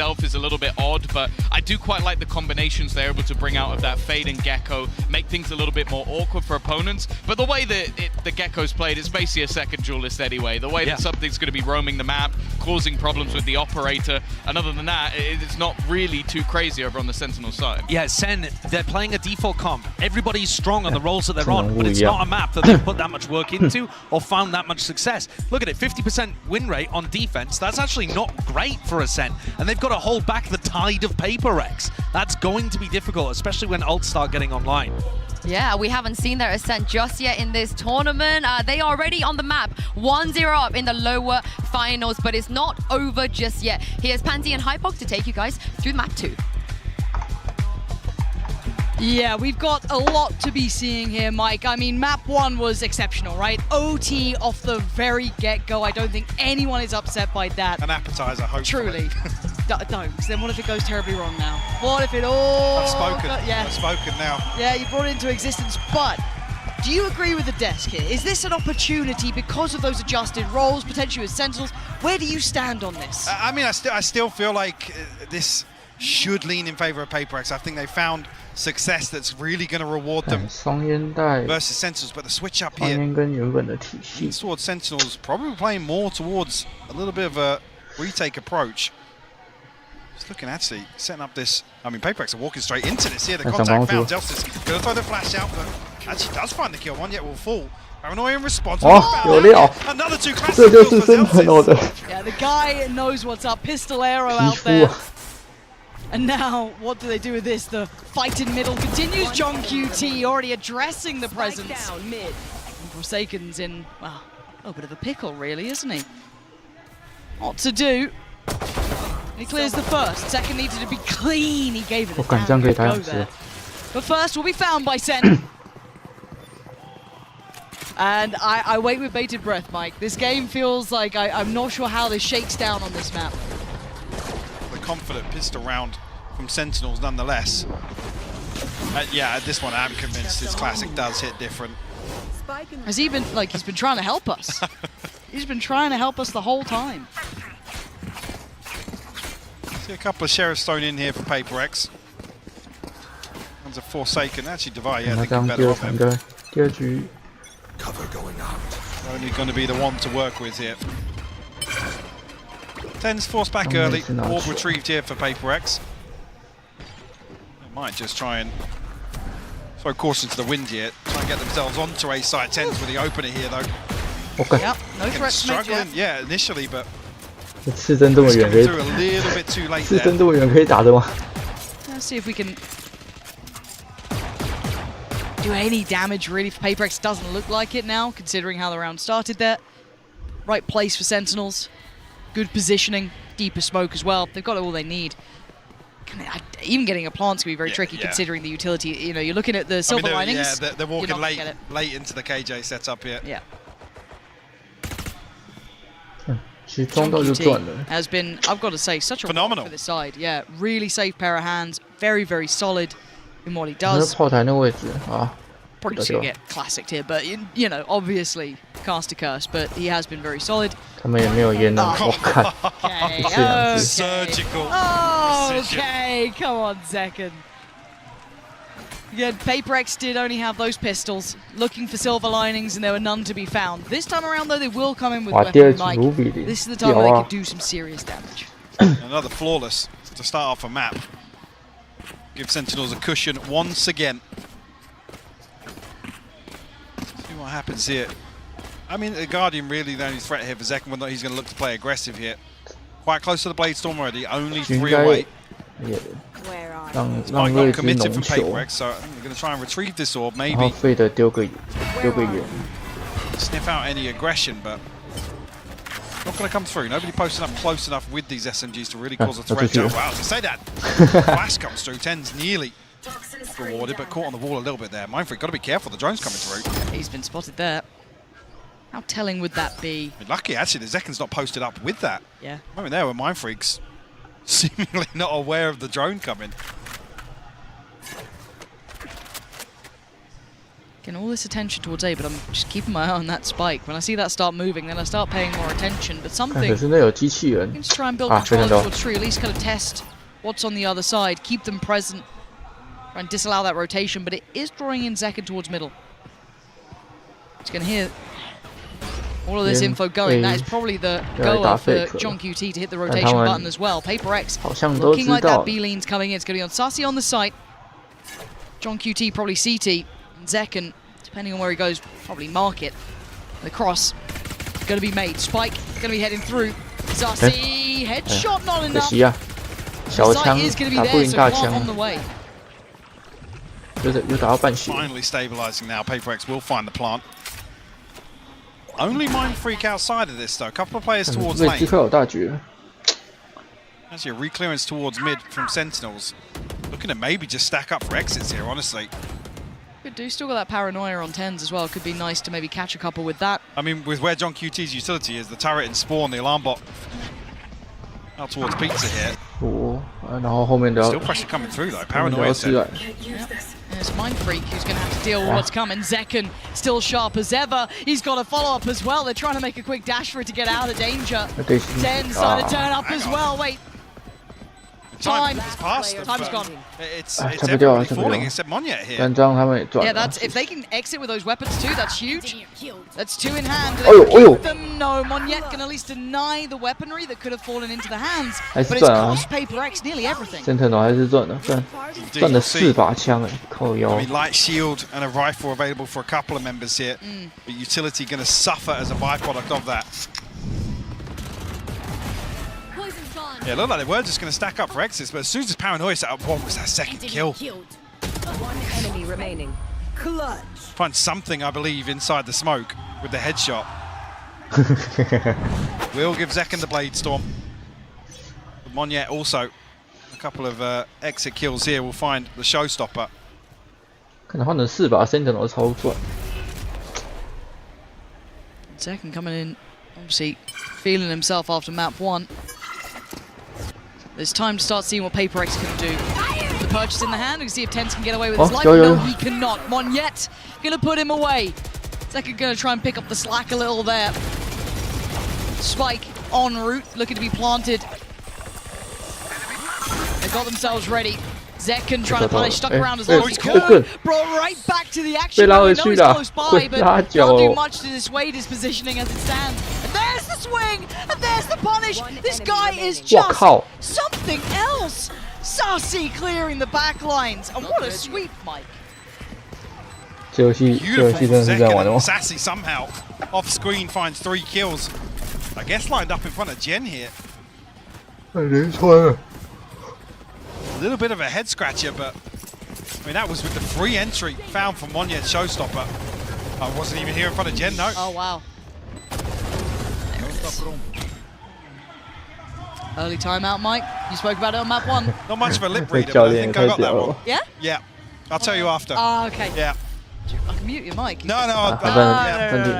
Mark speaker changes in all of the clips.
Speaker 1: itself is a little bit odd, but I do quite like the combinations they're able to bring out of that Fade and Gecko, make things a little bit more awkward for opponents. But the way that the Gecko's played, it's basically a second duelist anyway. The way that something's going to be roaming the map, causing problems with the operator, and other than that, it's not really too crazy over on the Sentinel side.
Speaker 2: Yeah, Sen, they're playing a default comp. Everybody's strong on the roles that they're on, but it's not a map that they've put that much work into or found that much success. Look at it, 50% win rate on defense. That's actually not great for a Sen, and they've got to hold back the tide of Paper Prx. That's going to be difficult, especially when ults start getting online.
Speaker 3: Yeah, we haven't seen their ascent just yet in this tournament. They are already on the map, 1-0 up in the lower finals, but it's not over just yet. Here's Pansy and Hypok to take you guys through map 2.
Speaker 4: Yeah, we've got a lot to be seeing here, Mike. I mean, map 1 was exceptional, right? OT off the very get-go. I don't think anyone is upset by that.
Speaker 5: An appetizer, hopefully.
Speaker 4: Truly. Don't, because then what if it goes terribly wrong now? What if it all...
Speaker 5: I've spoken.
Speaker 4: Yeah.
Speaker 5: I've spoken now.
Speaker 4: Yeah, you brought it into existence, but do you agree with the desk here? Is this an opportunity because of those adjusted roles, potentially with Sentinels? Where do you stand on this?
Speaker 5: I mean, I still feel like this should lean in favor of Paper Prx. I think they found success that's really going to reward them versus Sentinels, but the switch up here towards Sentinels, probably playing more towards a little bit of a retake approach. Just looking actually setting up this. I mean, Paper Prx are walking straight into this here. The contact found. Delsta's going to throw the flash out, but actually does find the kill. One yet will fall. Paranoia in response. Another 2 classic kills for Delsis.
Speaker 4: Yeah, the guy knows what's up. Pistol arrow out there. And now, what do they do with this? The fight in middle continues. John QT already addressing the presence. Down mid. Forsaken's in, well, a little bit of a pickle, really, isn't he? What to do? He clears the first. Second needed to be clean. He gave it a damn good go there. But first will be found by Sen. And I wait with bated breath, Mike. This game feels like I'm not sure how this shakes down on this map.
Speaker 5: Confident pistol round from Sentinels nonetheless. Yeah, at this one I'm convinced this classic does hit different.
Speaker 4: Has he been, like, he's been trying to help us. He's been trying to help us the whole time.
Speaker 5: See a couple of Sheriffs thrown in here for Paper Prx. One's a Forsaken, actually Devi, yeah, thinking better of him.
Speaker 6: Cover going out.
Speaker 5: Only going to be the one to work with here. 10's forced back early, orb retrieved here for Paper Prx. They might just try and throw caution to the wind here, try and get themselves onto A side. 10's with the opener here though.
Speaker 4: Yep, no threat
Speaker 5: struggling, yeah, initially, but
Speaker 7: it's coming through
Speaker 5: a little bit too late there.
Speaker 4: Let's see if we can do any damage really for Paper Prx. Doesn't look like it now, considering how the round started there. Right place for Sentinels. Good positioning, deeper smoke as well. They've got all they need. Even getting a plant's going to be very tricky considering the utility. You know, you're looking at the silver linings.
Speaker 5: Yeah, they're walking late into the KJ setup here.
Speaker 4: Yeah.
Speaker 7: 其实装到就赚了。
Speaker 4: has been, I've got to say, such a
Speaker 5: phenomenal
Speaker 4: for this side. Yeah, really safe pair of hands. Very, very solid in what he does.
Speaker 7: 炮台那个位置啊。
Speaker 4: Probably just going to get classicked here, but you know, obviously cast a curse, but he has been very solid.
Speaker 7: 他们也没有烟呢，我看。
Speaker 4: Okay,
Speaker 5: surgical.
Speaker 4: Okay, come on, second. Again, Paper Prx did only have those pistols, looking for silver linings, and there were none to be found. This time around, though, they will come in with weapon Mike. This is the time where they could do some serious damage.
Speaker 5: Another flawless to start off a map. Give Sentinels a cushion once again. See what happens here. I mean, the Guardian really the only threat here for Zek, whether he's going to look to play aggressive here. Quite close to the Blade Storm already, only 3 away. It's not committed from Paper Prx, so I think they're going to try and retrieve this orb, maybe. Sniff out any aggression, but not going to come through. Nobody posting up close enough with these SMGs to really cause a threat. Wow, to say that, flash comes through. 10's nearly rewarded, but caught on the wall a little bit there. Mindfreak, got to be careful. The drone's coming through.
Speaker 4: He's been spotted there. How telling would that be?
Speaker 5: Lucky, actually, the Zekken's not posted up with that.
Speaker 4: Yeah.
Speaker 5: I mean, there were Mindfreaks seemingly not aware of the drone coming.
Speaker 4: Again, all this attention towards A, but I'm just keeping my eye on that spike. When I see that start moving, then I start paying more attention. But something...
Speaker 7: 可是那有机器人
Speaker 4: just try and build control towards tree, at least kind of test what's on the other side, keep them present, try and disallow that rotation, but it is drawing in Zekken towards middle. Just going to hear all of this info going. That is probably the goer for John QT to hit the rotation button as well. Paper X looking like that B-lean's coming in. It's going to be on Sassy on the site. John QT probably CT. And Zekken, depending on where he goes, probably mark it. The cross going to be made. Spike going to be heading through. Sassy, headshot not enough. The site is going to be there, so Clark on the way.
Speaker 5: Finally stabilizing now. Paper X will find the plant. Only Mind Freak outside of this though. A couple of players towards lane. Actually a reclearance towards mid from Sentinels. Looking to maybe just stack up for exits here, honestly.
Speaker 4: Could do still got that paranoia on 10s as well. Could be nice to maybe catch a couple with that.
Speaker 5: I mean, with where John QT's utility is, the turret and spawn, the alarm bot out towards Pizza here. Still pressure coming through though. Paranoia.
Speaker 4: It's Mind Freak who's going to have to deal with what's coming. Zekken still sharp as ever. He's got a follow-up as well. They're trying to make a quick dash for it to get out of danger. 10 starting to turn up as well. Wait. Time. Time's gone.
Speaker 5: It's everybody falling except Monyet here.
Speaker 4: Yeah, that's if they can exit with those weapons too, that's huge. That's 2 in hand. No, Monyet can at least deny the weaponry that could have fallen into the hands. But it's cost Paper X nearly everything.
Speaker 7: Sentinel 还是赚的，赚了4把枪哎，靠腰。
Speaker 5: I mean, light shield and a rifle available for a couple of members here, but utility going to suffer as a byproduct of that. Yeah, it looked like they were just going to stack up for exits, but as soon as Paranoia set up, what was that second kill?
Speaker 8: One enemy remaining. Clutch.
Speaker 5: Find something, I believe, inside the smoke with the headshot. We'll give Zekken the Blade Storm. But Monyet also a couple of exit kills here. We'll find the showstopper.
Speaker 7: 可能换成4把 Sentinel 超赚。
Speaker 4: Zekken coming in, obviously feeling himself after map 1. There's time to start seeing what Paper X can do. The purchase in the hand, we can see if Tens can get away with his life. No, he cannot. Monyet gonna put him away. Zekken gonna try and pick up the slack a little there. Spike en route, looking to be planted. They got themselves ready. Zekken trying to punish, stuck around as long as he could. Brought right back to the action. We know he's close by, but can't do much to dissuade his positioning as it stands. And there's the swing, and there's the punish. This guy is just something else. Sassy clearing the back lines, and what a sweep, Mike.
Speaker 5: Beautiful from Zekken. Sassy somehow off screen finds 3 kills. I guess lined up in front of Jen here. A little bit of a head scratcher, but I mean that was with the free entry found from Monyet showstopper. I wasn't even here in front of Jen, no.
Speaker 4: Oh wow. Early timeout, Mike. You spoke about it on map 1.
Speaker 5: Not much of a lip reader, but I think I got that one.
Speaker 4: Yeah?
Speaker 5: Yeah. I'll tell you after.
Speaker 4: Ah, okay.
Speaker 5: Yeah.
Speaker 4: I can mute your mic.
Speaker 5: No,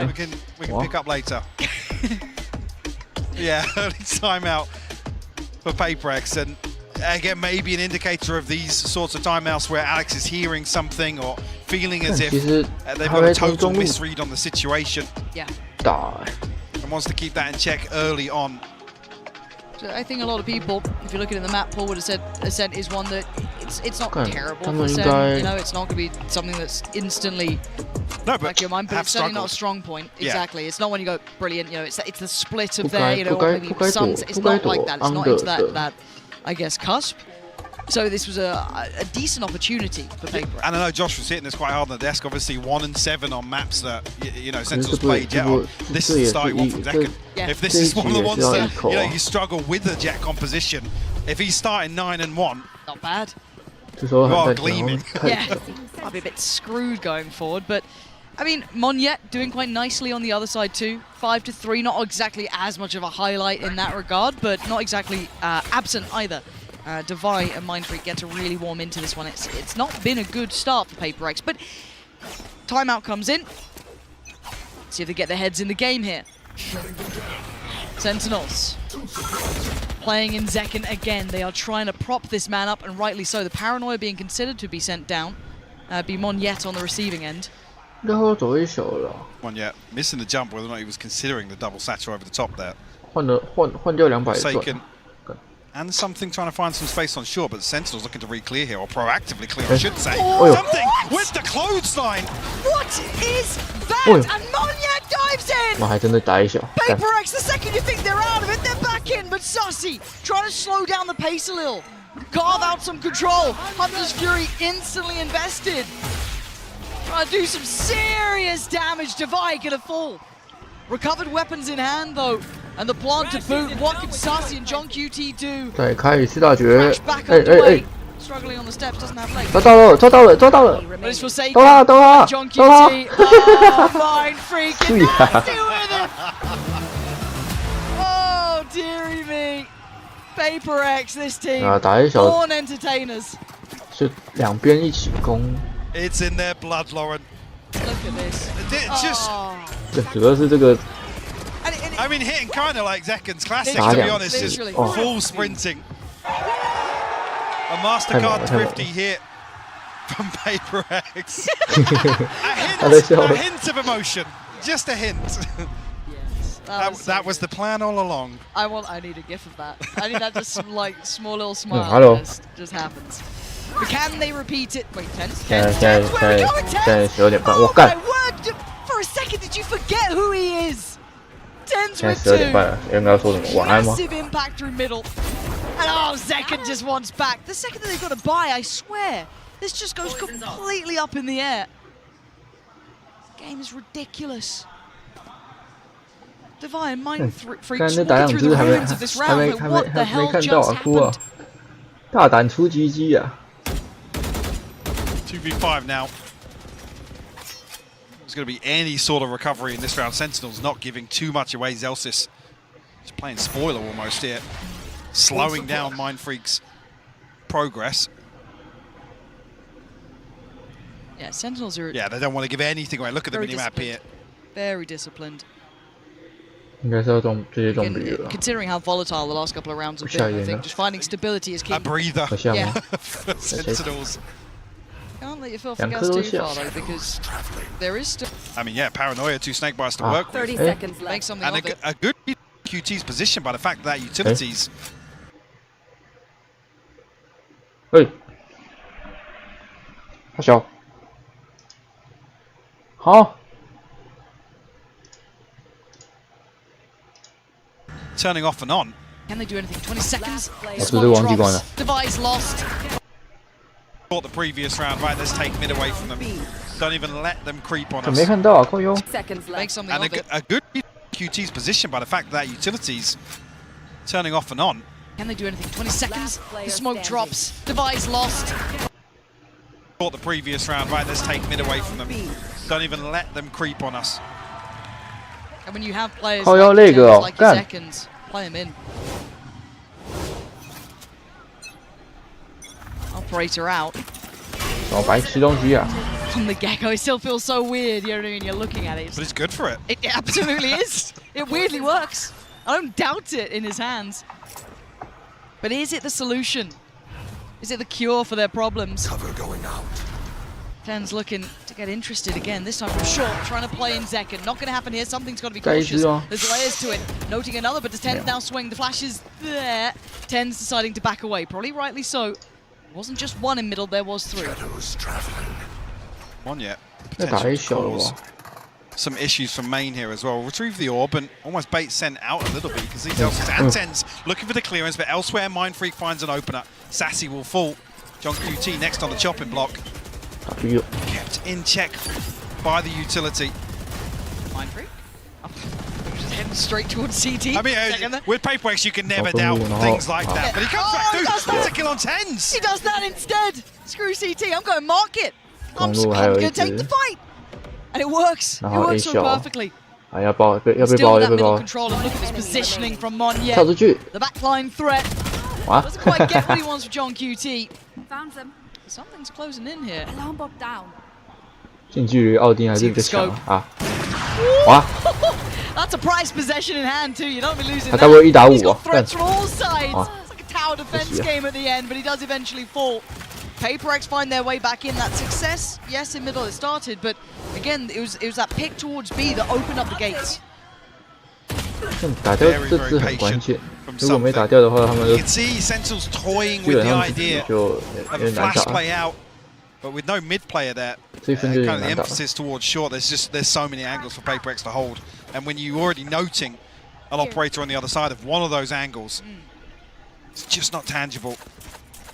Speaker 5: we can pick up later. Yeah, early timeout for Paper X, and again, maybe an indicator of these sorts of timeouts where Alex is hearing something or feeling as if they've got a total misread on the situation.
Speaker 4: Yeah.
Speaker 5: And wants to keep that in check early on.
Speaker 4: So I think a lot of people, if you're looking at the map pool, would have said Ascent is one that it's not terrible for Ascent. You know, it's not going to be something that's instantly back your mind, but it's certainly not a strong point. Exactly. It's not when you go brilliant. You know, it's the split of their, you know, maybe some. It's not like that. It's not into that I guess, cusp. So this was a decent opportunity for Paper X.
Speaker 5: And I know Josh was hitting this quite hard on the desk. Obviously, 1 and 7 on maps that you know Sentinel's played Jet on. This is the starting one from Zekken. If this is one of the ones that you struggle with the Jet composition, if he's starting 9 and 1,
Speaker 4: not bad.
Speaker 5: You are gleaming.
Speaker 4: Yeah, I'll be a bit screwed going forward, but I mean, Monyet doing quite nicely on the other side too. 5-3, not exactly as much of a highlight in that regard, but not exactly absent either. Devi and Mind Freak get to really warm into this one. It's not been a good start for Paper X, but timeout comes in. See if they get their heads in the game here. Sentinels playing in Zekken again. They are trying to prop this man up, and rightly so. The paranoia being considered to be sent down. Be Monyet on the receiving end.
Speaker 7: 应该会走一手了。
Speaker 5: One yet, missing the jump, whether or not he was considering the double satchel over the top there.
Speaker 7: 换掉200转。
Speaker 5: And something trying to find some space on shore, but the Sentinel's looking to re-clear here, or proactively clear, I should say.
Speaker 4: Oh,
Speaker 5: something with the clothesline!
Speaker 4: What is that? And Monyak dives in!
Speaker 7: 我还真的打一小。
Speaker 4: Paper X, the second you think they're out of it, they're back in, but Sussy trying to slow down the pace a little. Carve out some control. Hunter's Fury instantly invested. Trying to do some serious damage. Divide gonna fall. Recovered weapons in hand though. And the plant to boot. What can Sussy and John QT do?
Speaker 7: 再开一次大绝。
Speaker 4: Struggling on the steps, doesn't have legs.
Speaker 7: 抓到了！
Speaker 4: But it's Forsaken.
Speaker 7: 都他
Speaker 4: John QT. Oh, mind freak.
Speaker 7: Sweet.
Speaker 4: Nasty with it. Oh, dearie me. Paper X, this team.
Speaker 7: 打一小。
Speaker 4: Born entertainers.
Speaker 7: 是两边一起攻。
Speaker 5: It's in their blood, Lauren.
Speaker 4: Look at this.
Speaker 5: It's just.
Speaker 7: 主要是这个。
Speaker 5: I mean, hitting kind of like Zekken's classic, to be honest, just full sprinting. A MasterCard Thrifty hit from Paper X. a hint of emotion, just a hint.
Speaker 4: Yes,
Speaker 5: that was the plan all along.
Speaker 4: I need a gif of that. I need that just like small little smile just happens. But can they repeat it? Wait, 10?
Speaker 7: 现在10点半，我干。
Speaker 4: For a second, did you forget who he is? 10's with
Speaker 7: 10点半了，应该说什么晚安吗
Speaker 4: ？Massive impact through middle. And oh, Zekken just wants back. The second that they've got a buy, I swear, this just goes completely up in the air. This game is ridiculous. Divine Mind Freaks walking through the ruins of this round. Like, what the hell just happened?
Speaker 7: 大胆出击机啊
Speaker 5: 2v5 now. There's going to be any sort of recovery in this round. Sentinel's not giving too much away. Zelsis just playing spoiler almost here. Slowing down Mind Freak's progress.
Speaker 4: Yeah, Sentinels are...
Speaker 5: Yeah, they don't want to give anything away. Look at the minimap here.
Speaker 4: Very disciplined.
Speaker 7: 应该是要这些中比了。
Speaker 4: Considering how volatile the last couple of rounds have been, I think just finding stability is key.
Speaker 5: A breather.
Speaker 4: Yeah.
Speaker 5: For Sentinels.
Speaker 4: Can't let your filthy gas too far though, because there is still...
Speaker 5: I mean, yeah, paranoia, 2 snake bites to work with.
Speaker 8: 30 seconds left.
Speaker 4: Make something
Speaker 5: And
Speaker 4: of it.
Speaker 5: a good QT's position by the fact that utilities...
Speaker 7: 他小。好。
Speaker 5: Turning off and on.
Speaker 4: Can they do anything? 20 seconds.
Speaker 3: Device lost.
Speaker 5: Thought the previous round, right? Let's take mid away from them. Don't even let them creep on us.
Speaker 7: 没看到啊，靠腰。
Speaker 8: Seconds left.
Speaker 4: Make something
Speaker 5: And
Speaker 4: of it.
Speaker 5: a good QT's position by the fact that utilities turning off and on.
Speaker 4: Can they do anything? 20 seconds. The smoke drops. Device lost.
Speaker 5: Thought the previous round, right? Let's take mid away from them. Don't even let them creep on us.
Speaker 4: And when you have players like seconds, play them in. Operator out.
Speaker 7: 哦，白吃东西啊！
Speaker 4: From the get-go, it still feels so weird, you know what I mean? You're looking at it.
Speaker 5: But it's good for it.
Speaker 4: It absolutely is. It weirdly works. I don't doubt it in his hands. But is it the solution? Is it the cure for their problems?
Speaker 6: Cover going out.
Speaker 4: Ten's looking to get interested again, this time from short, trying to play in Zekken. Not going to happen here, something's got to be cautious. There's layers to it. Noting another, but does Ten now swing? The flash is there. Ten's deciding to back away, probably rightly so. It wasn't just one in middle, there was 3.
Speaker 6: Shadows traveling.
Speaker 5: One yet. Potential to cause some issues from main here as well. Retrieve the orb and almost bait Sen out a little bit because these Elsa's and Ten's looking for the clearance, but elsewhere Mind Freak finds an opener. Sassy will fall. John QT next on the chopping block. Kept in check by the utility.
Speaker 4: Mind Freak? Just heading straight towards CT.
Speaker 5: I mean, with Paper X, you can never doubt things like that. But he comes back, dude, that's a kill on 10s.
Speaker 4: He does that instead. Screw CT, I'm going market. I'm going to take the fight. And it works. It works so perfectly.
Speaker 7: 哎，要包，要被包，
Speaker 4: Still
Speaker 7: 要
Speaker 4: that
Speaker 7: 被包
Speaker 4: middle。control and look at this positioning from Monye.
Speaker 7: 跳出去。
Speaker 4: The backline threat.
Speaker 7: 哇
Speaker 4: Doesn't quite get what he wants from John QT.
Speaker 8: Found them.
Speaker 4: Something's closing in here.
Speaker 8: Alarm bot down.
Speaker 7: 近距离奥丁还是比较强啊！哇！
Speaker 4: That's a prize possession in hand too. You don't be losing
Speaker 7: 他
Speaker 4: that.
Speaker 7: 该不会1打5
Speaker 4: He's got
Speaker 7: 啊？干
Speaker 4: threats from all sides.
Speaker 7: 啊
Speaker 4: It's like a tower defense game at the end, but he does eventually fall. PaperX find their way back in. That success, yes, in middle it started, but again, it was that pick towards B that opened up the gates.
Speaker 7: 打掉这次很关键，如果没打掉的话，他们就
Speaker 5: You can see Sentinels toying
Speaker 7: 基
Speaker 5: with
Speaker 7: 本
Speaker 5: the
Speaker 7: 上自己
Speaker 5: idea
Speaker 7: 就
Speaker 5: of
Speaker 7: 有
Speaker 5: a
Speaker 7: 点难
Speaker 5: flash
Speaker 7: 打。
Speaker 5: play out, but with no mid player there.
Speaker 7: 这一分就有
Speaker 5: Kind
Speaker 7: 点
Speaker 5: of the
Speaker 7: 难打。
Speaker 5: emphasis towards short. There's so many angles for PaperX to hold, and when you're already noting an operator on the other side of one of those angles, it's just not tangible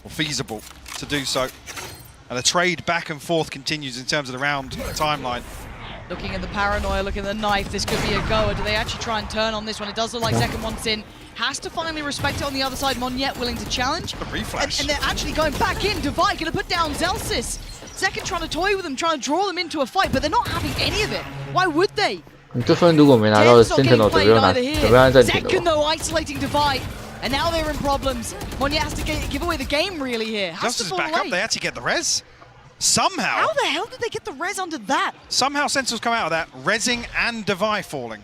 Speaker 5: or feasible to do so. And the trade back and forth continues in terms of the round timeline.
Speaker 4: Looking at the paranoia, looking at the knife, this could be a goer. Do they actually try and turn on this one? It does look like Zekken wants in. Has to finally respect it on the other side. Monyet willing to challenge.
Speaker 5: The reflash.
Speaker 4: And they're actually going back in. Divide going to put down Zelsis. Zekken trying to toy with them, trying to draw them into a fight, but they're not having any of it. Why would they?
Speaker 7: 你这分如果没拿到
Speaker 4: Ten's not getting
Speaker 7: Sentinel，
Speaker 4: played
Speaker 7: 准备
Speaker 4: either
Speaker 7: 准备按
Speaker 4: here.
Speaker 7: 暂停的
Speaker 4: Zekken
Speaker 7: 吧。
Speaker 4: though isolating Divide. And now they're in problems. Monyet has to give away the game really here. Has to
Speaker 5: Justice
Speaker 4: fall
Speaker 5: back up.
Speaker 4: away.
Speaker 5: They actually get the res. Somehow.
Speaker 4: How the hell did they get the res under that?
Speaker 5: Somehow Sentinels come out of that, resing and Devi falling.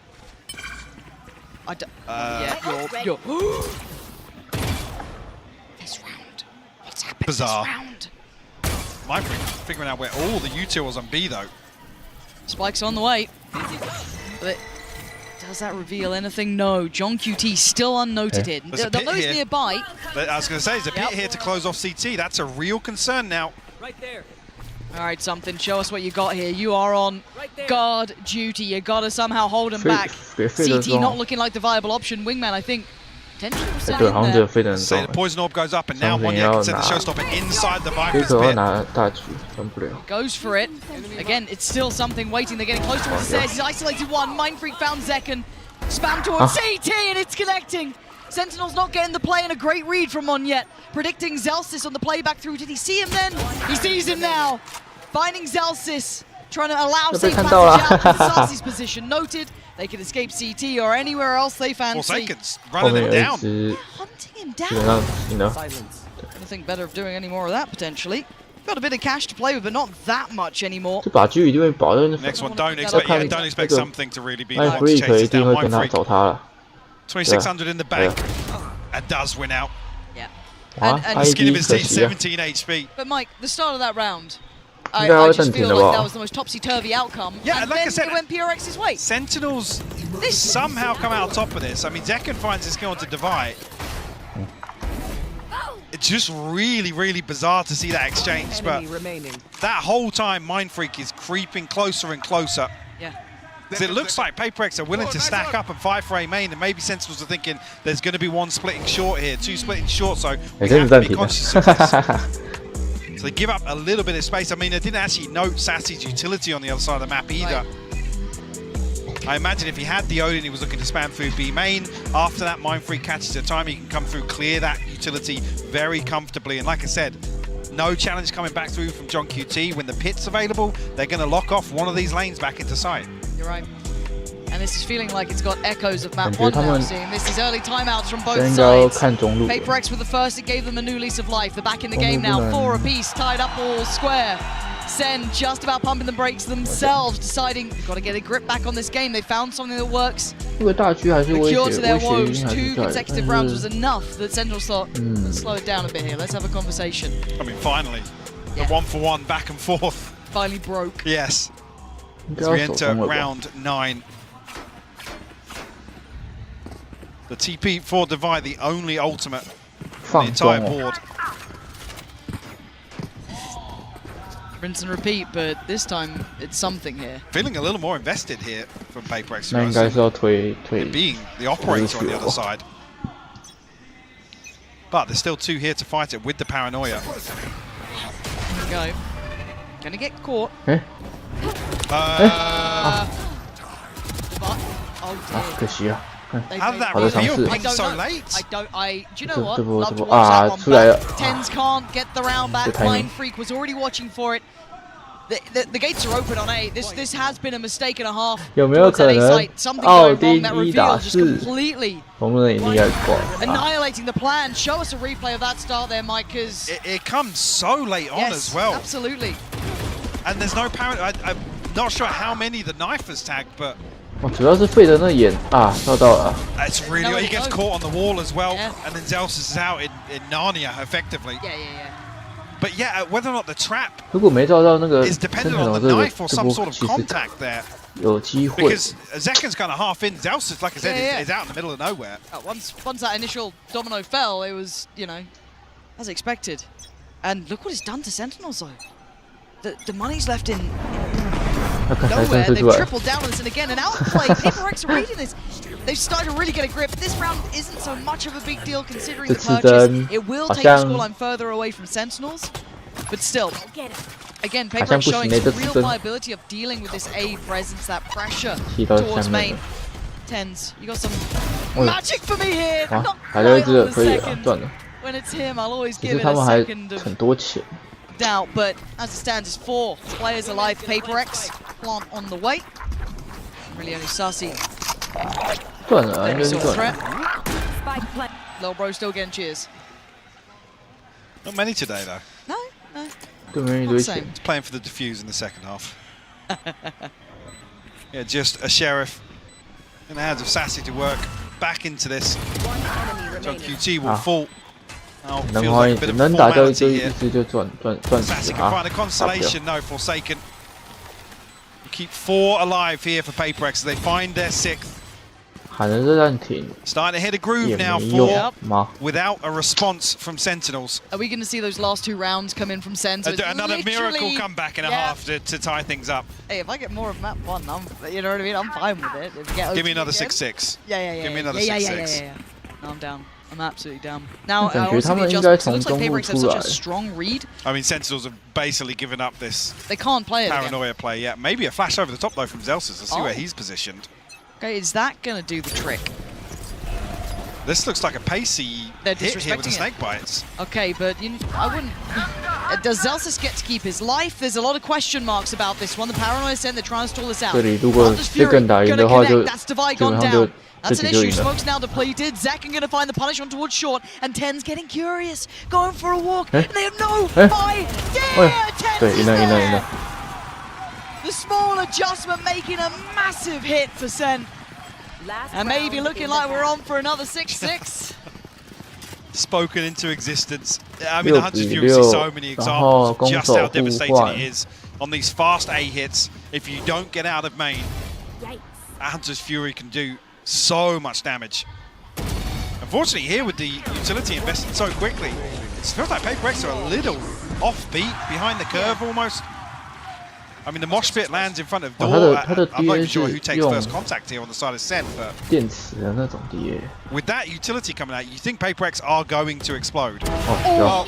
Speaker 4: Yeah, you're this round. What's happened
Speaker 5: Bizarre.
Speaker 4: this round?
Speaker 5: Mindfreak figuring out where all the utils on B though.
Speaker 4: Spike's on the way. But does that reveal anything? No. John QT still unnoted here.
Speaker 5: There's a
Speaker 4: They'll
Speaker 5: pit
Speaker 4: know he's
Speaker 5: here.
Speaker 4: nearby.
Speaker 5: But I was going to say, there's a pit here to close off CT. That's a real concern now.
Speaker 8: Right there.
Speaker 4: All right, something. Show us what you got here. You are on guard duty. You got to somehow hold him back. CT not looking like the viable option. Wingman, I think.
Speaker 7: 对，好像这飞得很
Speaker 5: So
Speaker 7: 重
Speaker 5: the。poison orb goes up, and now
Speaker 7: Something
Speaker 5: Monyet can
Speaker 7: else
Speaker 5: set the
Speaker 7: now.
Speaker 5: showstopper inside the
Speaker 7: 这
Speaker 5: Viper's
Speaker 7: 个要
Speaker 5: pit.
Speaker 7: 拿大局，分不了。
Speaker 4: Goes for it. Again, it's still something waiting. They're getting close towards the stairs. He's isolated one. Mindfreak found Zekken. Spam towards CT, and it's connecting. Sentinel's not getting the play, and a great read from Monyet. Predicting Zelsis on the playback through. Did he see him then? He sees him now. Finding Zelsis. Trying to allow safe passage out of Sarsi's position. Noted. They can escape CT or anywhere else they fancy.
Speaker 5: Forsaken's
Speaker 7: 后
Speaker 5: running
Speaker 7: 面
Speaker 5: them
Speaker 7: 有一
Speaker 5: down.
Speaker 7: 只
Speaker 4: Hunting him
Speaker 7: 基
Speaker 4: down.
Speaker 7: 本上赢了。
Speaker 8: Silence.
Speaker 4: I think better of doing any more of that, potentially. Got a bit of cash to play with, but not that much anymore.
Speaker 7: 这把局一定会保的。
Speaker 5: Next one, don't expect, yeah, don't expect something to really be able to
Speaker 7: Mindfreak
Speaker 5: chase
Speaker 7: 一
Speaker 5: us
Speaker 7: 定
Speaker 5: down.
Speaker 7: 会跟他
Speaker 5: Mindfreak,
Speaker 7: 走他了。
Speaker 5: 2600 in the bank, and does win out.
Speaker 4: Yeah.
Speaker 7: 哇
Speaker 4: And
Speaker 5: Skin of
Speaker 7: ，ID
Speaker 5: his
Speaker 7: 可
Speaker 5: teeth,
Speaker 7: 惜啊。
Speaker 5: 17 HP.
Speaker 4: But Mike, the start of that round,
Speaker 7: I
Speaker 4: I just
Speaker 7: think
Speaker 4: feel
Speaker 7: about-
Speaker 4: like that was the most topsy-turvy outcome.
Speaker 5: Yeah,
Speaker 4: and
Speaker 5: like I
Speaker 4: then
Speaker 5: said-
Speaker 4: it went PRX's way.
Speaker 5: Sentinels somehow come out top of this. I mean, Zekken finds his skill onto Devi. It's just really, really bizarre to see that exchange, but
Speaker 8: Enemy remaining.
Speaker 5: that whole time Mindfreak is creeping closer and closer.
Speaker 4: Yeah.
Speaker 5: 'Cause it looks like PaperX are willing to stack up and fight for A main, and maybe Sentinels are thinking there's going to be one splitting short here, two splitting short, so we
Speaker 7: 哎，真
Speaker 5: have
Speaker 7: 是
Speaker 5: to
Speaker 7: 暂
Speaker 5: be
Speaker 7: 停
Speaker 5: conscious of this.
Speaker 7: 了。
Speaker 5: So they give up a little bit of space. I mean, they didn't actually note Sassy's utility on the other side of the map either. I imagine if he had the Odin, he was looking to spam through B main. After that, Mindfreak catches the time, he can come through, clear that utility very comfortably. And like I said, no challenge coming back through from John QT. When the pit's available, they're going to lock off one of these lanes back into sight.
Speaker 4: You're right. And this is feeling like it's got echoes of map
Speaker 7: 感觉
Speaker 4: one
Speaker 7: 他
Speaker 4: now.
Speaker 7: 们
Speaker 4: Seeing this is early timeouts from both
Speaker 7: 真应该
Speaker 4: sides.
Speaker 7: 看中路了。
Speaker 4: PaperX with the first, it gave them a new lease of life. They're back in the
Speaker 7: Oh,
Speaker 4: game now,
Speaker 7: no.
Speaker 4: 4 apiece, tied up all square. Sen just about pumping the brakes themselves, deciding we've got to get a grip back on this game. They found something that works.
Speaker 7: 这个大局还是
Speaker 4: The
Speaker 7: 威胁
Speaker 4: cure to their
Speaker 7: 威胁
Speaker 4: woes.
Speaker 7: 性还
Speaker 4: 2
Speaker 7: 是在，
Speaker 4: consecutive rounds was
Speaker 7: 但是
Speaker 4: enough that Sentinels thought, let's slow it down a bit here. Let's have a conversation.
Speaker 5: I mean, finally,
Speaker 4: Yeah.
Speaker 5: the 1-for-1 back and forth.
Speaker 4: Finally broke.
Speaker 5: Yes,
Speaker 7: 应该
Speaker 5: as we
Speaker 7: 要走
Speaker 5: enter
Speaker 7: 通了吧？
Speaker 5: round 9. The TP for Devi, the only ultimate on the
Speaker 7: 放纵
Speaker 5: entire
Speaker 7: 哦，
Speaker 5: board.
Speaker 4: Rinse and repeat, but this time it's something here.
Speaker 5: Feeling a little more invested here from PaperX.
Speaker 7: 那应该是要推
Speaker 5: Being the operator on the other side. But there's still 2 here to fight it with the paranoia.
Speaker 4: Here we go. Gonna get caught.
Speaker 7: 哎
Speaker 4: But, oh
Speaker 7: 啊，
Speaker 4: dear.
Speaker 7: 可惜啊！看
Speaker 4: They-
Speaker 5: How
Speaker 4: they-
Speaker 5: did that
Speaker 7: 好的
Speaker 5: reveal
Speaker 7: 尝试。
Speaker 4: I
Speaker 5: being
Speaker 4: don't
Speaker 5: so
Speaker 4: know.
Speaker 5: late?
Speaker 4: Do you know what?
Speaker 7: 这波
Speaker 4: Love
Speaker 7: 这
Speaker 4: to
Speaker 7: 波
Speaker 4: watch
Speaker 7: 啊
Speaker 4: that one,
Speaker 7: 出来了
Speaker 4: but Tens can't get the round back.
Speaker 7: Good timing.
Speaker 4: Mindfreak was already watching for it. The gates are open on A. This has been a mistake and a half.
Speaker 7: 有没有
Speaker 4: towards that
Speaker 7: 可
Speaker 4: A
Speaker 7: 能
Speaker 4: site. Something
Speaker 7: 奥
Speaker 4: going
Speaker 7: 丁
Speaker 4: wrong. That
Speaker 7: 一打
Speaker 4: reveal just
Speaker 7: 四，
Speaker 4: completely
Speaker 7: 我们的应该挂啊！
Speaker 4: annihilating the plan. Show us a replay of that start there, Mike, because
Speaker 5: It comes so late on
Speaker 4: yes,
Speaker 5: as well.
Speaker 4: absolutely.
Speaker 5: And there's no paranoia. I'm not sure how many the knife has tagged, but
Speaker 7: 哦，主要是费德那眼啊，照到了。
Speaker 5: it's really
Speaker 4: No,
Speaker 5: he gets
Speaker 4: no.
Speaker 5: caught on the wall as well,
Speaker 4: Yeah.
Speaker 5: and then Zelsis is out in Narnia effectively.
Speaker 4: Yeah.
Speaker 5: But yeah, whether or not the trap
Speaker 7: 如果没照到那个
Speaker 5: is
Speaker 7: 生
Speaker 5: dependent
Speaker 7: 产
Speaker 5: on
Speaker 7: 龙
Speaker 5: the
Speaker 7: 这个
Speaker 5: knife or
Speaker 7: 这
Speaker 5: some
Speaker 7: 波
Speaker 5: sort of
Speaker 7: 其实
Speaker 5: contact there.
Speaker 7: 有机会。
Speaker 5: Because Zekken's kind of half in. Zelsa's, like I said,
Speaker 4: Yeah, yeah.
Speaker 5: is out in the middle of nowhere.
Speaker 4: Once that initial domino fell, it was, you know, as expected. And look what it's done to Sentinels, though. The money's left in
Speaker 7: 他看才
Speaker 4: nowhere.
Speaker 7: 测试出
Speaker 4: They've
Speaker 7: 来，
Speaker 4: tripled down on this, and again, an outplay. Paper X are reading this. They've started to really get a grip. This round isn't so much of a big deal considering the
Speaker 7: 这次
Speaker 4: purchase.
Speaker 7: 灯
Speaker 4: It will
Speaker 7: 好
Speaker 4: take the
Speaker 7: 像
Speaker 4: scoreline further away from Sentinels, but still. Again,
Speaker 7: 好
Speaker 4: Paper
Speaker 7: 像
Speaker 4: X
Speaker 7: 不行
Speaker 4: showing
Speaker 7: 欸，
Speaker 4: some
Speaker 7: 这次
Speaker 4: real
Speaker 7: 灯
Speaker 4: viability of dealing with this A presence, that pressure
Speaker 7: 踢到
Speaker 4: towards
Speaker 7: 下面
Speaker 4: main.
Speaker 7: 了。
Speaker 4: Tens, you got some
Speaker 7: 哦
Speaker 4: magic for me here.
Speaker 7: 哇
Speaker 4: Not，
Speaker 7: 还在
Speaker 4: quite
Speaker 7: 这个
Speaker 4: on the
Speaker 7: 可以了，
Speaker 4: second.
Speaker 7: 断了。
Speaker 4: When it's him, I'll always
Speaker 7: 其
Speaker 4: give
Speaker 7: 实
Speaker 4: it
Speaker 7: 他
Speaker 4: a
Speaker 7: 们还
Speaker 4: second of
Speaker 7: 很多钱，
Speaker 4: doubt, but as it stands, it's 4 players alive. Paper X, Plant on the way. Really only Sussy.
Speaker 7: 断了，应
Speaker 4: Very
Speaker 7: 该是
Speaker 4: sort of
Speaker 7: 断
Speaker 4: threat.
Speaker 7: 了。
Speaker 4: Lil Bro still getting cheers.
Speaker 5: Not many today, though.
Speaker 4: No, no.
Speaker 7: 对面一
Speaker 4: Not
Speaker 7: 堆
Speaker 4: the
Speaker 7: 钱
Speaker 4: same.，
Speaker 5: He's playing for the defuse in the second half. Yeah, just a sheriff in the hands of Sassy to work back into this. So QT will fall. Oh,
Speaker 7: 能
Speaker 5: feels
Speaker 7: 花
Speaker 5: like
Speaker 7: 一
Speaker 5: a bit of
Speaker 7: 能打掉一
Speaker 5: formality
Speaker 7: 就一
Speaker 5: here.
Speaker 7: 只就断死
Speaker 5: Sassy can
Speaker 7: 啊！
Speaker 5: find a
Speaker 7: 打不掉
Speaker 5: consolation, no, Forsaken. You keep 4 alive here for Paper X as they find their 6th.
Speaker 7: 喊着热暂停
Speaker 5: Starting to hit a
Speaker 7: 也
Speaker 5: groove now
Speaker 7: 没
Speaker 5: for
Speaker 7: 用吗？
Speaker 5: without a response from Sentinels.
Speaker 4: Are we going to see those last 2 rounds come in from Sen? So it's
Speaker 5: Another miracle
Speaker 4: literally-
Speaker 5: comeback in a
Speaker 4: yeah.
Speaker 5: half to tie things up.
Speaker 4: Hey, if I get more of map 1, you know what I mean? I'm fine with it. If we get
Speaker 5: Give me
Speaker 4: OT
Speaker 5: another
Speaker 4: again.
Speaker 5: 6-6.
Speaker 4: Yeah.
Speaker 5: Give me another
Speaker 4: yeah,
Speaker 5: 6-6.
Speaker 4: Yeah. No, I'm down. I'm absolutely down. Now,
Speaker 7: 感觉
Speaker 4: also
Speaker 7: 他
Speaker 4: the
Speaker 7: 们应该
Speaker 4: adjustments. It
Speaker 7: 从
Speaker 4: looks
Speaker 7: 中
Speaker 4: like
Speaker 7: 路
Speaker 4: Paper X have
Speaker 7: 出
Speaker 4: such
Speaker 7: 来
Speaker 4: a。strong read.
Speaker 5: I mean, Sentinels have basically given up this
Speaker 4: They can't play it again.
Speaker 5: paranoia play yet. Maybe a flash over the top, though, from Zelsa's. Let's see where he's positioned.
Speaker 4: Okay, is that going to do the trick?
Speaker 5: This looks like a pacey
Speaker 4: They're
Speaker 5: hit here with the
Speaker 4: disrespecting it.
Speaker 5: snake bites.
Speaker 4: Okay, but I wouldn't... Does Zelsis get to keep his life? There's a lot of question marks about this one. The Paranoia Sen, they're trying to stall this out.
Speaker 7: 这里如果
Speaker 4: Hunter's
Speaker 7: 这
Speaker 4: Fury
Speaker 7: 更打赢
Speaker 4: gonna
Speaker 7: 的话，就
Speaker 4: connect. That's Divide
Speaker 7: 基本
Speaker 4: gone
Speaker 7: 上就
Speaker 4: down.
Speaker 7: 这
Speaker 4: That's an
Speaker 7: 局就
Speaker 4: issue.
Speaker 7: 赢了。
Speaker 4: Smoke's now depleted. Zekken gonna find the punish on towards short, and Ten's getting curious, going for a walk, and they have no idea. Ten's
Speaker 7: 对，
Speaker 4: is
Speaker 7: 赢了赢了赢
Speaker 4: there.
Speaker 7: 了。
Speaker 4: The small adjustment making a massive hit for Sen, and maybe looking like we're on for another 6-6.
Speaker 5: Spoken into existence. I mean, the Hunter's Fury sees so many examples of just how devastating it is on these fast A hits. If you don't get out of main, Hunter's Fury can do so much damage. Unfortunately, here with the utility invested so quickly, it feels like Paper X are a little offbeat, behind the curve almost. I mean, the mosh pit lands in front of Door. I'm not even sure who takes first contact here on the side of Sen, but
Speaker 7: 电池的那种 DA。
Speaker 5: with that utility coming out, you think Paper X are going to explode.
Speaker 7: 哦，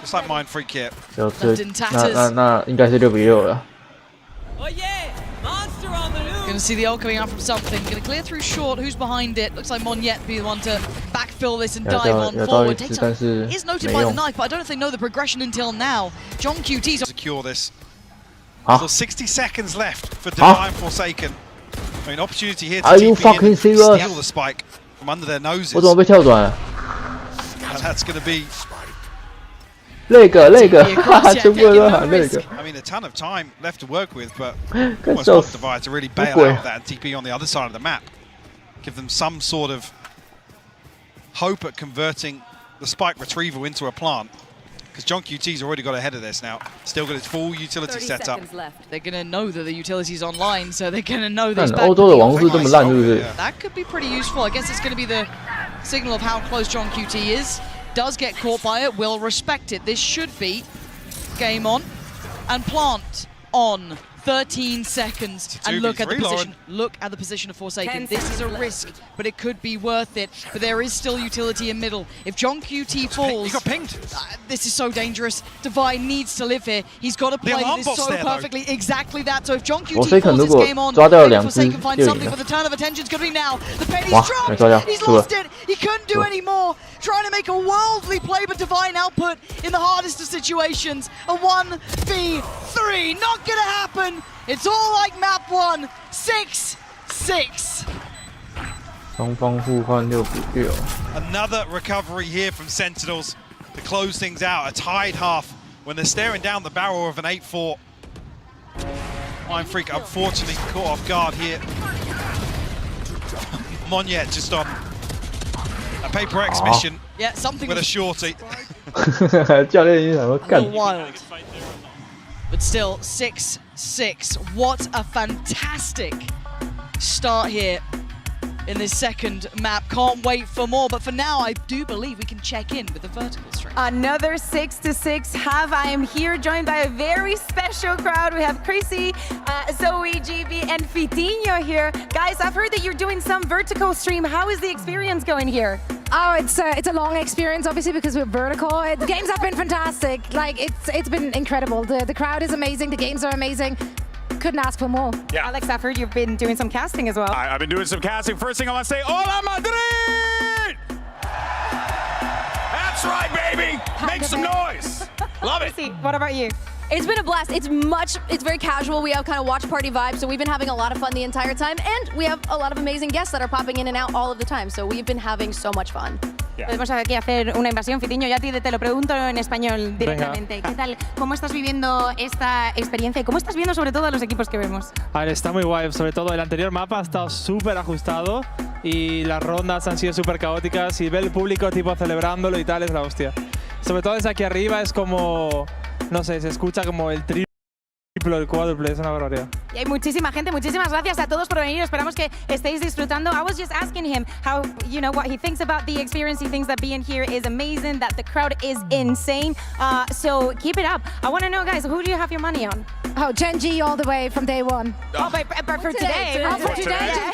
Speaker 5: Just like Mind Freak here.
Speaker 7: 有这
Speaker 4: Left in tatters.
Speaker 7: 那应该是6-6了。
Speaker 4: Gonna see the ult coming out from something. Gonna clear through short. Who's behind it? Looks like Monyet be the one to backfill this and dive on
Speaker 7: 有到
Speaker 4: forward.
Speaker 7: 一
Speaker 4: Takes
Speaker 7: 次，但
Speaker 4: up.
Speaker 7: 是
Speaker 4: Is noted
Speaker 7: 没
Speaker 4: by the
Speaker 7: 用。
Speaker 4: knife, but I don't know if they know the progression until now. John QT's
Speaker 5: Secure this.
Speaker 7: 好
Speaker 5: Still 60 seconds left for Divine Forsaken. I mean, opportunity here to
Speaker 7: Are you
Speaker 5: TP in
Speaker 7: fucking
Speaker 5: and
Speaker 7: serious?
Speaker 5: steal the spike from under their noses.
Speaker 7: 我怎么被跳转了？
Speaker 5: And that's going to be,
Speaker 7: 那个，哈哈，
Speaker 4: Yeah,
Speaker 7: 全部人都
Speaker 4: taking no
Speaker 7: 喊那
Speaker 4: risk.
Speaker 7: 个，
Speaker 5: I mean, a ton of time left to work with, but
Speaker 7: 更
Speaker 5: almost
Speaker 7: 笑
Speaker 5: want
Speaker 7: 死。
Speaker 5: Divide to really bail
Speaker 7: 不会
Speaker 5: out of that and TP on the other side of the map. Give them some sort of hope at converting the spike retrieval into a plant. Because John QT's already got ahead of this now. Still got his full utility
Speaker 8: 30
Speaker 5: set up.
Speaker 8: seconds left.
Speaker 4: They're gonna know that the utility's online, so they're gonna know
Speaker 7: 但
Speaker 4: this.
Speaker 7: 欧洲的网速这么烂，是不是？
Speaker 4: That could be pretty useful. I guess it's gonna be the signal of how close John QT is. Does get caught by it, will respect it. This should be game on. And Plant on. 13 seconds, and look at the
Speaker 5: 2v3, Lauren.
Speaker 4: position. Look at the position of Forsaken.
Speaker 8: 10
Speaker 4: This is a
Speaker 8: seconds
Speaker 4: risk, but it could be worth it. But there is still utility in middle. If John QT falls,
Speaker 5: He got pinged.
Speaker 4: this is so dangerous. Divine needs to live here. He's got to play
Speaker 5: alarm
Speaker 4: this
Speaker 5: bot's
Speaker 4: so
Speaker 5: there, though.
Speaker 4: perfectly. Exactly that. So if John QT
Speaker 7: Forsaken
Speaker 4: falls this
Speaker 7: 如果
Speaker 4: game on,
Speaker 7: 抓掉
Speaker 4: maybe
Speaker 7: 2只
Speaker 4: Forsaken finds
Speaker 7: 就赢
Speaker 4: something
Speaker 7: 了
Speaker 4: for the turn of attention. It's going to be now. The penny's
Speaker 7: 哇，没抓掉，
Speaker 4: dropped. He's
Speaker 7: 输了
Speaker 4: lost it. He couldn't do any more. Trying to make a worldly play, but Divine output in the hardest of situations. A 1v3. Not going to happen. It's all like map 1. 6-6.
Speaker 7: 双方互换6-6。
Speaker 5: Another recovery here from Sentinels to close things out. A tied half when they're staring down the barrel of an 8-4. Mind Freak unfortunately caught off guard here. Monyet just on a Paper X mission
Speaker 4: Yeah, something
Speaker 5: with a
Speaker 4: was
Speaker 5: shorty.
Speaker 7: 教练已经想说
Speaker 4: A
Speaker 7: 干
Speaker 4: little。wild. But still, 6-6. What a fantastic start here in this second map. Can't wait for more, but for now, I do believe we can check in with the vertical stream.
Speaker 9: Another 6-6 half. I am here joined by a very special crowd. We have Chrissy, Zoe, GB, and Fitinho here. Guys, I've heard that you're doing some vertical stream. How is the experience going here?
Speaker 10: Oh, it's a long experience, obviously, because we're vertical. The games have been fantastic. Like, it's been incredible. The crowd is amazing. The games are amazing. Couldn't ask for more.
Speaker 9: Yeah. Alex, I've heard you've been doing some casting as well.
Speaker 11: I've been doing some casting. First thing I want to say, Hola Madrid! That's right, baby! Make some noise! Love it!
Speaker 9: What about you?
Speaker 12: It's been a blast. It's very casual. We have kind of watch party vibes, so we've been having a lot of fun the entire time, and we have a lot of amazing guests that are popping in and out all of the time, so we've been having so much fun.
Speaker 9: Podemos aquí hacer una invasión, Fitiño. Ya a ti te lo pregunto en español directamente. ¿Qué tal? ¿Cómo estás viviendo esta experiencia? ¿Cómo estás viendo sobre todo a los equipos que vemos?
Speaker 13: A ver, está muy guay. Sobre todo el anterior mapa ha estado súper ajustado y las rondas han sido súper caóticas y ver el público tipo celebrándolo y tal es la hostia. Sobre todo desde aquí arriba es como, no sé, se escucha como el triplo, el cuádruple, es una barbaridad.
Speaker 9: Y hay muchísima gente, muchísimas gracias a todos por venir. Esperamos que estéis disfrutando. I was just asking him how, you know, what he thinks about the experience. He thinks that being here is amazing, that the crowd is insane. So keep it up. I want to know, guys, who do you have your money on?
Speaker 10: Oh, Genji all the way from day one.
Speaker 9: Oh, but for today.
Speaker 10: Oh, for today?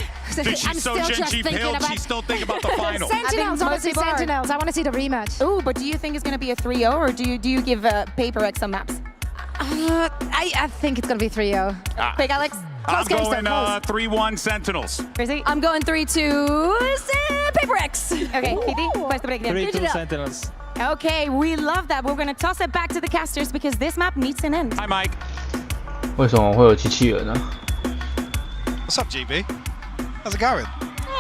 Speaker 11: She's so Genji pilled, she's still thinking about the final.
Speaker 10: Sentinels, obviously Sentinels. I want to see the rematch.
Speaker 9: Ooh, but do you think it's going to be a 3-0 or do you give Paper X some maps?
Speaker 10: I think it's going to be 3-0.
Speaker 9: Quick, Alex.
Speaker 11: I'm going 3-1 Sentinels.
Speaker 9: Chrissy?
Speaker 12: I'm going 3-2 Paper X.
Speaker 9: Okay, Fiti, what's the breakdown?
Speaker 13: 3-2 Sentinels.
Speaker 9: Okay, we love that. We're going to toss it back to the casters because this map needs an end.
Speaker 11: Hi, Mike.
Speaker 7: 为什么会有机器人呢？
Speaker 5: What's up, GB? How's it going?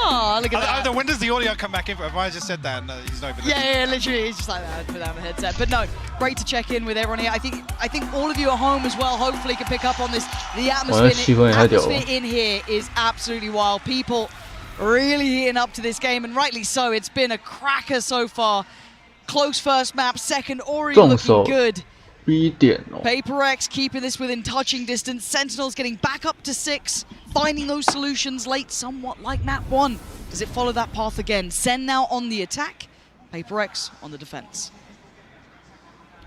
Speaker 4: Oh, look at that.
Speaker 5: When does the audio come back in? Have I just said that and he's not even
Speaker 4: Yeah, literally, he's just like that, put down the headset. But no, great to check in with everyone here. I think all of you at home as well, hopefully can pick up on this. The atmosphere in here is absolutely wild. People really heating up to this game, and rightly so. It's been a cracker so far. Close first map, second already looking good. Paper X keeping this within touching distance. Sentinels getting back up to 6, finding those solutions late, somewhat like map 1. Does it follow that path again? Sen now on the attack, Paper X on the defense.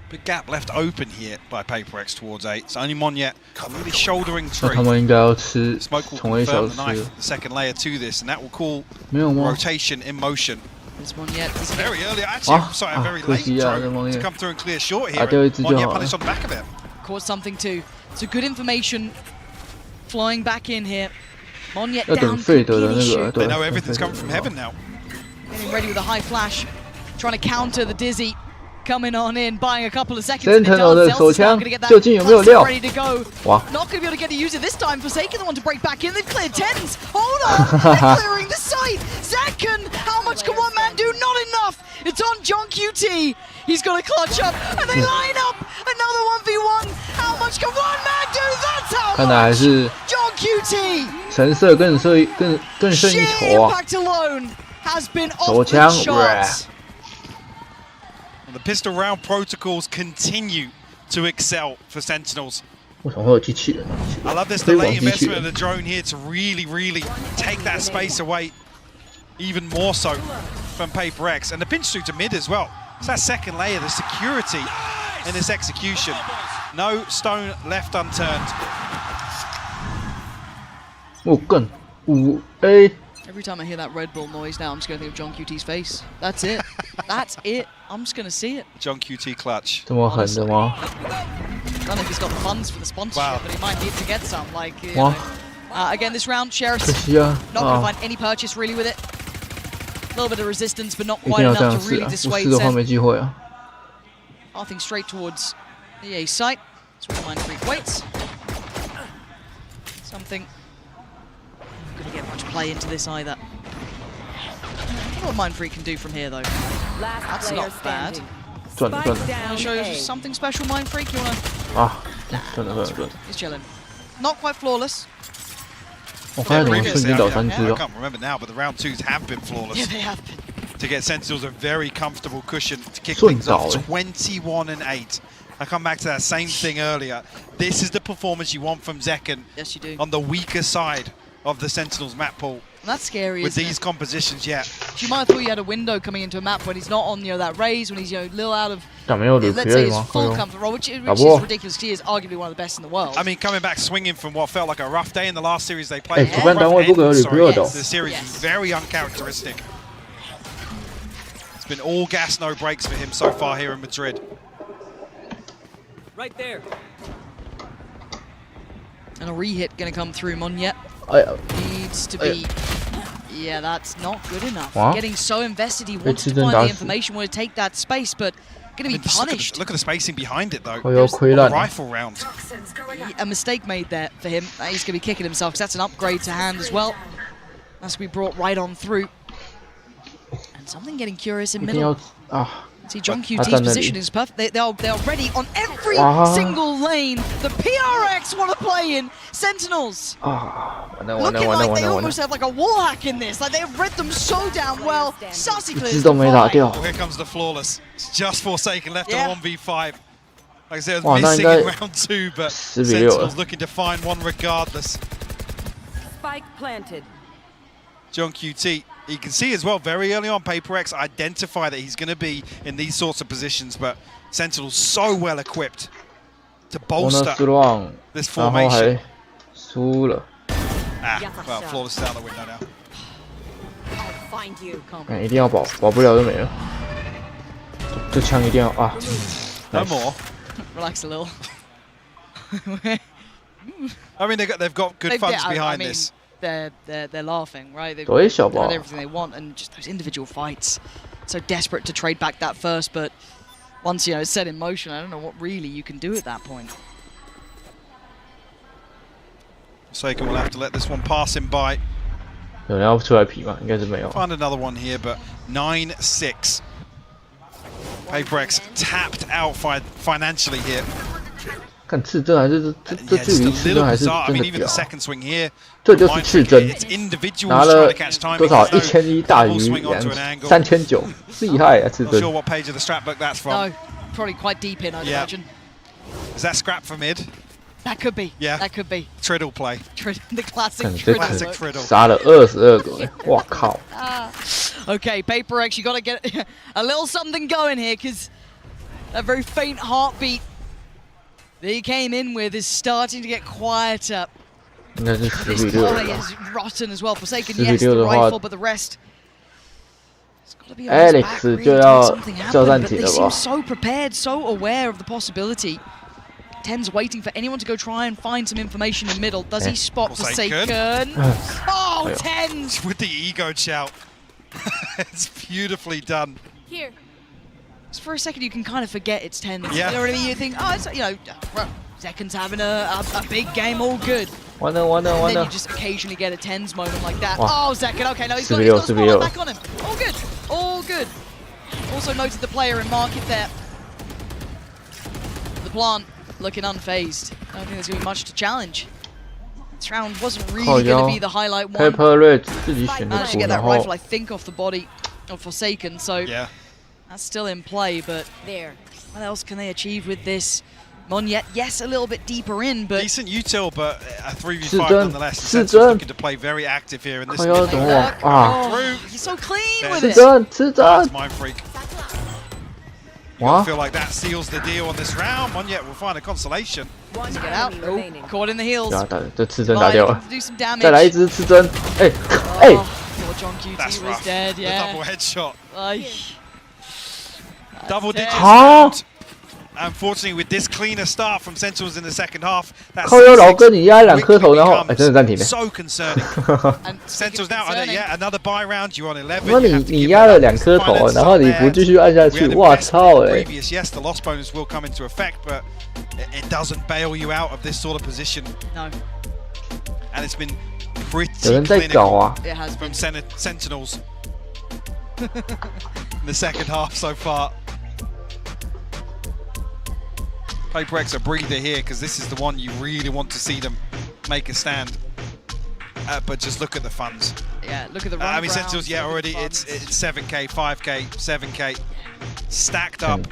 Speaker 5: Big gap left open here by Paper X towards 8. It's only Monyet really shouldering 3.
Speaker 7: 他们应该要吃
Speaker 5: Smoke will
Speaker 7: 从 A 小
Speaker 5: confirm the
Speaker 7: 吃
Speaker 5: knife, the second layer to this, and that will call
Speaker 7: 没有吗？
Speaker 5: rotation in motion.
Speaker 4: This Monyet is
Speaker 5: very early, actually, sorry, a very late throw to come through and clear short here. Monyet punished on the back of it.
Speaker 4: Caught something too. So good information flying back in here. Monyet down.
Speaker 5: They know everything's coming from heaven now.
Speaker 4: Getting ready with a high flash, trying to counter the Dizzy. Coming on in, buying a couple of seconds.
Speaker 7: Sentinel 的手枪究竟有没有料？ 哇
Speaker 4: ！Not going to be able to get to use it this time. Forsaken the one to break back in. They've cleared 10s. Hold on, they're clearing the site. Zakan, how much can one man do? Not enough. It's on John QT. He's got to clutch up, and they line up. Another 1v1. How much can one man do? That's how
Speaker 7: 看来还是
Speaker 4: John QT.
Speaker 7: 神色更胜一筹啊！
Speaker 4: Impact alone has been off the charts.
Speaker 5: The pistol round protocols continue to excel for Sentinels.
Speaker 7: 为什么会有机器人？
Speaker 5: I love this delayed investment of the drone here to really take that space away, even more so from Paper X. And the pinch through to mid as well. It's that second layer, the security in this execution. No stone left unturned.
Speaker 7: 我更5A。
Speaker 4: Every time I hear that Red Bull noise now, I'm just going to think of John QT's face. That's it. That's it. I'm just going to see it.
Speaker 5: John QT clutch.
Speaker 7: 这么狠的吗？
Speaker 4: I don't know if he's got the funds for the sponsorship, but he might need to get some. Like, you know. Again, this round, Sheriff's not going to find any purchase really with it. A little bit of resistance, but not quite enough to really dissuade Sen.
Speaker 7: 没机会啊。
Speaker 4: Pathing straight towards the A site. That's where the Mind Freak waits. Something. Not going to get much play into this either. I don't know what Mind Freak can do from here though. That's not bad.
Speaker 7: 转了。
Speaker 4: I'll show you something special, Mind Freak. You wanna?
Speaker 7: 啊，转了。
Speaker 4: He's chilling. Not quite flawless.
Speaker 7: 我发现怎么瞬间倒3只
Speaker 5: I
Speaker 7: 哦。
Speaker 5: can't remember now, but the round 2s have been flawless.
Speaker 4: Yeah, they have been.
Speaker 5: to get Sentinels a very comfortable cushion to kick things off. 21-8. I come back to that same thing earlier. This is the performance you want from Zekken.
Speaker 4: Yes, you do.
Speaker 5: On the weaker side of the Sentinels map pool.
Speaker 4: And that's scary,
Speaker 5: with
Speaker 4: isn't
Speaker 5: these
Speaker 4: it?
Speaker 5: compositions, yeah.
Speaker 4: You might have thought you had a window coming into a map when he's not on, that raise, when he's, a little out of, let's say, his full comfort role, which is ridiculous. He is arguably one of the best in the world.
Speaker 5: I mean, coming back swinging from what felt like a rough day in the last series they played.
Speaker 7: The
Speaker 5: series was very uncharacteristic. It's been all gas, no brakes for him so far here in Madrid.
Speaker 4: Right there. And a re-hit going to come through. Monyet needs to be... Yeah, that's not good enough. Getting so invested, he wants to find the information, want to take that space, but going to be punished.
Speaker 5: Look at the spacing behind it, though. The rifle round.
Speaker 4: A mistake made there for him. He's going to be kicking himself, because that's an upgrade to hand as well. That's going to be brought right on through. And something getting curious in middle. See, John QT's position is perfect. They are ready on every single lane. The PRX want to play in. Sentinels. Looking like they almost have like a wall hack in this. Like they've read them so damn well. Sassy clears the fight.
Speaker 5: Oh, here comes the flawless. It's just Forsaken left on 1v5. Like I said, it was missing in round 2, but Sentinels looking to find one regardless.
Speaker 8: Spike planted.
Speaker 5: John QT. You can see as well very early on, PaperX identify that he's going to be in these sorts of positions, but Sentinel's so well equipped to bolster this formation.
Speaker 7: Well,
Speaker 5: flawless is out the window now.
Speaker 8: I'll find you.
Speaker 7: 一定要保，保不了就没了。这枪一定要啊
Speaker 5: ！No more.
Speaker 4: Relax a little.
Speaker 5: I mean, they've got good funds behind this.
Speaker 4: They're laughing, right? They've got everything they want, and just those individual fights. So desperate to trade back that first, but once it's set in motion, I don't know what really you can do at that point.
Speaker 5: Forsaken will have to let this one pass him by.
Speaker 7: 有人要出来皮吗？应该是没有。
Speaker 5: Find another one here, but 9-6. PaperX tapped out financially here.
Speaker 7: 看刺针还是这距离刺针还是真的屌。这就是刺针，拿了多少1001大于3900，厉害啊！刺针。
Speaker 5: Not sure what page of the scrap book that's from.
Speaker 4: No, probably quite deep in, I'd imagine.
Speaker 5: Is that scrap for mid?
Speaker 4: That could be.
Speaker 5: Yeah.
Speaker 4: That could be.
Speaker 5: Triddle play.
Speaker 4: The classic
Speaker 5: Triddle.
Speaker 7: 杀了22个，哇靠！
Speaker 4: Okay, PaperX, you got to get a little something going here, because that very faint heartbeat that he came in with is starting to get quieter. His play is rotten as well. Forsaken, yes, the rifle, but the rest. It's got to be on his back, really, something happen, but they seem so prepared, so aware of the possibility. Ten's waiting for anyone to go try and find some information in middle. Does he spot Forsaken? Oh, Ten's!
Speaker 5: With the ego shout. It's beautifully done.
Speaker 4: Here. Just for a second, you can kind of forget it's 10.
Speaker 5: Yeah.
Speaker 4: You know what I mean? You think, oh, it's, Zekken's having a big game, all good.
Speaker 7: Then
Speaker 4: you just occasionally get a 10s moment like that. Oh, Zekken, okay, no, he's got the spotlight back on him. All good, all good. Also noted the player in market there. The plant looking unfazed. I don't think there's going to be much to challenge. This round wasn't really going to be the highlight one. Managed to get that rifle, I think, off the body of Forsaken, so that's still in play, but what else can they achieve with this? Monyet, yes, a little bit deeper in, but...
Speaker 5: Decent util, but a 3v5 nonetheless. Sentinels looking to play very active here in this.
Speaker 4: Oh, he's so clean with it.
Speaker 5: That's Mind Freak. I feel like that seals the deal on this round. Monyet will find a consolation.
Speaker 4: Get out. Oh, caught in the heels.
Speaker 7: 这刺针打掉了。
Speaker 4: Do some damage.
Speaker 7: 再来一只刺针。
Speaker 4: Poor John QT was dead,
Speaker 5: The
Speaker 4: yeah.
Speaker 5: double headshot.
Speaker 4: Double
Speaker 5: Double digits count. Unfortunately, with this cleaner start from Sentinels in the second half, that's so concerning. And Sentinels now, another buy round. You're on 11.
Speaker 7: 那你压了2颗头，然后你不继续按下去，哇操嘞！
Speaker 5: Yes, the loss bonus will come into effect, but it doesn't bail you out of this sort of position.
Speaker 4: No.
Speaker 5: And it's been pretty clinical from Sentinels in the second half so far. PaperX a breather here, because this is the one you really want to see them make a stand. But just look at the funds.
Speaker 4: Yeah, look at the
Speaker 5: I mean, Sentinels, yeah, already it's 7K, 5K, 7K, stacked up.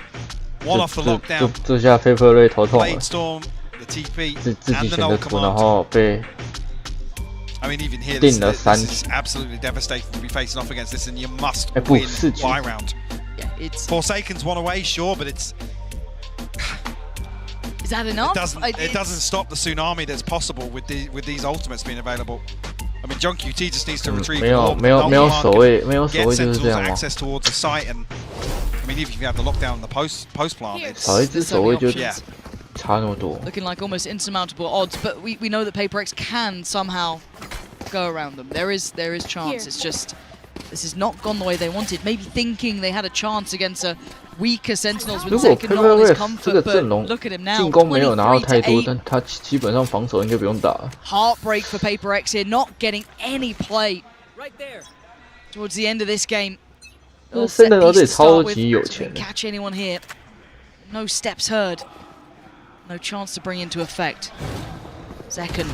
Speaker 5: One off the lockdown.
Speaker 7: 这下飞飞瑞头痛了。
Speaker 5: Blade Storm, the TP,
Speaker 7: 自己
Speaker 5: and the
Speaker 7: 选
Speaker 5: null
Speaker 7: 的图，然
Speaker 5: command.
Speaker 7: 后被
Speaker 5: I mean, even here, this is absolutely devastating to be facing off against this, and you must win by round.
Speaker 4: Yeah, it's
Speaker 5: Forsaken's one away, sure, but it's.
Speaker 4: Is that enough?
Speaker 5: It doesn't stop the tsunami that's possible with these ultimates being available. I mean, John QT just needs to retrieve
Speaker 7: 没有所谓就是这样吗？
Speaker 5: access towards the site, and I mean, even if you have the lockdown and the post plant, it's
Speaker 7: 少一只所谓就
Speaker 5: yeah.
Speaker 7: 差那么多。
Speaker 4: Looking like almost insurmountable odds, but we know that PaperX can somehow go around them. There is chance. It's just this has not gone the way they wanted. Maybe thinking they had a chance against a weaker Sentinels with second not on his comfort, but look at him now.
Speaker 7: 进攻没有拿到太多，但他基本上防守应该不用打。
Speaker 4: Heartbreak for PaperX here, not getting any play. Right there. Towards the end of this game.
Speaker 7: Sentinels 这里超级有钱。
Speaker 4: Catch anyone here? No steps heard. No chance to bring into effect. Second,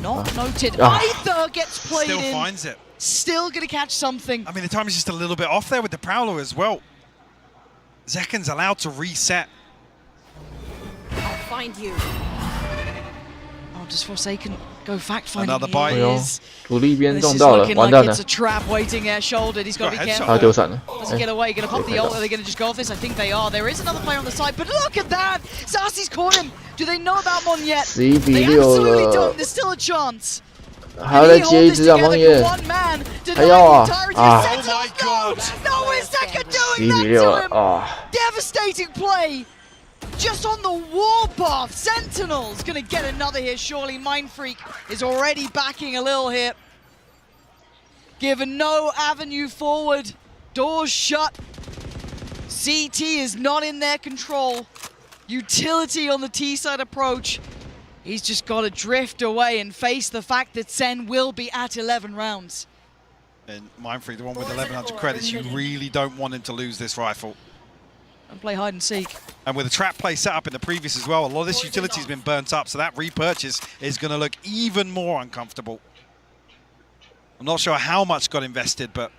Speaker 4: not noted. Either gets played in.
Speaker 5: Still finds it.
Speaker 4: Still gonna catch something.
Speaker 5: I mean, the time is just a little bit off there with the Prowler as well. Zekken's allowed to reset.
Speaker 8: I'll find you.
Speaker 4: Oh, does Forsaken go fact finding?
Speaker 5: Another bite.
Speaker 7: 哎呦，主力边中到了，完蛋了。
Speaker 4: It's a trap wwaiting there, shouldered. He's got to be careful.
Speaker 7: 他丢闪了。
Speaker 4: Doesn't get away. Gonna pop the ult. Are they gonna just go off this? I think they are. There is another player on the side, but look at that! Zasi's caught him. Do they know about Mon yet?
Speaker 7: 11比
Speaker 4: They
Speaker 7: 6
Speaker 4: absolutely
Speaker 7: 了
Speaker 4: don't. There's still a chance.
Speaker 7: 还要再接一只啊，王爷！还要啊啊！
Speaker 5: Oh my God!
Speaker 4: No, is Zekken doing
Speaker 7: 11比
Speaker 4: that
Speaker 7: 6
Speaker 4: to
Speaker 7: 了
Speaker 4: him?
Speaker 7: 啊！
Speaker 4: Devastating play. Just on the warpath. Sentinels gonna get another here. Surely Mind Freak is already backing a little here. Given no avenue forward. Doors shut. CT is not in their control. Utility on the T-side approach. He's just got to drift away and face the fact that Sen will be at 11 rounds.
Speaker 5: And Mind Freak, the one with 1100 credits, you really don't want him to lose this rifle.
Speaker 4: And play hide and seek.
Speaker 5: And with the trap play set up in the previous as well, a lot of this utility has been burnt up, so that repurchase is going to look even more uncomfortable. I'm not sure how much got invested, but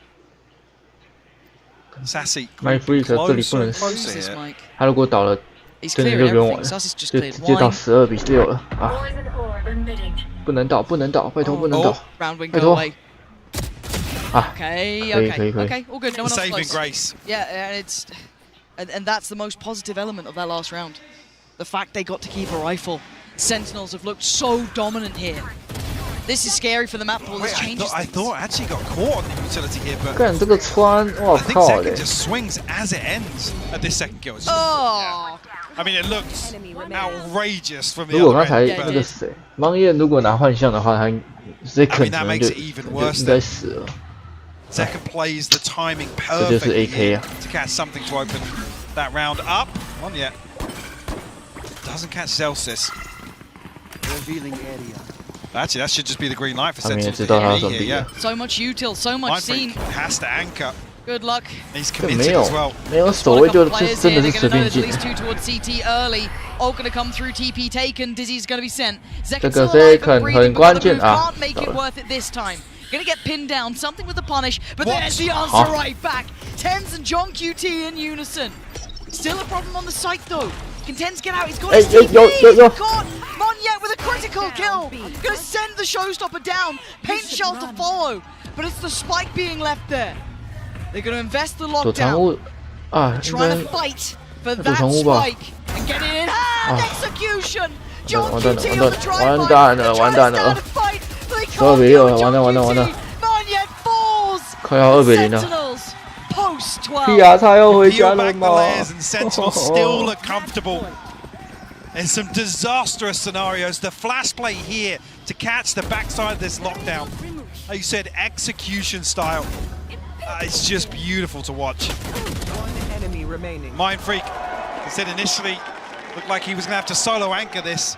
Speaker 5: Sassy
Speaker 7: Mind Freak 这里不能死，他如果倒了。 真的就不用玩了，就直接到12比6了啊！不能倒，不能倒，拜托不能倒，拜托！啊，可以，可以，可以。
Speaker 4: Okay, all good. No one else
Speaker 5: Saving
Speaker 4: close.
Speaker 5: grace.
Speaker 4: Yeah, and that's the most positive element of that last round. The fact they got to keep a rifle. Sentinels have looked so dominant here. This is scary for the map pool. This changes
Speaker 5: I thought I actually got caught on the utility here, but
Speaker 7: 干这个穿，我
Speaker 5: I think
Speaker 7: 靠
Speaker 5: Zekken
Speaker 7: 嘞！
Speaker 5: just swings as it ends at this second kill.
Speaker 4: Oh.
Speaker 5: I mean, it looks outrageous from the
Speaker 7: 如果刚
Speaker 5: other
Speaker 7: 才
Speaker 5: end.
Speaker 7: 那个谁，盲叶如果拿幻象的话，他这可能就应该死了。
Speaker 5: Zekken plays the timing
Speaker 7: 这就是
Speaker 5: perfectly
Speaker 7: AK 啊！
Speaker 5: to catch something to open that round up. Not yet. Doesn't catch Zelsis.
Speaker 14: Revealing area.
Speaker 5: Actually, that should just be the green light for
Speaker 7: I mean,
Speaker 5: Sentinels
Speaker 7: it's
Speaker 5: to
Speaker 7: a
Speaker 5: hit here, yeah.
Speaker 4: So much util, so much
Speaker 5: Mind
Speaker 4: seen.
Speaker 5: Freak has to anchor.
Speaker 4: Good luck.
Speaker 5: He's
Speaker 7: 这
Speaker 5: committed
Speaker 7: 没有
Speaker 5: as well.
Speaker 7: 没有所谓就真的是随便
Speaker 4: At
Speaker 7: 进。
Speaker 4: least two towards CT early. All gonna come through. TP taken. Dizzy's gonna be sent.
Speaker 7: 这个 Zekken 很关键啊！
Speaker 4: Can't make it worth it this time. Gonna get pinned down. Something with the punish, but there's the answer right back. Tens and John QT in unison. Still a problem on the site though. Can Tens get out? He's got his TP. He's caught. Monyet with a critical kill. Gonna send the showstopper down. Paint shell to follow, but it's the spike being left there. They're gonna invest the
Speaker 7: 躲藏
Speaker 4: lockdown.
Speaker 7: 物啊，应
Speaker 4: Trying
Speaker 7: 该
Speaker 4: to fight for
Speaker 7: 躲
Speaker 4: that
Speaker 7: 藏物吧？
Speaker 4: spike and get it in hand. Execution. John
Speaker 7: 完蛋
Speaker 4: QT
Speaker 7: 了，
Speaker 4: on the drive
Speaker 7: 完蛋了，完蛋了！ 12比6了，完蛋完蛋完蛋！
Speaker 4: Monyet falls.
Speaker 7: 快要2比0了。
Speaker 4: Sentinels post 12.
Speaker 7: PR 他要回
Speaker 5: Peel
Speaker 7: 家了
Speaker 5: back the
Speaker 7: 吗？
Speaker 5: layers and Sentinels still look comfortable. In some disastrous scenarios, the flash play here to catch the backside of this lockdown. Like you said, execution style. It's just beautiful to watch.
Speaker 14: One enemy remaining.
Speaker 5: Mind Freak, he said initially, looked like he was going to have to solo anchor this.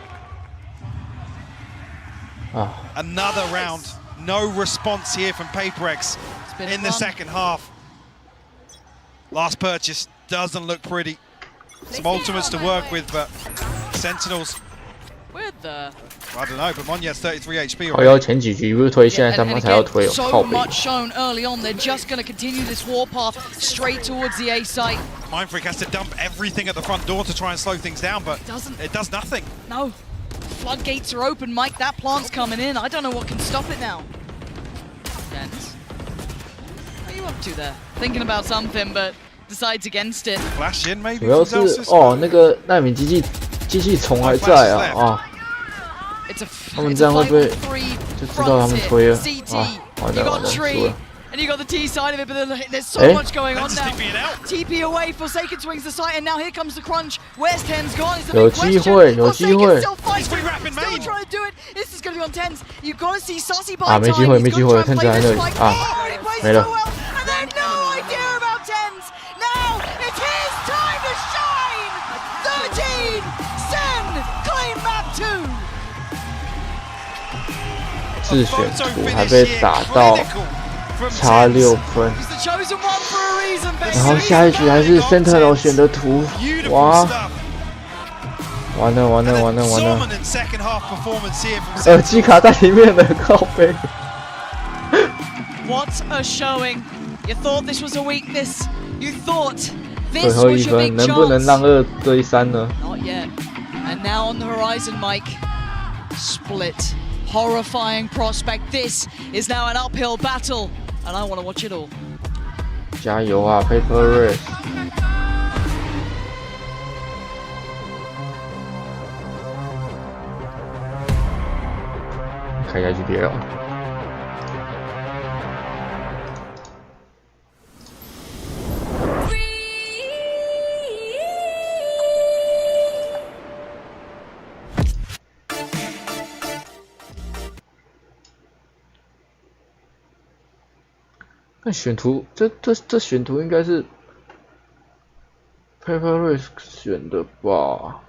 Speaker 5: Another round. No response here from PaperX in the second half. Last purchase doesn't look pretty. Some ultimates to work with, but Sentinels.
Speaker 4: the.
Speaker 5: I don't know, but Monya's 33 HP
Speaker 7: 好，要前几局不是推，现在他妈才要推，
Speaker 4: so
Speaker 7: 靠北。
Speaker 4: much shown early on. They're just going to continue this warpath straight towards the A site.
Speaker 5: Mindfreak has to dump everything at the front door to try and slow things down, but it does nothing.
Speaker 4: No. Floodgates are open, Mike. That plant's coming in. I don't know what can stop it now. Jens. What are you up to there? Thinking about something, but decides against it.
Speaker 5: Flash in, maybe.
Speaker 7: 主要是哦，那个纳米机器虫还在啊啊！他们这样会不会就知道他们推了啊？完了完了，输了。
Speaker 4: And you got the T side of it, but there's so much going on now. TP away, Forsaken swings the site, and now here comes the crunch. Where's Tens gone? Is the big question.
Speaker 7: 有機會。
Speaker 4: Still fighting, still trying to do it. This is going to be on Tens. You've got to see Saucy by
Speaker 7: 啊，沒機會，沒機會，Tens在那裡啊，沒了。
Speaker 4: And they have no idea about Tens. Now it's his time to shine. 13, Sen claim map 2.
Speaker 7: 自選圖還被打到。 差6分，然后下一局还是 Sentinel 选的图，哇，完了完了完了完了，耳机卡在里面了，靠背。
Speaker 4: What a showing! You thought this was a weakness. You thought this
Speaker 7: 最后1
Speaker 4: was your
Speaker 7: 分
Speaker 4: big
Speaker 7: 能不能让2对3呢
Speaker 4: Not yet. And now on the horizon, Mike. Split. Horrifying prospect. This is now an uphill battle. And I want to watch it all.
Speaker 7: 加油啊 ，Paper Race！ 看一下 GPL。 那选图，这选图应该是 Paper Race 选的吧？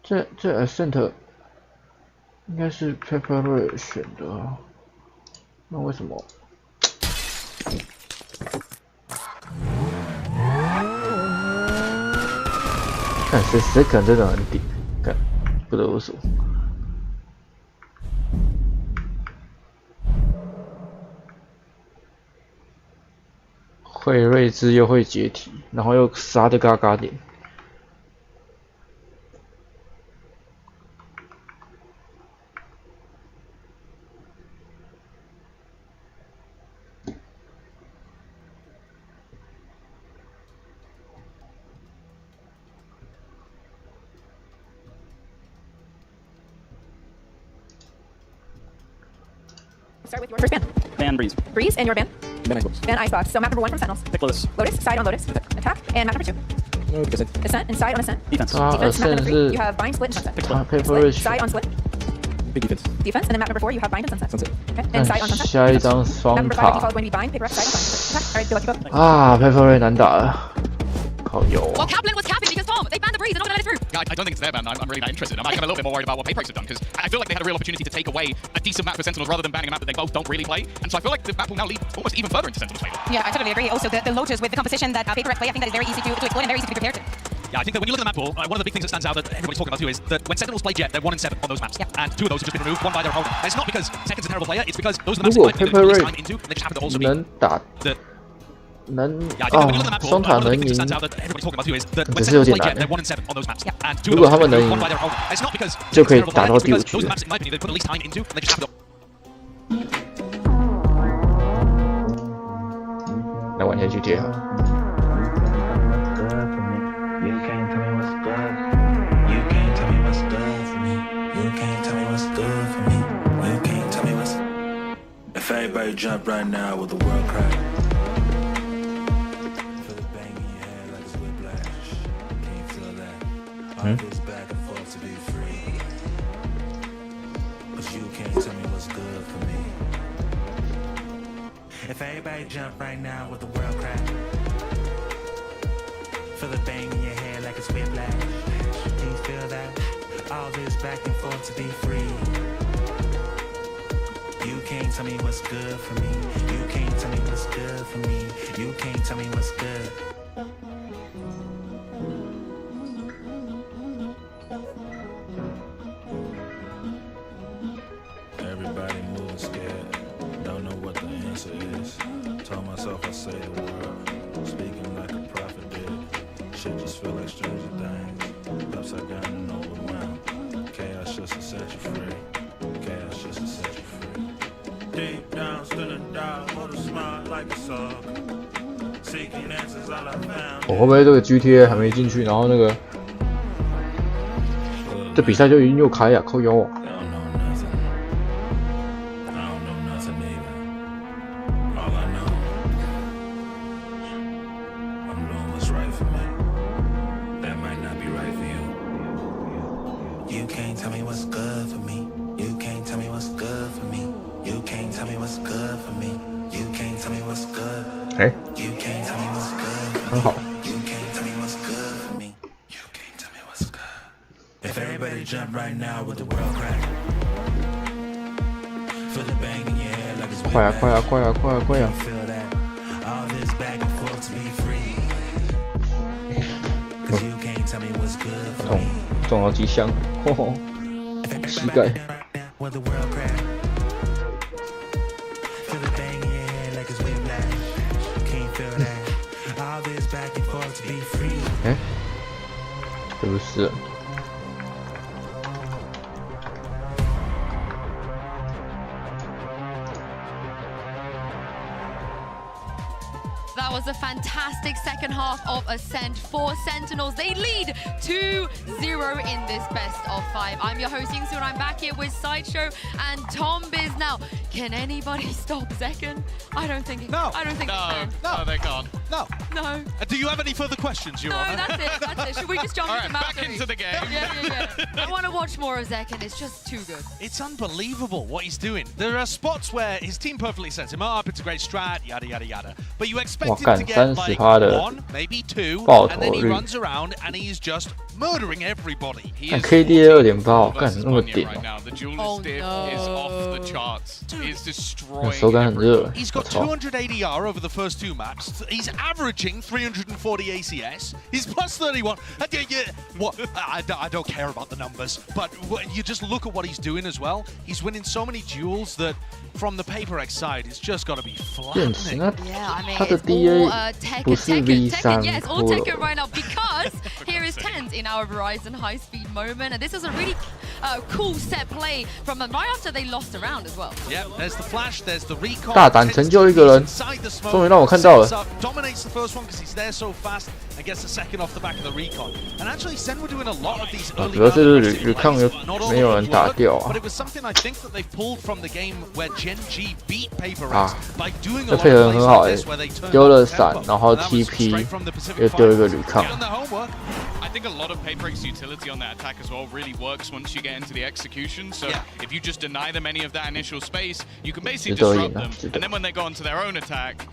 Speaker 7: 这 Ascent 应该是 Paper Race 选的啊，那为什么？ 看谁可能真的很顶，看不得不说，会睿智又会解体，然后又杀得嘎嘎点。
Speaker 15: Start with your first ban.
Speaker 11: Ban Breeze.
Speaker 15: Breeze, and your ban?
Speaker 11: Ban Icebox.
Speaker 15: Ban Icebox. So map number 1 from Sentinels.
Speaker 11: Pick Lotus.
Speaker 15: Lotus, side on Lotus. Attack. And map number 2.
Speaker 11: No, Ascent.
Speaker 15: Ascent, and side on Ascent.
Speaker 11: Defense.
Speaker 15: Defense, map number 3. You have Bind, Split, and Sunset.
Speaker 11: Pick Split.
Speaker 7: Paper
Speaker 15: Split,
Speaker 7: Race.
Speaker 15: side on Split.
Speaker 11: Big defense.
Speaker 15: Defense, and then map number 4, you have Bind and Sunset.
Speaker 11: Sunset.
Speaker 15: Okay, and side on Sunset.
Speaker 7: 下一张双
Speaker 15: Map number 5 by
Speaker 7: 塔
Speaker 15: default going to be Bind, Paper X, side on Bind. Attack. Alright, good luck, you go.
Speaker 7: 啊 ，Paper Race 难打了，靠油。
Speaker 3: Well, Kaplan was capping because Tom, they banned the breeze, they're not going to let it through.
Speaker 1: Yeah, I don't think it's their ban. I'm really not interested. I'm actually a little bit more worried about what Paper X have done, because I feel like they had a real opportunity to take away a decent map for Sentinels rather than banning a map that they both don't really play. And so I feel like the map will now lead almost even further into Sentinels' favor.
Speaker 15: Yeah, I totally agree. Also, the Lotus with the composition that Paper X play, I think that is very easy to exploit and very easy to be prepared to.
Speaker 2: Yeah, I think that when you look at the map pool, one of the big things that stands out that everybody's talking about too is that when Sentinels play Jet, they're 1 and 7 on those maps.
Speaker 15: Yeah.
Speaker 2: And 2 of those have just been removed, 1 by their opponent. And it's not because Tekken's a terrible player, it's because those are the
Speaker 7: 如
Speaker 2: maps
Speaker 7: 果
Speaker 2: that
Speaker 7: Paper
Speaker 2: they
Speaker 7: Race
Speaker 2: time into, and they just happen to also be
Speaker 7: 能打
Speaker 2: the
Speaker 7: 能
Speaker 2: Yeah, I think that when you look at the map
Speaker 7: 啊，
Speaker 2: pool,
Speaker 7: 双塔
Speaker 2: one of the
Speaker 7: 能
Speaker 2: big things that
Speaker 7: 赢
Speaker 2: stands out that everybody's talking about too is that when
Speaker 7: 只是有
Speaker 2: Sentinels
Speaker 7: 点
Speaker 2: play
Speaker 7: 难
Speaker 2: Jet, they're 1 and 7 on those maps.
Speaker 15: Yeah.
Speaker 2: And 2 of
Speaker 7: 如果
Speaker 2: those
Speaker 7: 他
Speaker 2: have
Speaker 7: 们
Speaker 2: been
Speaker 7: 能
Speaker 2: removed, 1 by
Speaker 7: 赢
Speaker 2: their opponent. And it's not because
Speaker 7: 就可以
Speaker 2: Tekken's a terrible
Speaker 7: 打
Speaker 2: player,
Speaker 7: 到
Speaker 2: it's
Speaker 7: 第5
Speaker 2: because
Speaker 7: 局
Speaker 2: those are
Speaker 7: 了
Speaker 2: the。maps, in my opinion, they put the least time into, and they just happen to
Speaker 7: 来玩一下 GTA。
Speaker 16: If everybody jump right now with the world crack. Feel the bang in your head like it's whiplash. Can you feel that? All this back and forth to be free. But you can't tell me what's good for me. If everybody jump right now with the world crack. Feel the bang in your head like it's whiplash. Can you feel that? All this back and forth to be free. You can't tell me what's good for me. You can't tell me what's good for me. You can't tell me what's good. Everybody moving scared. Don't know what the answer is. Told myself I say the word. Speaking like a prophet did. Shit just feel like stranger things. Upside down and overwhelmed. Chaos just to set you free. Chaos just to set you free. Deep down, still in doubt. Hold a smile like a sock. Seeking answers all I found.
Speaker 7: 我会不会这个 GTA 还没进去，然后那个这比赛就已经又开呀，靠腰啊！
Speaker 16: You can't tell me what's good for me. You can't tell me what's good for me. You can't tell me what's good for me. You can't tell me what's good. You can't tell me what's good for me. You can't tell me what's good for me. You can't tell me what's good. If everybody jump right now with the world crack. Feel the bang in your head like it's
Speaker 7: 快呀快呀快呀快呀快呀！
Speaker 16: feel that. All this back and forth to be free. Cause you can't tell me what's good for me.
Speaker 7: 中了几箱，吼吼，膝盖。 哎，这不是。
Speaker 3: That was a fantastic second half of Ascent for Sentinels. They lead 2-0 in this best of 5. I'm your host, Yingsu, and I'm back here with Sideshow and Tom Biz. Now, can anybody stop Zekken? I don't think.
Speaker 2: No.
Speaker 3: I don't think they can.
Speaker 1: No, they can't.
Speaker 2: No.
Speaker 3: No.
Speaker 2: Do you have any further questions, Your Honor?
Speaker 3: No, that's it. That's it. Should we just jump
Speaker 1: All
Speaker 3: into
Speaker 1: right,
Speaker 3: map
Speaker 1: back into the game.
Speaker 3: Yeah. I want to watch more of Zekken. It's just too good.
Speaker 2: It's unbelievable what he's doing. There are spots where his team perfectly sets him up. It's a great strat, yada yada yada. But you expect him to get like 1, maybe 2, and then he runs around and he's just murdering everybody.
Speaker 7: He is KDA 2.8，干那么顶哦！
Speaker 1: The duelist diff is off the charts. He's destroying.
Speaker 7: 手感很热。
Speaker 2: He's got 200 ADR over the first 2 maps. He's averaging 340 ACS. He's plus 31. What? I don't care about the numbers, but you just look at what he's doing as well. He's winning so many duels that from the PaperX side, it's just got to be flattening.
Speaker 3: Yeah, I mean,
Speaker 7: 他的
Speaker 3: it's all
Speaker 7: DA 不是 V3
Speaker 3: yeah, it's all Tekken right now because here is TenZ in our Verizon high-speed moment, and this is a really cool set play from them right after they lost a round as well.
Speaker 2: Yeah, there's the flash, there's the recon.
Speaker 7: 大胆成就一个人，终于让我看到了。
Speaker 2: Dominates the first one because he's there so fast and gets the second off the back of the recon. And actually, Sen were doing a lot of these early.
Speaker 7: 主要是吕抗又没有人打掉啊。
Speaker 2: But it was something I think that they've pulled from the game where Gen G beat PaperX by doing a lot of plays like this where they turn
Speaker 7: 丢了闪，然后 TP 又丢一个吕抗。
Speaker 1: I think a lot of PaperX utility on that attack as well really works once you get into the execution. So if you just deny them any of that initial space, you can basically disrupt them. And then when they go onto their own attack,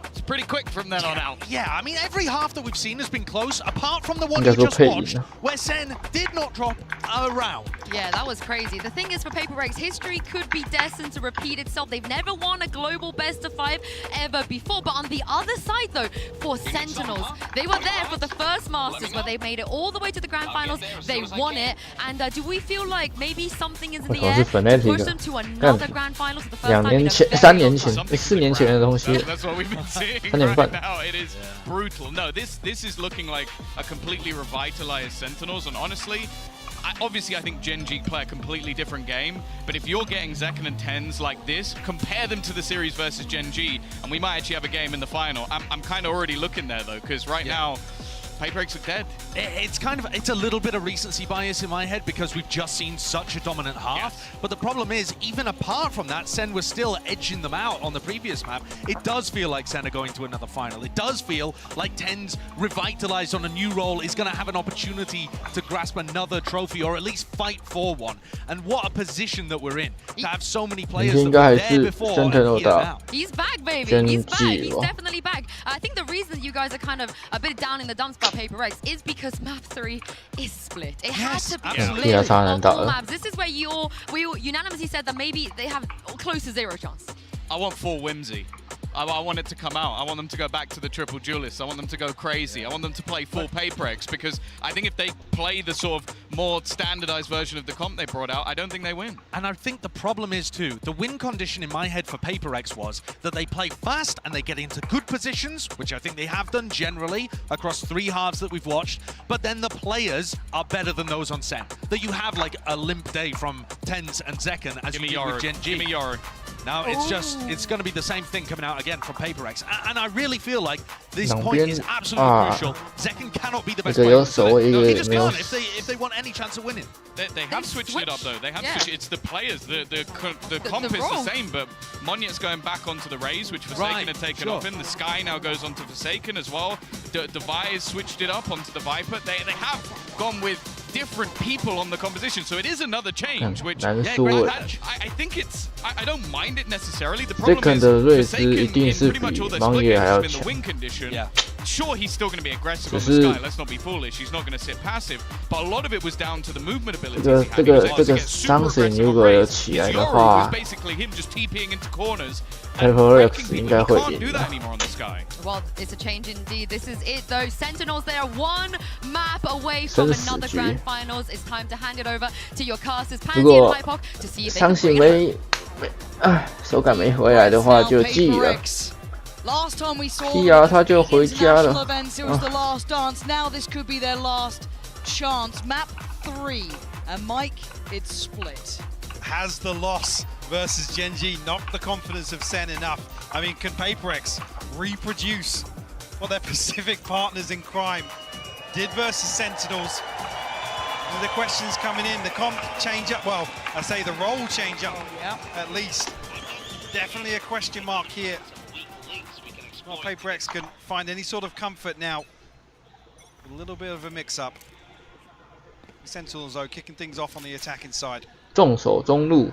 Speaker 1: it's pretty quick from then on out.
Speaker 2: Yeah, I mean, every half that we've seen has been close, apart from the one you just watched, where Sen did not drop a round.
Speaker 3: Yeah, that was crazy. The thing is, for PaperX, history could be destined to repeat itself. They've never won a global best of 5 ever before. But on the other side, though, for Sentinels, they were there for the first Masters, where they made it all the way to the Grand Finals. They won it. And do we feel like maybe something is in the air to push them to another Grand Finals for the first time?
Speaker 7: 2年前、3年前、4年前的东西。
Speaker 1: That's what we've been seeing right now. It is brutal. No, this is looking like a completely revitalized Sentinels, and honestly, obviously I think Gen G play a completely different game, but if you're getting Zekken and TenZ like this, compare them to the series versus Gen G, and we might actually have a game in the final. I'm kind of already looking there though, because right now, PaperX are dead.
Speaker 2: It's a little bit of recency bias in my head because we've just seen such a dominant half. But the problem is, even apart from that, Sen was still edging them out on the previous map. It does feel like Sen are going to another final. It does feel like TenZ, revitalized on a new role, is going to have an opportunity to grasp another trophy or at least fight for one. And what a position that we're in to have so many players that were there before and here now.
Speaker 3: He's back, baby. He's back. He's definitely back. I think the reason you guys are kind of a bit down in the dumps about Paper Rex is because map 3 is split. It has to be
Speaker 7: absolutely.
Speaker 3: split on all maps. This is where we all unanimously said that maybe they have close to 0 chance.
Speaker 1: I want full whimsy. I want it to come out. I want them to go back to the triple duelists. I want them to go crazy. I want them to play full Paper X, because I think if they play the sort of more standardized version of the comp they brought out, I don't think they win.
Speaker 2: And I think the problem is too, the win condition in my head for Paper X was that they play fast and they get into good positions, which I think they have done generally across 3 halves that we've watched, but then the players are better than those on Sen. That you have like a limp day from Tens and Zekken as you do with Gen G.
Speaker 1: Give me Yoru.
Speaker 2: Now it's going to be the same thing coming out again from Paper X, and I really feel like this point is absolutely crucial. Zekken cannot be the best player. No, he just can't if they want any chance of winning.
Speaker 1: They have switched it up though. They have switched. It's the players. The comp is the same, but Monyet's going back onto the Raze, which Forsaken had taken off him. The Sky now goes onto Forsaken as well. Devi switched it up onto the Viper. They have gone with different people on the composition, so it is another change, which I think it's I don't mind it necessarily. The problem is Forsaken in pretty much all their split games has been the win condition. Sure, he's still going to be aggressive on the Sky. Let's not be foolish. He's not going to sit passive. But a lot of it was down to the movement abilities he had. He was able to get super aggressive on Raze. His Yoru was basically him just TPing into corners and breaking people. You can't do that anymore on the Sky.
Speaker 3: Well, it's a change indeed. This is it though. Sentinels, they are 1 map away from another grand finals. It's time to hand it over to your casters, Pansy and Hypoc, to see if they can bring it back.
Speaker 7: 手感没回来的话就记了。
Speaker 4: Last time we saw
Speaker 7: PR 他就回家了。
Speaker 4: events, it was the last dance. Now this could be their last chance. Map 3, and Mike, it's split.
Speaker 5: Has the loss versus Gen G knocked the confidence of Sen enough? I mean, can Paper X reproduce what their Pacific partners in crime did versus Sentinels? The questions coming in, the comp change up, well, I say the role change up at least. Definitely a question mark here. Well, Paper X can find any sort of comfort now. A little bit of a mix-up. Sentinels, though, kicking things off on the attacking side.
Speaker 7: 重手中路。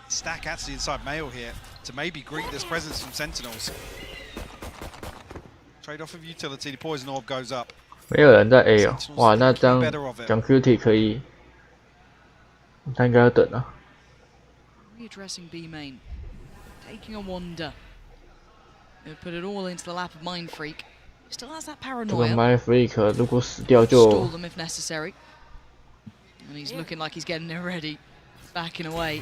Speaker 5: Stack actually inside Mail here to maybe greet this presence from Sentinels. Trade-off of utility, the Poison Orb goes up.
Speaker 7: 没有人在 A 哦，哇，那这样讲 Cutie 可以，他应该要等啊。
Speaker 4: Readdressing B main, taking a wander. They put it all into the lap of Mind Freak. Still has that paranoia.
Speaker 7: 这个 Mind Freak 如果死掉就
Speaker 4: stall them if necessary. And he's looking like he's getting it ready, backing away.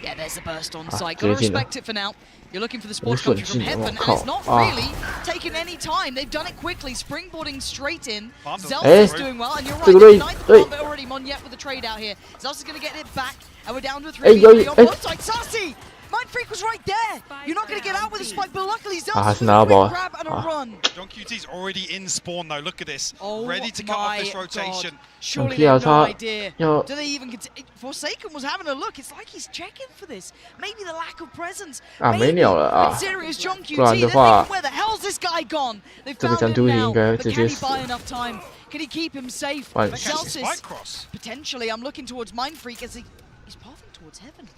Speaker 4: Yeah, there's a burst on site. Gotta respect it for now. You're looking for the sports country from Heaven, and it's not really taking any time. They've done it quickly, springboarding straight in. Zelsis is doing well, and you're right, ninth combat already. Monyet with the trade out here. Zelsis is going to get it back, and we're down to a 3v3 on both sides. Sassy! Mind Freak was right there. You're not going to get out with a spike, but luckily Zelsis with a quick grab and a run.
Speaker 5: John QT's already in spawn though. Look at this, ready to cut off this rotation.
Speaker 4: Surely they have no idea. Do they even? Forsaken was having a look. It's like he's checking for this. Maybe the lack of presence. Maybe it's serious. John QT. They're thinking, where the hell's this guy gone? They've found him now. But can he buy enough time? Can he keep him safe? Zelsis, potentially. I'm looking towards Mind Freak as he's pathing towards Heaven.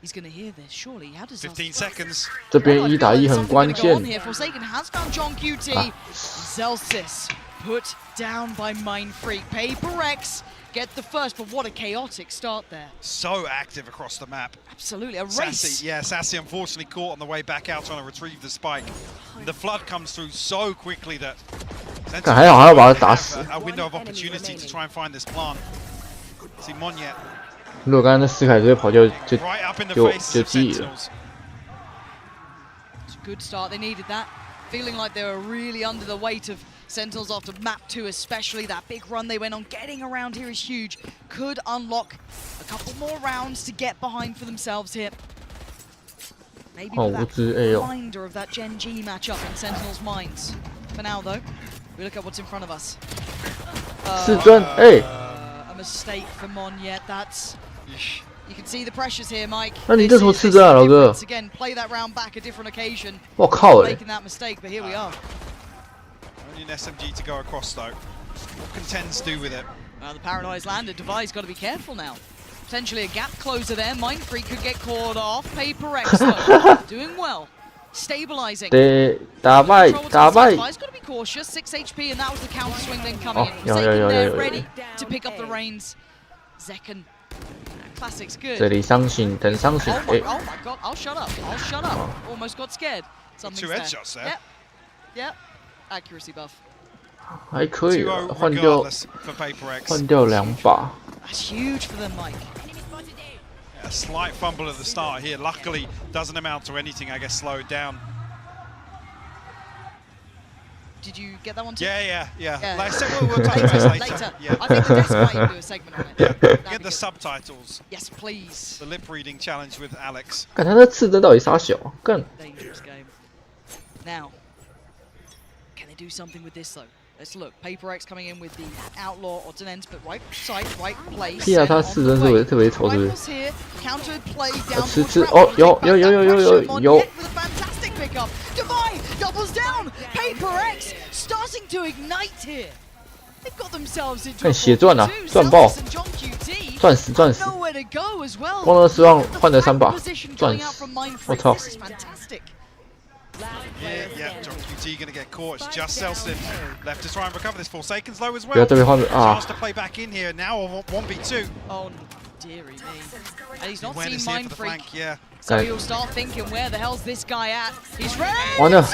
Speaker 4: He's going to hear this, surely. How does
Speaker 5: 15 seconds.
Speaker 7: 这边1打1很关键。
Speaker 4: Forsaken has found John QT. Zelsis put down by Mind Freak. Paper X get the first, but what a chaotic start there.
Speaker 5: So active across the map.
Speaker 4: Absolutely, a race.
Speaker 5: Sassy, yeah, Sassy unfortunately caught on the way back out trying to retrieve the spike. The flood comes through so quickly that
Speaker 7: 还好还要把他打死。
Speaker 5: A window of opportunity to try and find this plant. See Monyet.
Speaker 7: 如果刚刚那4凯直接跑就记了。
Speaker 4: It's a good start. They needed that. Feeling like they were really under the weight of Sentinels after map 2, especially that big run they went on. Getting around here is huge. Could unlock a couple more rounds to get behind for themselves here. Maybe with that reminder of that Gen G matchup in Sentinels' minds. For now, though, we look at what's in front of us. A mistake for Monyet. That's... You can see the pressures here, Mike.
Speaker 7: 那你这时候吃针啊，老哥
Speaker 4: ！Again, play that round back a different occasion.
Speaker 7: 我靠！
Speaker 4: Making that mistake, but here we are.
Speaker 5: Only an SMG to go across though. What can Tens do with it?
Speaker 4: The paranoia's landed. Devi's got to be careful now. Potentially a gap closer there. Mind Freak could get caught off. Paper X though, doing well. Stabilizing.
Speaker 7: 打败。
Speaker 4: Devi's got to be cautious. 6 HP, and that was the counter swing then coming in. Forsaken there, ready to pick up the reins. Zekken, classic's good.
Speaker 7: 这里伤醒，等伤醒。
Speaker 4: Oh my god! I'll shut up. I'll shut up. Almost got scared. Something's
Speaker 5: Two headshots there.
Speaker 4: Yep. Accuracy buff.
Speaker 7: 还可以，换掉2把。
Speaker 4: That's huge for them, Mike.
Speaker 5: A slight fumble at the start here. Luckily, doesn't amount to anything. I guess slowed down.
Speaker 4: Did you get that one too?
Speaker 5: Yeah. Like I said, we'll touch this later. Yeah.
Speaker 4: I think the next fight you do a segment on it.
Speaker 5: Yeah. Get the subtitles.
Speaker 4: Yes, please.
Speaker 5: The lip reading challenge with Alex.
Speaker 7: 看他的刺针到底啥小？干。
Speaker 4: Dangerous game. Now, can they do something with this though? Let's look. Paper X coming in with the outlaw ordnance, but right side, right place.
Speaker 7: 屁啊，他刺针是不是特别丑？是不是？
Speaker 4: Counter play down.
Speaker 7: 吃哦，有。
Speaker 4: Fantastic pickup. Divine doubles down. Paper X starting to ignite here. They've got themselves into.
Speaker 7: 看血赚啊，赚爆，赚死。光了10万换了3把，赚死！我操！
Speaker 5: Yeah, John QT gonna get caught. It's just Selson left to try and recover this. Forsaken's low as well.
Speaker 7: 不要这边换啊！
Speaker 5: Chance to play back in here. Now 1v2.
Speaker 4: Oh, dearie me. And he's not seen Mind Freak.
Speaker 5: Yeah.
Speaker 4: So he'll start thinking, where the hell's this guy at? He's ready.
Speaker 7: 完了！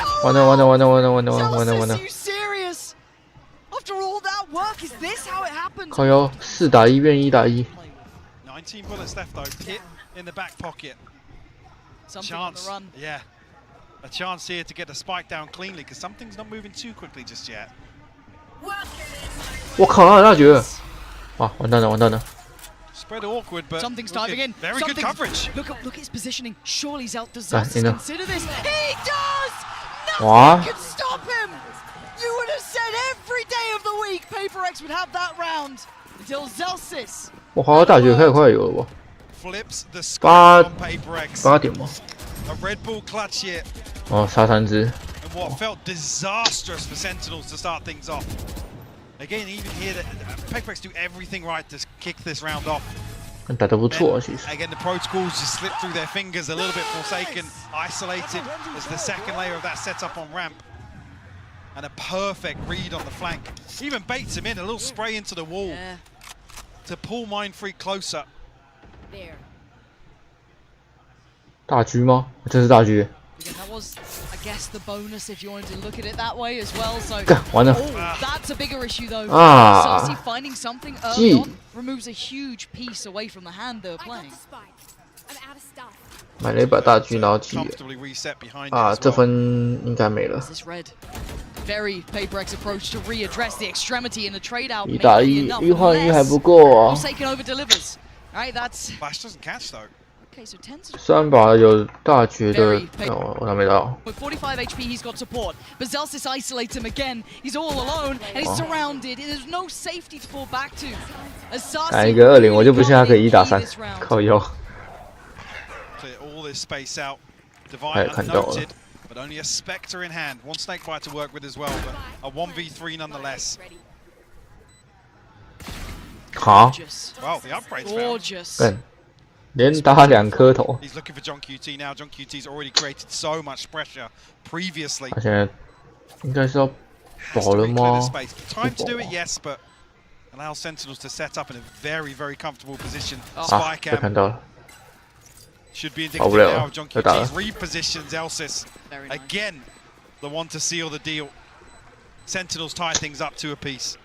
Speaker 4: Are you serious? After all that work, is this how it happened?
Speaker 7: 靠腰4打1变1打1。
Speaker 5: 19 bullets left though. Hit in the back pocket.
Speaker 4: Something on the run.
Speaker 5: Yeah. A chance here to get the spike down cleanly because something's not moving too quickly just yet.
Speaker 7: 我靠，他大绝！哇，完蛋了！
Speaker 5: Spread awkward, but
Speaker 4: something's diving in.
Speaker 5: Very good coverage.
Speaker 4: Look at his positioning. Surely Zelt does consider this. He does.
Speaker 7: Nothing
Speaker 4: can stop him. You would have said every day of the week Paper X would have that round until Zelsis.
Speaker 7: 我好大绝太快有了吧？8点吗？
Speaker 5: A Red Bull clutch here.
Speaker 7: 哦，杀3只。
Speaker 5: And what felt disastrous for Sentinels to start things off. Again, even here, Paper X do everything right to kick this round off.
Speaker 7: 打得不错，其实。
Speaker 5: Again, the protocols just slip through their fingers a little bit. Forsaken, isolated as the second layer of that setup on ramp. And a perfect read on the flank. Even baits him in, a little spray into the wall to pull Mind Freak closer.
Speaker 7: 大狙吗？这是大狙。
Speaker 4: That was, I guess, the bonus if you wanted to look at it that way as well. So,
Speaker 7: 完了。
Speaker 4: that's a bigger issue though.
Speaker 7: 啊
Speaker 4: Cersei finding something early on removes a huge piece away from the hand they were playing.
Speaker 7: 买了1把大狙，然后记啊，这分应该没了。
Speaker 4: Very Paper X approach to readdress the extremity in the trade out.
Speaker 7: 1打1，一换1还不够啊。
Speaker 4: Forsaken over delivers. Right, that's.
Speaker 5: Flash doesn't catch though.
Speaker 4: Okay, so 10
Speaker 7: 3把有大绝的，我还没到。
Speaker 4: With 45 HP, he's got support. But Zelsis isolates him again. He's all alone and he's surrounded. There's no safety to fall back to.
Speaker 7: 打一个20，我就不信他可以1打3，靠腰。
Speaker 5: Clear all this space out. Divine unnoted, but only a Spectre in hand. One Snakebite to work with as well, but a 1v3 nonetheless.
Speaker 7: 好。
Speaker 5: Wow, the upgrade's found.
Speaker 7: 干。 连打2颗头。
Speaker 5: He's looking for John QT now. John QT's already created so much pressure previously.
Speaker 7: 他现在应该是要保了吗？
Speaker 5: Time to do it, yes, but allow Sentinels to set up in a very, very comfortable position. Spy
Speaker 7: 被看到了。
Speaker 5: Should be indicative now of John QT's repositions Elsis. Again, the one to seal the deal. Sentinels tie things up 2 apiece.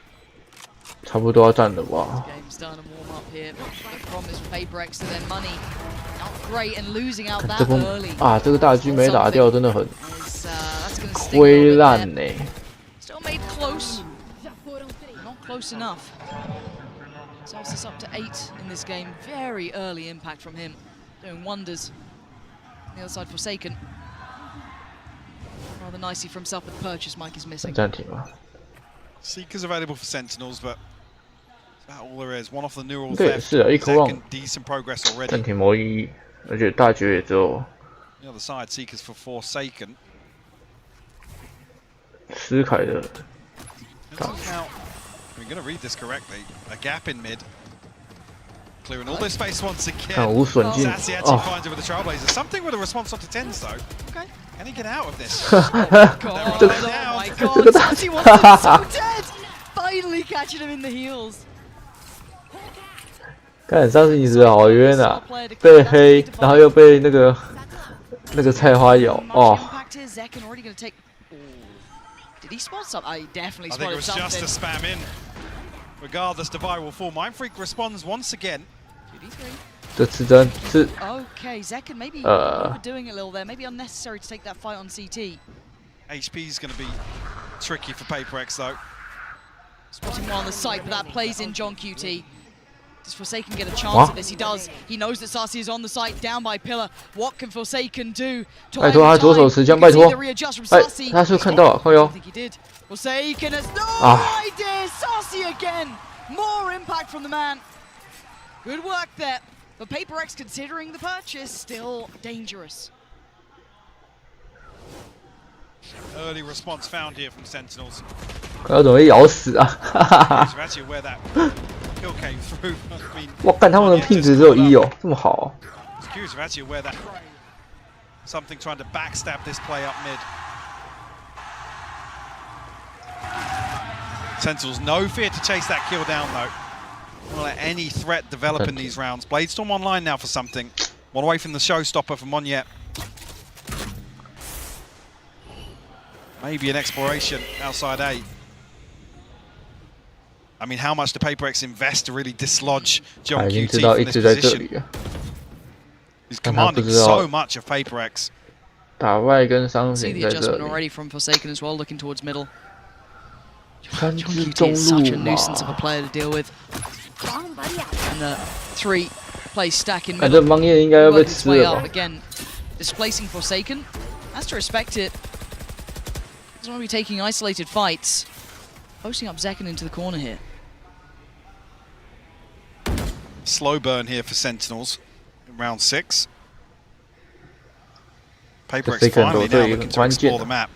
Speaker 7: 差不多要站了吧。
Speaker 4: Game's done and warm up here. The promise for Paper X to their money. Not great and losing out that early.
Speaker 7: 啊，这个大狙没打掉，真的很灰烂呢。
Speaker 4: Still made close. Not close enough. Zelsis up to 8 in this game. Very early impact from him. Doing wonders. On the other side, Forsaken. Rather nicely for himself, but the purchase Mike is missing.
Speaker 7: 暂停吧。
Speaker 5: Seekers available for Sentinels, but that's all there is. One off the neural
Speaker 7: 对，
Speaker 5: theft.
Speaker 7: 是啊，一口望
Speaker 5: Decent progress already.
Speaker 7: 暂停魔一，而且大绝也只有。
Speaker 5: The other side, Seekers for Forsaken.
Speaker 7: 施凯的。
Speaker 5: Now, we're going to read this correctly. A gap in mid. Clearing all this space once again.
Speaker 7: Sassy
Speaker 5: actually finds it with the Trailblazer. Something with a response onto tens though. Okay. Can he get out of this?
Speaker 4: Oh my god, Sassy wants him so dead! Finally catching him in the heels.
Speaker 7: 看上次一直好冤啊，被黑，然后又被那个菜花咬哦。
Speaker 4: Did he spot something? I definitely
Speaker 5: spotted something. I think it was
Speaker 4: something.
Speaker 5: just a spam in. Regardless, Divide will fall. Mindfreak responds once again.
Speaker 7: 这次真是
Speaker 4: Okay, Zekken maybe overdoing a little there. Maybe unnecessary to take that fight on CT.
Speaker 5: HP is going to be tricky for PaperX though.
Speaker 4: Spotting one on the site, but that plays in John QT. Does Forsaken get a chance at this? He does. He knows that Sassy is on the site, down by Pillar. What can Forsaken do?
Speaker 7: 拜托他左手持枪，拜托！哎，他是不是看到了？靠腰。
Speaker 4: Forsaken has no idea. Sassy again. More impact from the man. Good work there. But PaperX, considering the purchase, still dangerous.
Speaker 5: Early response found here from Sentinels.
Speaker 7: 快要准备咬死啊！我干，他们的品质只有1哦，这么好。
Speaker 5: Something trying to backstab this play up mid. Sentinels no fear to chase that kill down though. Don't let any threat develop in these rounds. Bladestorm online now for something. One away from the showstopper from Monyet. Maybe an exploration outside A. I mean, how much do PaperX invest to really dislodge John QT from this position? He's commanding so much of PaperX.
Speaker 4: See the adjustment already from Forsaken as well, looking towards middle. John QT is such a nuisance of a player to deal with. And the 3-play stack in middle. Working its way up again, displacing Forsaken. Has to respect it. Doesn't want to be taking isolated fights. Posting up Zekken into the corner here.
Speaker 5: Slow burn here for Sentinels in round 6. PaperX finally now looking to explore the map.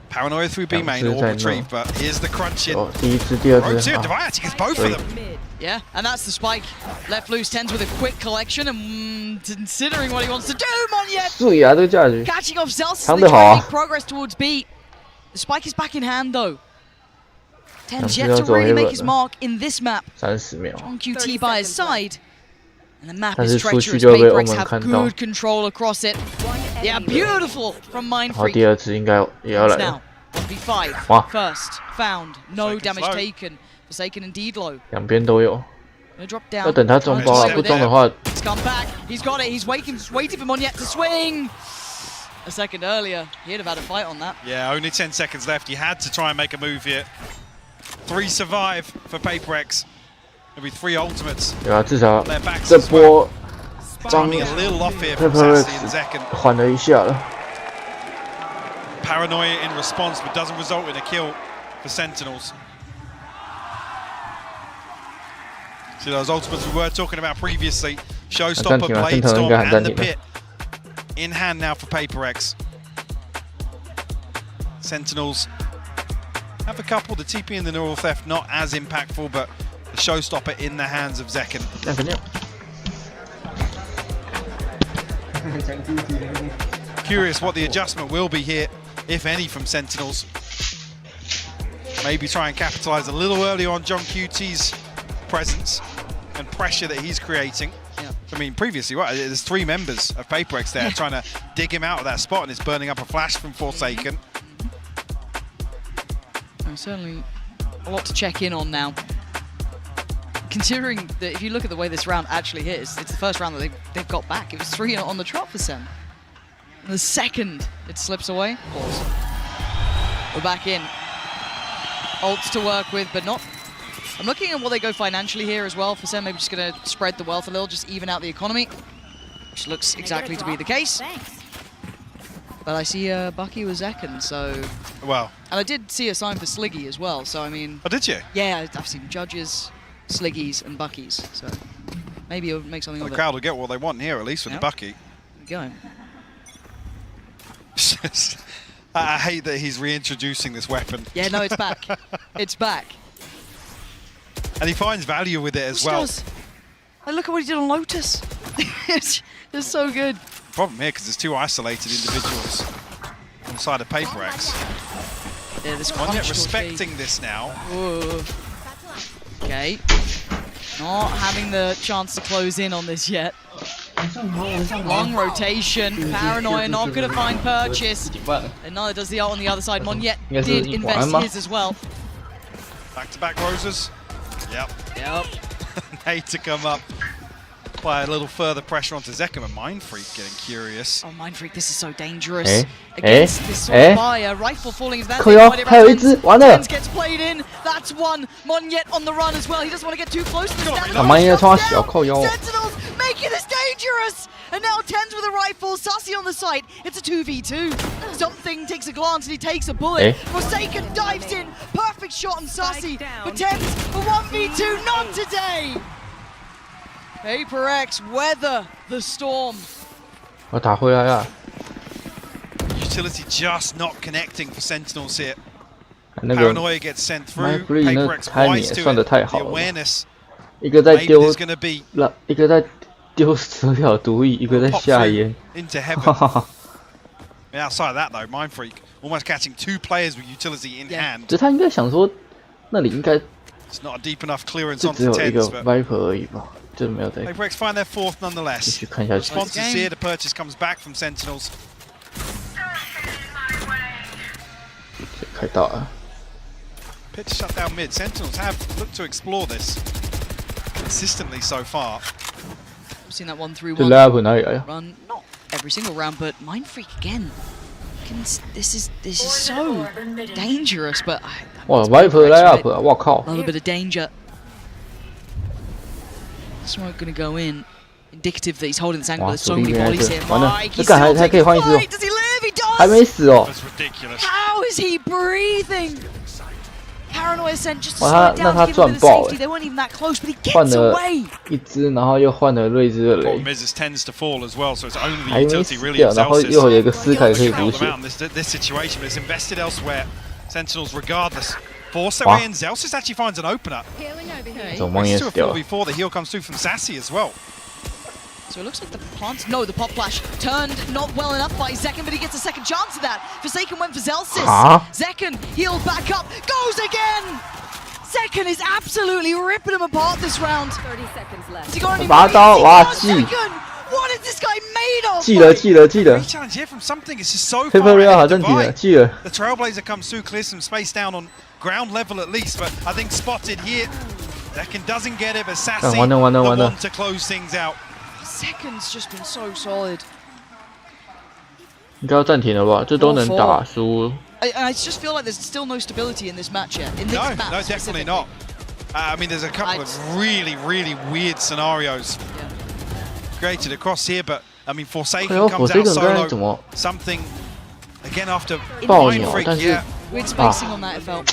Speaker 5: Paranoia through B main, or retrieve, but here's the crunch in. Road 2, Deviati gets both of them.
Speaker 4: Yeah, and that's the spike. Left loose, Tens with a quick collection, and considering what he wants to do, Monyet! Catching off Celsius, they try to make progress towards B. The spike is back in hand though. Tens yet to really make his mark in this map. John QT by his side. And the map is treacherous. PaperX have good control across it. Yeah, beautiful from Mindfreak. Now, 1v5. First, found. No damage taken. Forsaken indeed low.
Speaker 7: 两边都有。
Speaker 4: Drop down.
Speaker 7: 要等他中包，不中的话。
Speaker 4: He's come back. He's got it. He's waiting for Monyet to swing. A second earlier, he'd have had a fight on that.
Speaker 5: Yeah, only 10 seconds left. He had to try and make a move here. 3 survive for PaperX. There'll be 3 ultimates.
Speaker 7: 对啊，至少这波张
Speaker 5: PaperX
Speaker 7: 缓了一下了。
Speaker 5: Paranoia in response, but doesn't result in a kill for Sentinels. See those ultimates we were talking about previously. Showstopper, Bladestorm, and the Pit in hand now for PaperX. Sentinels have a couple. The TP and the Neural Theft not as impactful, but the Showstopper in the hands of Zekken. Curious what the adjustment will be here, if any, from Sentinels. Maybe try and capitalize a little early on John QT's presence and pressure that he's creating. Yeah. I mean, previously, right, there's 3 members of PaperX there trying to dig him out of that spot, and it's burning up a flash from Forsaken.
Speaker 4: Certainly a lot to check in on now. Considering that if you look at the way this round actually hit, it's the first round that they've got back. It was 3 on the trot for Sen. And the second it slips away, pause. We're back in. Ults to work with, but not. I'm looking at what they go financially here as well for Sen. Maybe just going to spread the wealth a little, just even out the economy, which looks exactly to be the case. But I see Bucky with Zekken, so...
Speaker 5: Well.
Speaker 4: And I did see a sign for Sliggy as well, so I mean...
Speaker 5: Oh, did you?
Speaker 4: Yeah, I've seen Judges, Sliggies, and Buckies, so maybe it'll make something of it.
Speaker 5: The crowd will get what they want here, at least with the Bucky.
Speaker 4: There we
Speaker 5: go. I hate that he's reintroducing this weapon.
Speaker 4: Yeah, no, it's back. It's back.
Speaker 5: And he finds value with it as well.
Speaker 4: Like, look at what he did on Lotus. It's so good.
Speaker 5: Problem here, because there's 2 isolated individuals on the side of Paper X.
Speaker 4: Yeah, this
Speaker 5: One yet respecting this now.
Speaker 4: Ooh. Okay. Not having the chance to close in on this yet. Long rotation. Paranoia not going to find purchase. And neither does the ult on the other side. Monyet did invest his as well.
Speaker 5: Back-to-back roses. Yep.
Speaker 4: Yep.
Speaker 5: Need to come up. Apply a little further pressure onto Zekum, and Mindfreak getting curious.
Speaker 4: Oh, Mindfreak, this is so dangerous. Against this sort of fire. Rifle falling is that. Tens gets played in. That's one. Monyet on the run as well. He doesn't want to get too close to the Sentinels making this dangerous. And now Tens with a rifle. Sassy on the site. It's a 2v2. Something takes a glance and he takes a bullet. Forsaken dives in. Perfect shot on Sassy. But Tens for 1v2. Not today. Paper X weather the storm.
Speaker 7: 我打回来了。
Speaker 5: Utility just not connecting for Sentinels here. Paranoia gets sent through. Paper X wise to it. The awareness.
Speaker 7: 一个在丢，一个在丢蛇条毒液，一个在下烟。
Speaker 5: Into heaven. Outside of that though, Mindfreak almost catching 2 players with utility in hand.
Speaker 7: 这他应该想说，那里应该
Speaker 5: It's not a deep enough clearance onto
Speaker 7: 只有一个
Speaker 5: Tens, but
Speaker 7: Viper 而已吧，就没有在。
Speaker 5: Paper X find their 4th nonetheless.
Speaker 7: 继续看下去。
Speaker 5: Responses here, the purchase comes back from Sentinels.
Speaker 7: 开到了。
Speaker 5: Pitch shut down mid. Sentinels have looked to explore this consistently so far.
Speaker 4: We've seen that 1-3-1 run, not every single round, but Mindfreak again. This is so dangerous, but
Speaker 7: 哇 ，Viper line up， 我靠
Speaker 4: ！A little bit of danger. Smoke gonna go in, indicative that he's holding this angle. There's so many bodies here. Mike, he's still taking flight. Does he live? He does.
Speaker 7: 还没死哦。
Speaker 5: That's ridiculous.
Speaker 4: How is he breathing? Paranoia sent just to
Speaker 7: 哇，
Speaker 4: slow it
Speaker 7: 那
Speaker 4: down
Speaker 7: 他
Speaker 4: to give him a
Speaker 7: 赚
Speaker 4: bit of
Speaker 7: 爆
Speaker 4: safety.
Speaker 7: 哎
Speaker 4: They weren't even that close, but he
Speaker 7: 换
Speaker 4: gets
Speaker 7: 了
Speaker 4: away.
Speaker 7: 一只，然后又换了睿智的雷。
Speaker 5: Mrs. tends to fall as well, so it's only the
Speaker 7: 还没
Speaker 5: utility
Speaker 7: 死
Speaker 5: really
Speaker 7: 掉，然后
Speaker 5: of
Speaker 7: 又有一个斯凯可以补
Speaker 5: Zelsis.
Speaker 7: 血。
Speaker 5: Out this situation, but it's invested elsewhere. Sentinels, regardless, force their way in. Zelsis actually finds an opener.
Speaker 7: 总梦也
Speaker 5: To
Speaker 7: 死
Speaker 5: a
Speaker 7: 掉了。
Speaker 5: 4v4, the heal comes through from Sassy as well.
Speaker 4: So it looks like the plant. No, the pop flash turned not well enough by Zekken, but he gets a second chance of that. Forsaken went for Zelsis. Zekken healed back up, goes again. Zekken is absolutely ripping him apart this round.
Speaker 8: 30 seconds left.
Speaker 4: Has he got any
Speaker 7: 拔刀，哇，记
Speaker 4: Zekken, what is this guy made of?
Speaker 7: 记了，记了，记了。
Speaker 5: Challenge here from something. It's just so far
Speaker 7: Paper Real 好
Speaker 5: ahead
Speaker 7: 像
Speaker 5: of
Speaker 7: 记
Speaker 5: the
Speaker 7: 了，
Speaker 5: divide.
Speaker 7: 记了。
Speaker 5: The Trailblazer comes through, clears some space down on ground level at least, but I think spotted here. Zekken doesn't get it, but Sassy the one to close things out.
Speaker 4: Zekken's just been so solid.
Speaker 7: 应该要暂停了吧？这都能打输。
Speaker 4: I just feel like there's still no stability in this match yet. In this
Speaker 5: No,
Speaker 4: map
Speaker 5: no, definitely not. I mean, there's a couple of really, really weird scenarios created across here, but I mean, Forsaken comes out solo. Something again after Mindfreak, yeah.
Speaker 4: Weird spacing on that, it felt.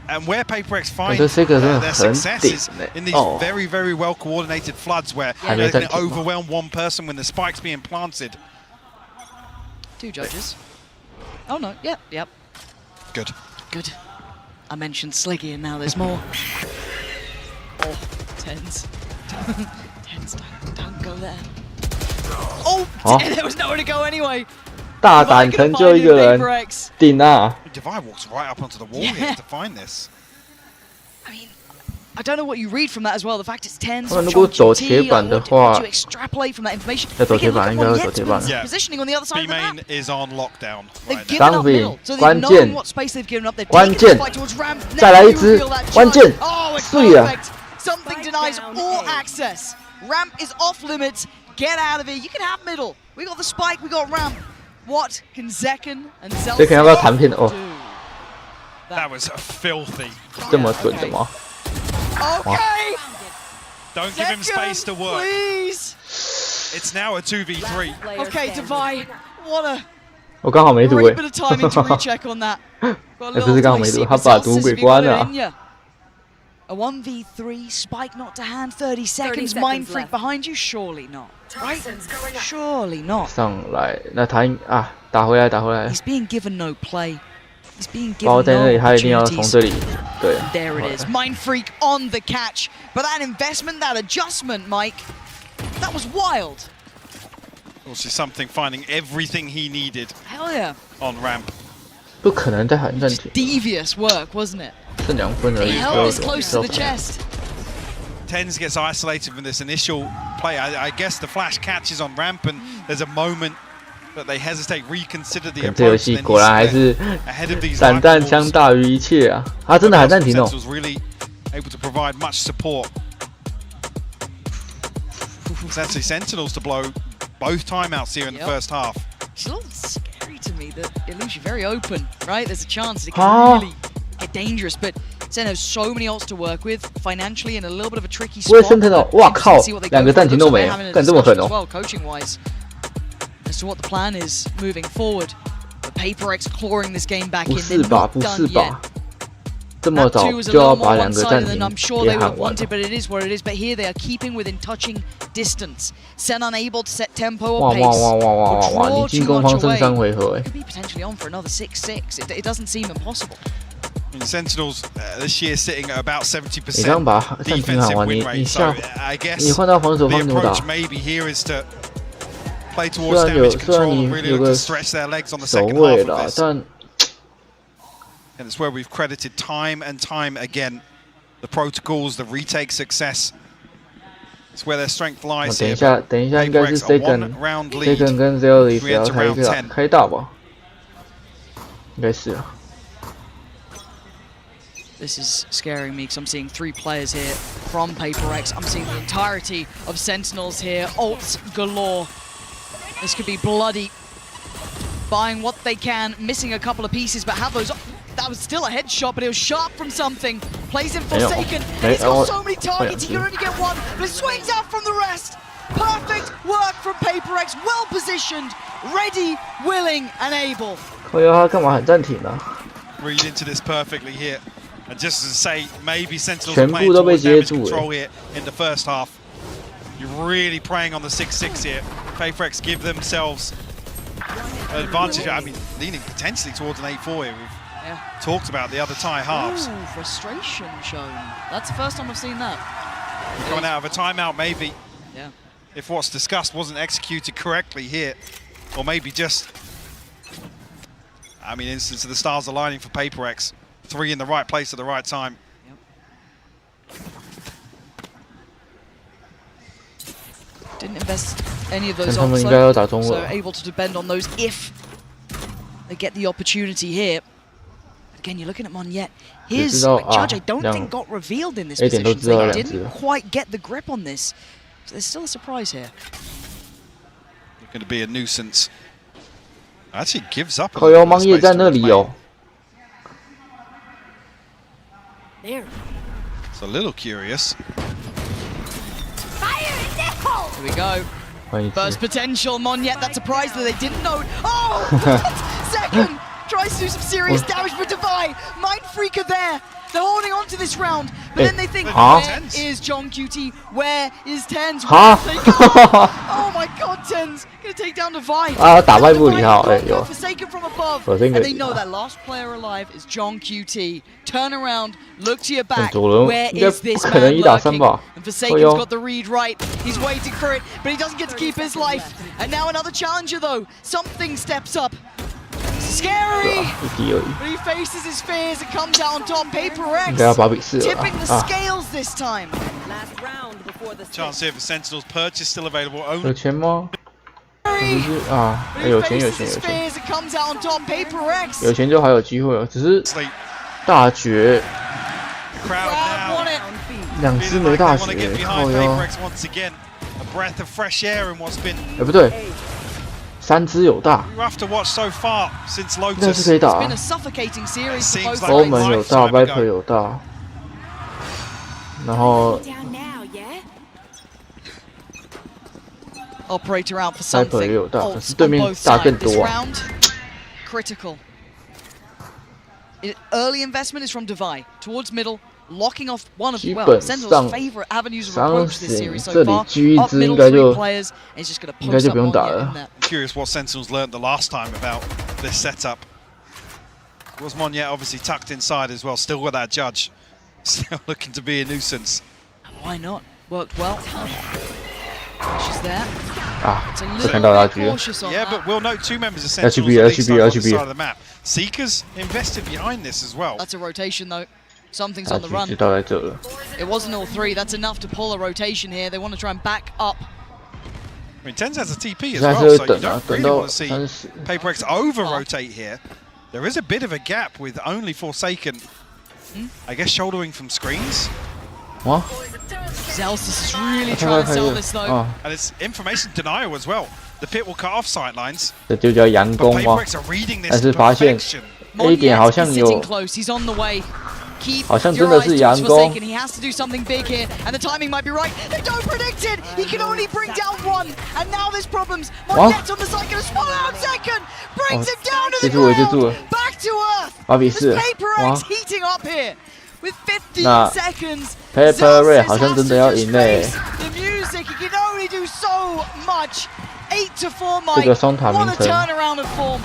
Speaker 5: And where Paper X find their success is in these very, very well coordinated floods where they can overwhelm one person when the spike's being planted.
Speaker 4: 2 judges. Oh no, yep.
Speaker 5: Good.
Speaker 4: Good. I mentioned Sliggy and now there's more. Oh, Tens. Tens, don't go there. Oh, there was nowhere to go anyway.
Speaker 7: 大胆成就一个人，顶啊
Speaker 5: Divide walks right up onto the wall here to find this.
Speaker 4: I mean, I don't know what you read from that as well. The fact it's Tens.
Speaker 7: 他们如果走铁板的话，
Speaker 4: you extrapolate from that information.
Speaker 7: 要走铁板，应该会走铁板。
Speaker 4: Positioning on the other side of the map.
Speaker 5: B main is on lockdown.
Speaker 4: They've given up middle, so they've known what space they've given up. They've taken the fight towards ramp.
Speaker 7: 再来一只，关键，碎了。
Speaker 4: Something denies all access. Ramp is off limits. Get out of here. You can have middle. We got the spike. We got ramp. What can Zekken and Zelsis
Speaker 7: Zekken 要不要弹片哦
Speaker 5: That was filthy.
Speaker 7: 这么准的吗
Speaker 4: Okay.
Speaker 5: Don't give him space to work.
Speaker 4: Please.
Speaker 5: It's now a 2v3.
Speaker 4: Okay, Divide. What a
Speaker 7: 我刚好没读
Speaker 4: great bit of timing to recheck on that.
Speaker 7: 不是刚好没读，他把读给关了。
Speaker 4: A 1v3, spike not to hand, 30 seconds, Mindfreak behind you? Surely not, right? Surely not.
Speaker 7: 上来，那他啊，打回来，打回来。
Speaker 4: He's being given no play. He's being given
Speaker 7: 包在那里，
Speaker 4: no
Speaker 7: 他一定要从这里
Speaker 4: opportunities.
Speaker 7: 对。
Speaker 4: There it is. Mind Freak on the catch. But that investment, that adjustment, Mike, that was wild.
Speaker 5: Also something finding everything he needed.
Speaker 4: Hell yeah.
Speaker 5: On ramp.
Speaker 7: 不可能再喊暂停。
Speaker 4: Devious work, wasn't it?
Speaker 7: 剩2分而已。
Speaker 4: Held this close to the chest.
Speaker 5: Tens gets isolated from this initial play. I guess the flash catches on ramp, and there's a moment that they hesitate, reconsider the approach.
Speaker 7: 这游戏果然还是散弹枪大于一切啊！他真的喊暂停哦。
Speaker 5: Really able to provide much support. It's actually Sentinels to blow both timeouts here in the first half.
Speaker 4: It's a little scary to me that it leaves you very open, right? There's a chance it can really get dangerous, but Sen has so many ults to work with, financially in a little bit of a tricky spot.
Speaker 7: 我也Sentinel， 哇靠，2个暂停都没，干这么狠哦！
Speaker 4: Coaching-wise, as to what the plan is moving forward, but Paper X clawing this game back in.
Speaker 7: 不是吧？不是吧？这么早就要把2个暂停给喊完了。
Speaker 4: But it is what it is. But here they are keeping within touching distance. Sen unable to set tempo or
Speaker 7: 哇
Speaker 4: pace.
Speaker 7: 哇哇哇哇哇哇！你进攻方剩3回合哎。
Speaker 4: Could be potentially on for another 6-6. It doesn't seem impossible.
Speaker 5: Sentinels this year sitting at about 70%
Speaker 7: 你这样把暂停喊完，你换到防守方怎么打？
Speaker 5: maybe here is to play towards damage control and really look to stretch their legs on the second half of this. And it's where we've credited time and time again the protocols, the retake success. It's where their strength lies here.
Speaker 7: 等一下应该是 Second 跟 Zeri 只要开大吧？应该是啊。
Speaker 4: This is scaring me because I'm seeing 3 players here from Paper X. I'm seeing the entirety of Sentinels here. Ults galore. This could be bloody. Buying what they can, missing a couple of pieces, but have those. That was still a headshot, but it was sharp from something. Plays in Forsaken, and he's got so many targets, he can only get one, but swings out from the rest. Perfect work from Paper X, well positioned, ready, willing, and able.
Speaker 7: 靠腰他干嘛喊暂停呢？
Speaker 5: Read into this perfectly here. And just to say, maybe Sentinels
Speaker 7: 全
Speaker 5: are
Speaker 7: 部
Speaker 5: playing
Speaker 7: 都被
Speaker 5: towards
Speaker 7: 接
Speaker 5: damage
Speaker 7: 住
Speaker 5: control here in the first half. You're really preying on the 6-6 here. Paper X give themselves an advantage. I mean, leaning potentially towards an 8-4 here. We've talked about the other tie halves.
Speaker 4: Ooh, frustration shown. That's the first time I've seen that.
Speaker 5: Coming out of a timeout, maybe.
Speaker 4: Yeah.
Speaker 5: If what's discussed wasn't executed correctly here, or maybe just, I mean, instance of the stars aligning for Paper X. 3 in the right place at the right time.
Speaker 4: Yep. Didn't invest any of those ults, so able to depend on those if they get the opportunity here. Again, you're looking at Monyet. His judge, I don't think, got revealed in this position. So they didn't quite get the grip on this. So there's still a surprise here.
Speaker 5: Going to be a nuisance. Actually gives up.
Speaker 7: 靠腰盲叶在那里哦。
Speaker 8: There.
Speaker 5: It's a little curious.
Speaker 4: Here we go. Burst potential, Monyet. That surprise that they didn't know. Oh! Second! Tries to do some serious damage for Divine. Mind Freak are there. They're holding on to this round. But then they think, where is John QT? Where is Tens? Where they go? Oh my god, Tens! Gonna take down Divine.
Speaker 7: 啊，打败不理他，哎呦。
Speaker 4: Forsaken from above. And they know that last player alive is John QT. Turn around, look to your back. Where is this man lurking? And Forsaken's got the read right. He's waiting for it, but he doesn't get to keep his life. And now another challenger though. Something steps up. Scary! But he faces his fears and comes out on top. Paper X tipping the scales this time.
Speaker 8: Last round before the
Speaker 5: Chance here for Sentinels. Purchase still available.
Speaker 7: 有钱吗？啊，有钱。有钱就还有机会了，只是大绝2只没大绝，靠腰。哎，不对。 3只有大，那是可以打。欧门有大 ，Viper 有大，然后 Viper 也有大，可是对面大更多啊。
Speaker 4: Critical. Early investment is from Divine towards middle. Locking off one of Sentinel's favorite avenues of approach this series so far. Up middle 3 players, and he's just going to post up on it in there.
Speaker 5: I'm curious what Sentinels learned the last time about this setup. Was Monyet obviously tucked inside as well, still with that judge. Still looking to be a nuisance.
Speaker 4: Why not? Worked well. She's there.
Speaker 7: Ah,
Speaker 5: yeah, but we'll note 2 members of Sentinels on the side of the map. Seekers invested behind this as well.
Speaker 4: That's a rotation though. Something's on the run. It wasn't all 3. That's enough to pull a rotation here. They want to try and back up.
Speaker 5: I mean, Tens has a TP as well, so you don't really want to see Paper X over-rotate here. There is a bit of a gap with only Forsaken, I guess, shouldering from screens.
Speaker 7: What?
Speaker 4: Zelsis is really trying to sell this though.
Speaker 5: And it's information denial as well. The pit will cut off sightlines.
Speaker 7: 这就叫佯攻吗？但是发现 A 点好像有，好像真的是佯攻。
Speaker 4: He has to do something big here, and the timing might be right. They don't predict it. He can only bring down 1, and now there's problems. Monyet's on the side, gonna swallow out second, brings him down to the ground. Back to earth. This Paper X heating up here. With 15 seconds,
Speaker 7: Paper 好像真的要赢嘞。
Speaker 4: The music, he can only do so much. 8-4 Mike.
Speaker 7: 这个双塔名
Speaker 4: What a
Speaker 7: 称
Speaker 4: turnaround of form.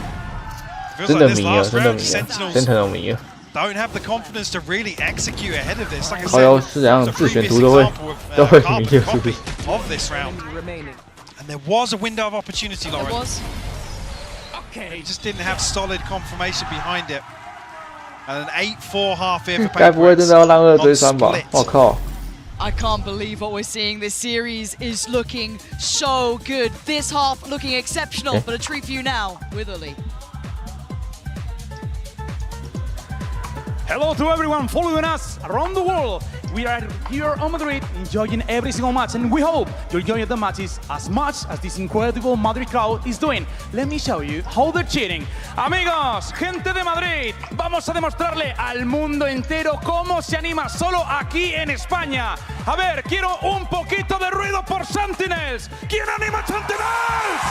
Speaker 7: 真的迷了，真的迷了，真的迷了。
Speaker 5: Don't have the confidence to really execute ahead of this. Like I
Speaker 7: 靠腰
Speaker 5: said,
Speaker 7: 是怎样
Speaker 5: the
Speaker 7: 自选
Speaker 5: previous
Speaker 7: 图都会
Speaker 5: example of
Speaker 7: 迷了，是不
Speaker 5: copy
Speaker 7: 是？
Speaker 5: of this round. And there was a window of opportunity, Lauren.
Speaker 4: There was.
Speaker 5: Okay. He just didn't have solid confirmation behind it. And an 8-4 half here for
Speaker 7: 该不会真的要让2追3吧？我靠！
Speaker 4: I can't believe what we're seeing. This series is looking so good. This half looking exceptional, but a treat for you now with Ali.
Speaker 11: Hello to everyone following us around the world. We are here on Madrid enjoying every single match, and we hope you're enjoying the matches as much as this incredible Madrid crowd is doing. Let me show you how they're cheering. Amigos, gente de Madrid, vamos a demostrarle al mundo entero cómo se anima solo aquí en España. A ver, quiero un poquito de ruido por Sentinels. ¿Quién anima Sentinels?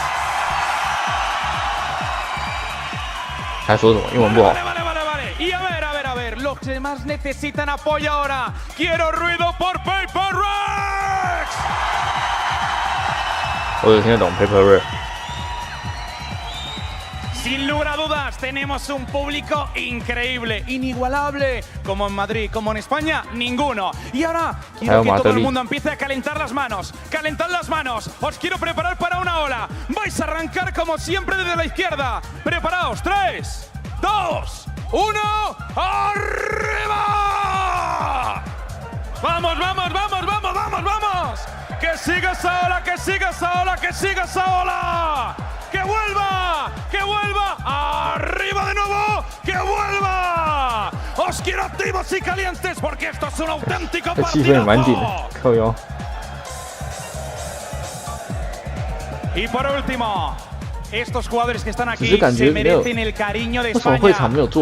Speaker 7: 还说什么？英文不好。
Speaker 11: Y a ver, los demás necesitan apoyo ahora. Quiero ruido por Paper X.
Speaker 7: 我只听得懂 Paper X。
Speaker 11: Sin lugar a dudas, tenemos un público increíble, inigualable, como en Madrid, como en España, ninguno. Y ahora quiero que todo el mundo empiece a calentar las manos. ¡Calentad las manos! Os quiero preparar para una ola. Vais a arrancar como siempre desde la izquierda. Preparaos, 3, 2, 1, ¡arriba! ¡Vamos, vamos, vamos, vamos, vamos, vamos! ¡Que siga esa ola, que siga esa ola, que siga esa ola! ¡Que vuelva! ¡Que vuelva! ¡Arriba de nuevo! ¡Que vuelva! ¡Os quiero activos y calientes porque esto es un auténtico partidazo! Y por último, estos jugadores que están aquí se merecen el cariño de España.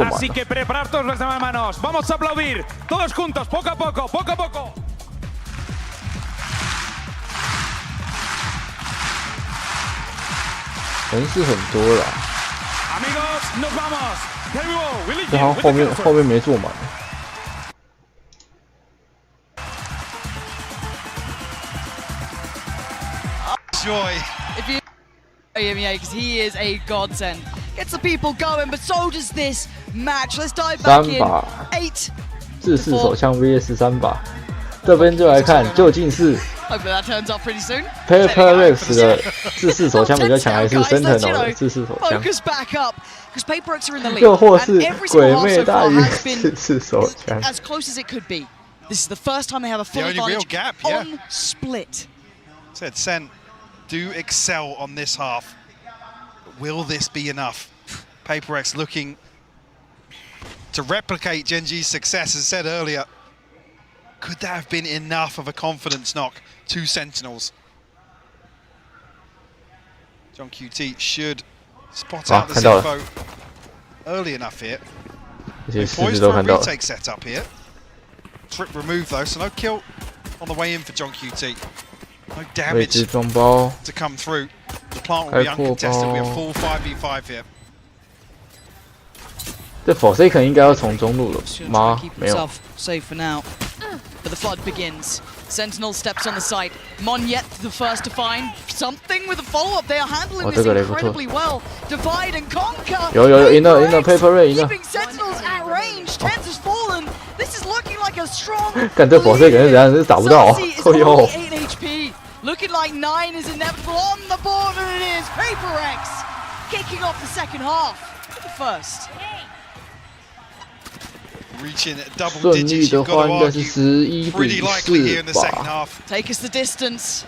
Speaker 11: Así que preparar todas las manos. Vamos a aplaudir todos juntos, poco a poco, poco a poco. Amigos, nos vamos. Here we go. We leave you with the concert.
Speaker 7: 后面没坐满。
Speaker 5: Joy.
Speaker 4: If you because he is a godsend. Gets the people going, but so does this match. Let's dive back in. 8.
Speaker 7: 自式手枪 VS 3把，这边就来看究竟是
Speaker 4: Hopefully that turns up pretty soon.
Speaker 7: Paper X 的自式手枪比较强，还是 Sentinel 的自式手枪？
Speaker 4: Focus back up, because Paper X are in the lead.
Speaker 7: 又或是
Speaker 4: And every
Speaker 7: 鬼
Speaker 4: single half
Speaker 7: 魅
Speaker 4: so
Speaker 7: 大
Speaker 4: far
Speaker 7: 于
Speaker 4: has been
Speaker 7: 自式手枪。
Speaker 4: as close as it could be. This is the first time they have a full
Speaker 5: The only real
Speaker 4: advantage
Speaker 5: gap, yeah.
Speaker 4: on split.
Speaker 5: Said Sen do excel on this half. Will this be enough? Paper X looking to replicate Gen G's success, as said earlier. Could that have been enough of a confidence knock to Sentinels? John QT should spot out this info early enough here. Poised for a retake setup here. Trip removed though, so no kill on the way in for John QT. No damage to come through. The plant will be uncontested. We have full 5v5 here.
Speaker 7: 这 Forsaken 应该要从中路了吗？没有。
Speaker 4: Safe for now. But the flood begins. Sentinel steps on the site. Monyet the first to find something with a follow-up. They are handling this incredibly well. Divide and conquer.
Speaker 7: 有赢了 Paper X 赢了。
Speaker 4: Keeping Sentinels
Speaker 7: 干这火射感觉怎样？是打不到。哎呦！
Speaker 4: HP, looking like 9 is inevitable on the board, and it is Paper X kicking off the second half. The first.
Speaker 5: Reaching double digits, you've got to argue pretty likely here in the second half.
Speaker 4: Take us the distance.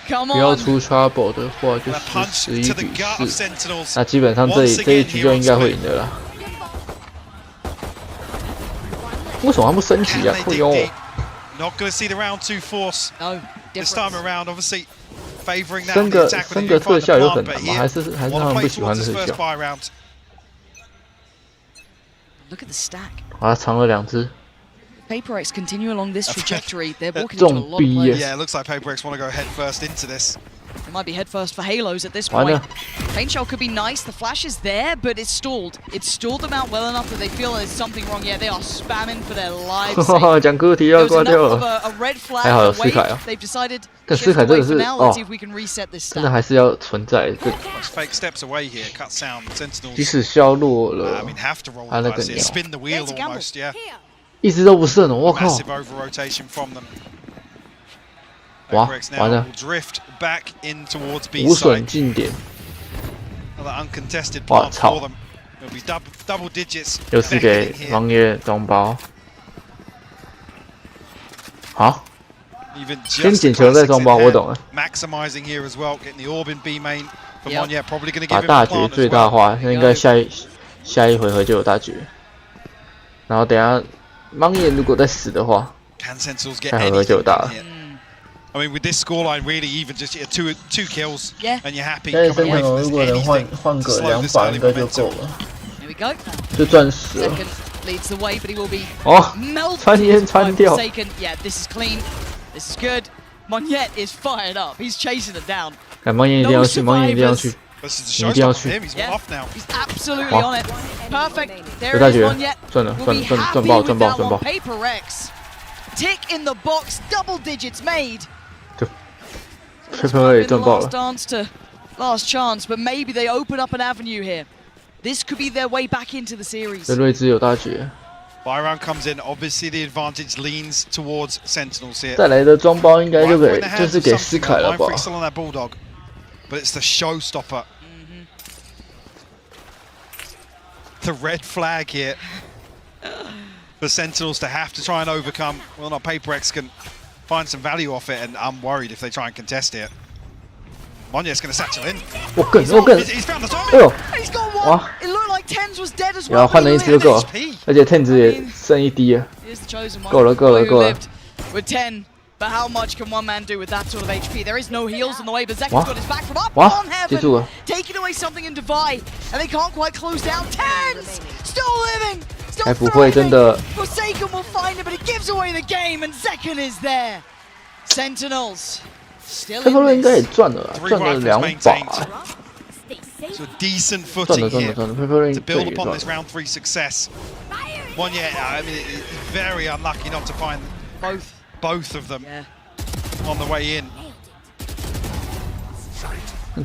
Speaker 4: Come on.
Speaker 7: 不要出 trouble 的话，就是11比4。那基本上这一局就应该会赢的啦。为什么他不升级啊？哎呦！
Speaker 5: Not going to see the round 2 force this time around. Obviously, favouring that
Speaker 7: 升个
Speaker 5: attack with
Speaker 7: 升个
Speaker 5: the
Speaker 7: 特效有很
Speaker 5: but
Speaker 7: 难吗？
Speaker 5: here
Speaker 7: 还是他们不喜欢的特效？
Speaker 4: Look at the stack.
Speaker 7: 啊，藏了2只。
Speaker 4: Paper X continue along this trajectory. They're walking into a lot of players.
Speaker 5: Yeah, it looks like Paper X want to go head first into this.
Speaker 4: It might be head first for Halos at this point. Paint Shell could be nice. The flash is there, but it's stalled. It's stalled them out well enough that they feel there's something wrong. Yeah, they are spamming for their lives.
Speaker 7: 讲课题要挂掉了。
Speaker 4: A red flag
Speaker 7: 还好有思凯啊。
Speaker 4: They've decided.
Speaker 7: 但思凯真的是哦，
Speaker 4: see if we can reset this
Speaker 7: 真的还是要存在。
Speaker 5: Fake steps away here. Cut sound. Sentinels.
Speaker 7: 即使削弱了，
Speaker 5: I mean, have to roll
Speaker 7: 他那个
Speaker 5: spin the wheel almost. Yeah.
Speaker 7: 一直都不顺哦，我靠！
Speaker 5: Massive over rotation from them.
Speaker 7: 哇，完了！
Speaker 5: Drift back in towards B
Speaker 7: 无损进点。
Speaker 5: Another uncontested plant for them. It'll be double digits.
Speaker 7: 又是给王爷中包。好。先捡球再中包，我懂了。
Speaker 5: Maximizing here as well, getting the orb in B main for Monyet. Probably going to give him
Speaker 7: 把大局最大化，那应该下一回合就有大局。然后等下。 芒野如果再死的话，下回合就有大了。
Speaker 5: I mean, with this scoreline, really even just two kills, and you're happy.
Speaker 7: 但是真的如果能换个2把应该就够了。就赚10了。哦，穿烟穿掉。
Speaker 4: Yeah, this is clean. This is good. Monyet is fired up. He's chasing it down.
Speaker 7: 芒野一定要去，芒野一定要去。
Speaker 5: 你一定要去。
Speaker 4: He's absolutely on it. Perfect. There
Speaker 7: is
Speaker 4: Monyet.
Speaker 7: 赚了，赚爆。
Speaker 4: Paper X. Tick in the box. Double digits made.
Speaker 7: Paper X 赚爆了。
Speaker 4: Last dance to last chance, but maybe they open up an avenue here. This could be their way back into the series.
Speaker 7: 这睿智有大局。
Speaker 5: Byron comes in. Obviously, the advantage leans towards Sentinels here.
Speaker 7: 再来的装包应该就是给思凯了吧。
Speaker 5: But it's the showstopper. The red flag here for Sentinels to have to try and overcome. Well, not Paper X can find some value off it, and I'm worried if they try and contest it. Monyet's going to satchel in. He's found the timing.
Speaker 4: He's got one. It looked like Tens was dead as well.
Speaker 7: 然后换了一只就够了，而且 Tens 也剩1滴了。够了。
Speaker 4: With 10. But how much can one man do with that sort of HP? There is no heals on the way, but Zekin's got his back from up on heaven, taking away something in Divide, and they can't quite close down. Tens still living, still thriving. Forsaken will find it, but it gives away the game, and Zekin is there. Sentinels still in this.
Speaker 7: 赚了2把。
Speaker 5: So decent footing here to build upon this round 3 success. Monyet, I mean, it's very unlucky not to find both of them on the way in.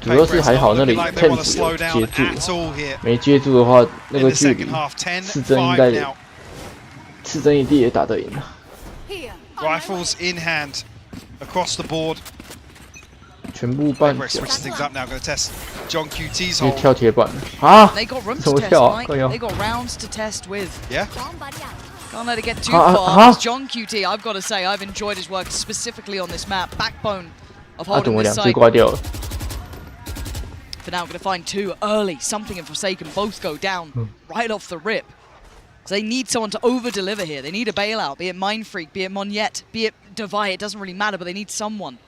Speaker 7: 主要是还好那里 Tens 有接住，没接住的话，那个距离刺针应该刺针一定也打得赢了。
Speaker 5: Rifles in hand across the board.
Speaker 7: 全部半脚。
Speaker 5: Switches things up now. Going to test John QT's
Speaker 7: 因为跳铁板啊！
Speaker 4: They got room
Speaker 7: 怎
Speaker 4: to
Speaker 7: 么跳
Speaker 4: test,
Speaker 7: 啊？
Speaker 4: Mike. They got rounds to test with.
Speaker 5: Yeah.
Speaker 4: Can't let it get too far. John QT, I've got to say, I've enjoyed his work specifically on this map. Backbone of holding this site. For now, going to find 2 early. Something and Forsaken both go down right off the rip. So they need someone to over-deliver here. They need a bailout, be it Mindfreak, be it Monyet, be it Divide. It doesn't really matter, but they need someone.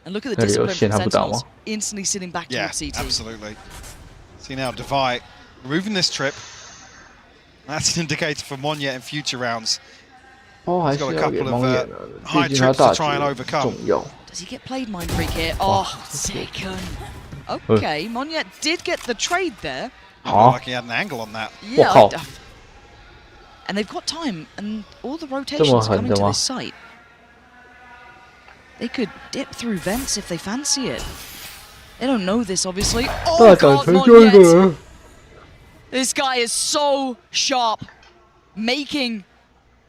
Speaker 4: And look at the discipline from Sentinels. Instantly sitting back towards CT.
Speaker 5: Absolutely. See now, Divide removing this trip. That's an indicator for Monyet in future rounds. He's got a couple of high trips to try and overcome.
Speaker 4: Does he get played Mindfreak here? Oh, second. Okay, Monyet did get the trade there.
Speaker 5: Like he had an angle on that.
Speaker 4: Yeah. And they've got time, and all the rotations are coming to this site. They could dip through vents if they fancy it. They don't know this, obviously. Oh, God, Monyet. This guy is so sharp, making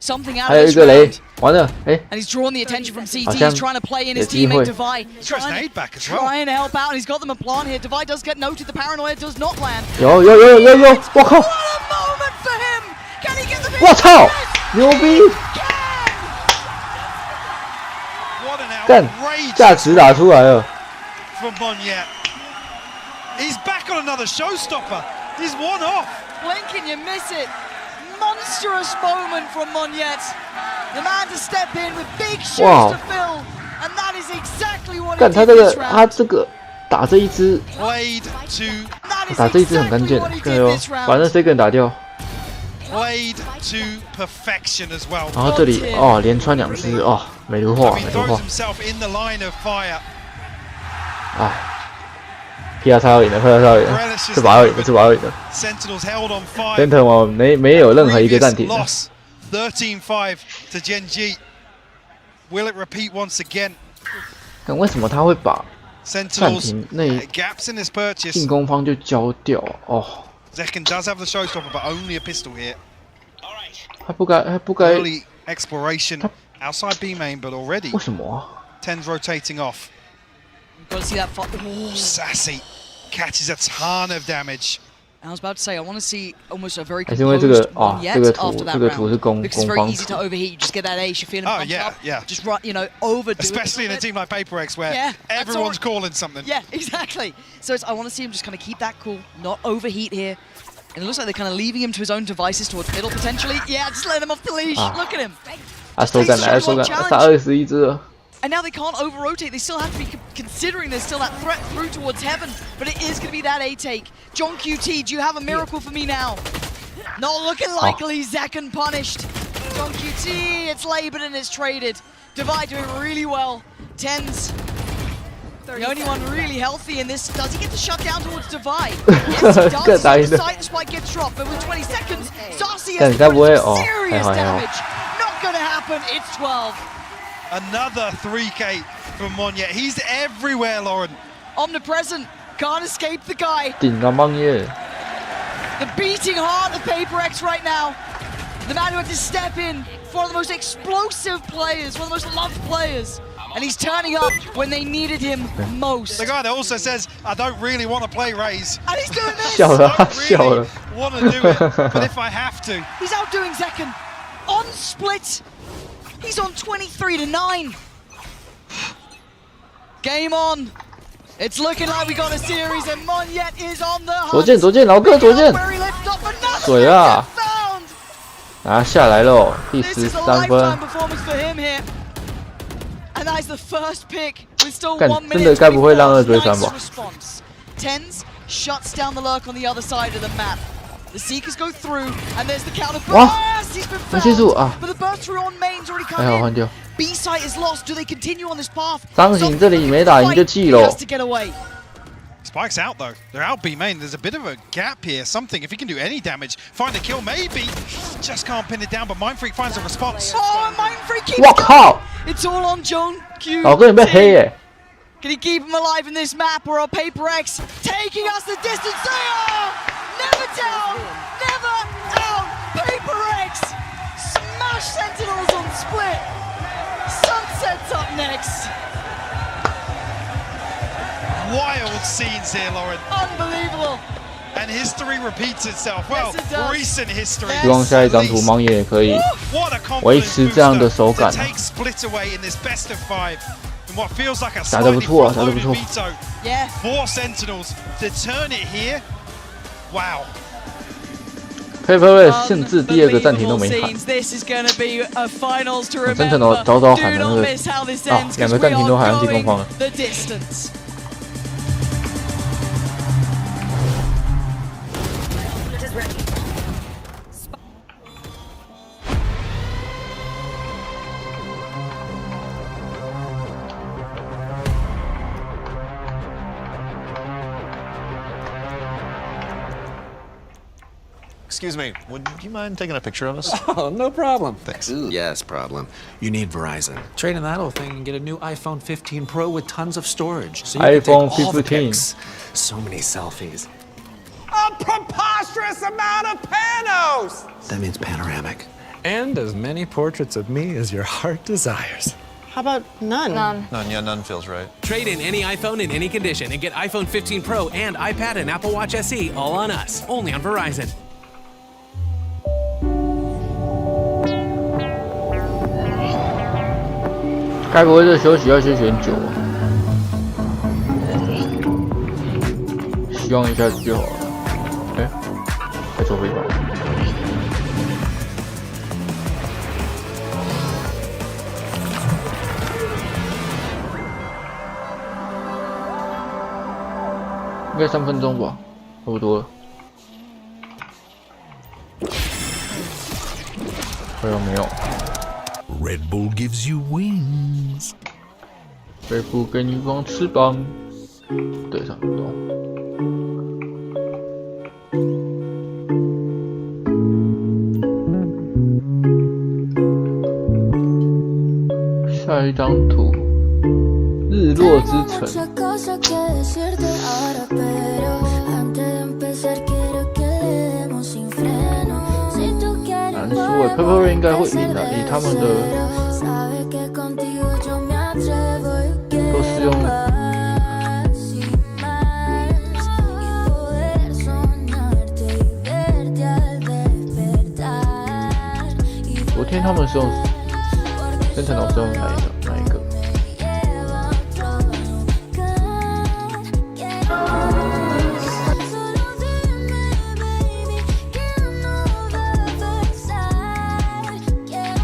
Speaker 4: something out of this round.
Speaker 7: 完了，哎，
Speaker 4: And he's drawn the attention from CT. He's trying to play in his teammate Divide. Trying to help out, and he's got them a plant here. Divide does get noted. The paranoia does not land.
Speaker 7: 有，我靠！
Speaker 4: What a moment for him! Can he get the
Speaker 7: 我操，牛逼！干，价值打出来了。
Speaker 5: From Monyet. He's back on another showstopper. He's one off.
Speaker 4: Blink and you miss it. Monstrous moment from Monyet. The man to step in with big shoes to fill, and that is exactly what he did this round.
Speaker 7: 他这个打这一支，打这一支很关键，对哦，把那 second 打掉。
Speaker 5: Played to perfection as well.
Speaker 7: 然后这里哦，连穿2只哦，美如画，美如画。哎 ，PR 超要赢的，这把要赢的，这把要赢的。Center 我没有任何一个暂停。
Speaker 5: 13-5 to Gen.G. Will it repeat once again?
Speaker 7: 但为什么他会把暂停那进攻方就交掉哦
Speaker 5: Zekken does have the showstopper, but only a pistol here.
Speaker 7: 他不该
Speaker 5: Early exploration outside B main, but already
Speaker 7: 为什么
Speaker 5: 10's rotating off.
Speaker 4: Got to see that.
Speaker 5: Sassy catches a ton of damage.
Speaker 4: I was about to say, I want to see almost a very
Speaker 7: 还是因为这个哦，这个图 是攻
Speaker 4: because it's very
Speaker 7: 方
Speaker 4: easy to overheat. You just get that ace, you're feeling pumped up.
Speaker 5: Yeah.
Speaker 4: Just run, overdo
Speaker 5: Especially in a team like PaperX where everyone's calling something.
Speaker 4: Yeah, exactly. So I want to see him just kind of keep that cool, not overheat here. And it looks like they're kind of leaving him to his own devices towards middle potentially. Yeah, just let him off the leash. Look at him.
Speaker 7: 手感来，手感杀21只了。
Speaker 4: And now they can't over-rotate. They still have to be considering there's still that threat through towards heaven. But it is going to be that A take. John QT, do you have a miracle for me now? Not looking likely. Zekken punished. John QT, it's labeled and it's traded. Divide doing really well. 10's the only one really healthy in this. Does he get to shut down towards Divide? Yes, he does. The sight the spike gets dropped. But with 20 seconds, Zarcy has to put some serious damage. Not going to happen. It's 12.
Speaker 5: Another 3K from Monyet. He's everywhere, Lauren.
Speaker 4: Omnipresent. Can't escape the guy.
Speaker 7: 顶啊Monyet.
Speaker 4: The beating heart of PaperX right now. The man who had to step in for one of the most explosive players, one of the most loved players. And he's turning up when they needed him most.
Speaker 5: The guy that also says, I don't really want to play Raze.
Speaker 4: And he's doing this.
Speaker 7: I don't really
Speaker 5: want to do it, but if I have to.
Speaker 4: He's outdoing Zekken. On split. He's on 23-9. Game on. It's looking like we got a series, and Monyet is on the hunt.
Speaker 7: 左键，老哥，左键。水啊！拿下来喽，第13分。
Speaker 4: And that is the first pick with still
Speaker 7: 干，
Speaker 4: 1 minute.
Speaker 7: 真的该不会让2追3吧
Speaker 4: 10's shuts down the lurk on the other side of the map. The Seekers go through, and there's the counter burst. He's been found, but the burst through on main's already come in. B site is lost. Do they continue on this path?
Speaker 7: 张醒这里没打赢就记喽。
Speaker 5: Spike's out though. They're out B main. There's a bit of a gap here. Something. If he can do any damage, find a kill maybe. Just can't pin it down. But Mindfreak finds a response.
Speaker 4: Oh, and Mindfreak keeps
Speaker 7: 我靠！
Speaker 4: It's all on John Q.
Speaker 7: 老哥你被黑耶！
Speaker 4: Can he keep him alive in this map, or are PaperX taking us the distance? They are! Never down! Never out! PaperX! Smash Sentinels on split! Sunset's up next!
Speaker 5: Wild scenes here, Lauren.
Speaker 4: Unbelievable!
Speaker 5: And history repeats itself. Well, recent history.
Speaker 7: 希望下一张图盲眼也可以维持这样的手感。
Speaker 5: Take split away in this best of 5. What feels like a
Speaker 7: 打得不错啊，打得不错。
Speaker 4: Yeah.
Speaker 5: 4 Sentinels to turn it here. Wow.
Speaker 7: PaperX 甚至第2个暂停都没喊。
Speaker 4: This is going to be a finals to remember.
Speaker 7: 真的早喊那个2个暂停都喊进攻方了。
Speaker 4: The distance.
Speaker 17: Excuse me, would you mind taking a picture of us?
Speaker 18: Oh, no problem.
Speaker 17: Thanks.
Speaker 18: Ooh, yes, problem. You need Verizon. Trade in that old thing and get a new iPhone 15 Pro with tons of storage. So you
Speaker 7: iPhone
Speaker 18: can take all
Speaker 7: 15.
Speaker 18: the pics. So many selfies.
Speaker 19: A preposterous amount of panos!
Speaker 18: That means panoramic. And as many portraits of me as your heart desires.
Speaker 15: How about none?
Speaker 17: None, yeah, none feels right.
Speaker 19: Trade in any iPhone in any condition and get iPhone 15 Pro and iPad and Apple Watch SE all on us. Only on Verizon.
Speaker 7: 该不会这休息要先选9啊？希望一下子就好了。哎，再抽飞吧。应该3分钟吧，差不多了。还有没有？
Speaker 20: Red Bull gives you wings.
Speaker 7: Red Bull 给你双翅膀。对，3分钟。下一张图，日落之城。难说，Purple 应该会赢的，以他们的都是用。昨天他们是用Sentinel是用哪一个？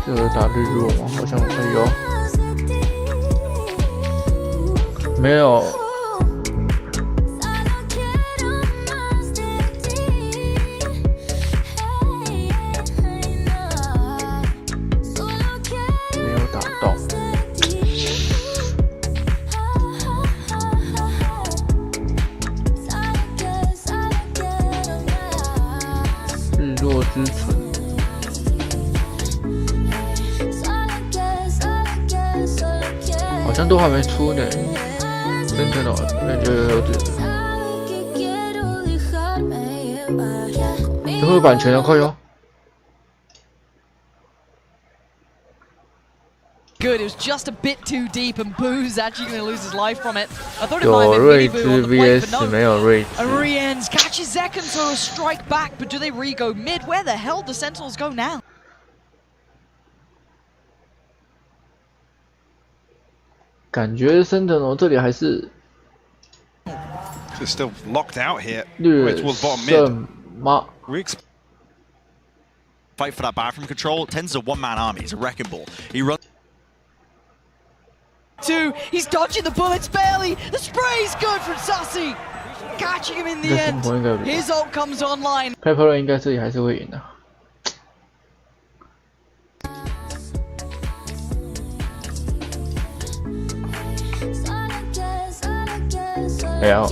Speaker 7: 适合打日落吗？好像没有，没有。没有打到。日落之城。 好像都还没出呢，真的有对，会有版权要快哟。
Speaker 4: Good, it was just a bit too deep, and Boo's actually going to lose his life from it. I thought it might have been Mini Boo on the plate, but no.
Speaker 7: 没有睿智。
Speaker 4: And Rien's catches Zekken, so a strike back, but do they re-go mid? Where the hell do Sentinels go now?
Speaker 7: "感觉Sentinel这里还是
Speaker 5: It's still locked out here.
Speaker 7: 略胜吗？
Speaker 17: Fight for that bathroom control. Tens a one-man army. He's a wrecking ball. He runs.
Speaker 4: 2, he's dodging the bullets barely. The spray's good from Sassy. Catching him in the end. His ult comes online.
Speaker 7: Pepper 应该这里还是会赢的。哎呀！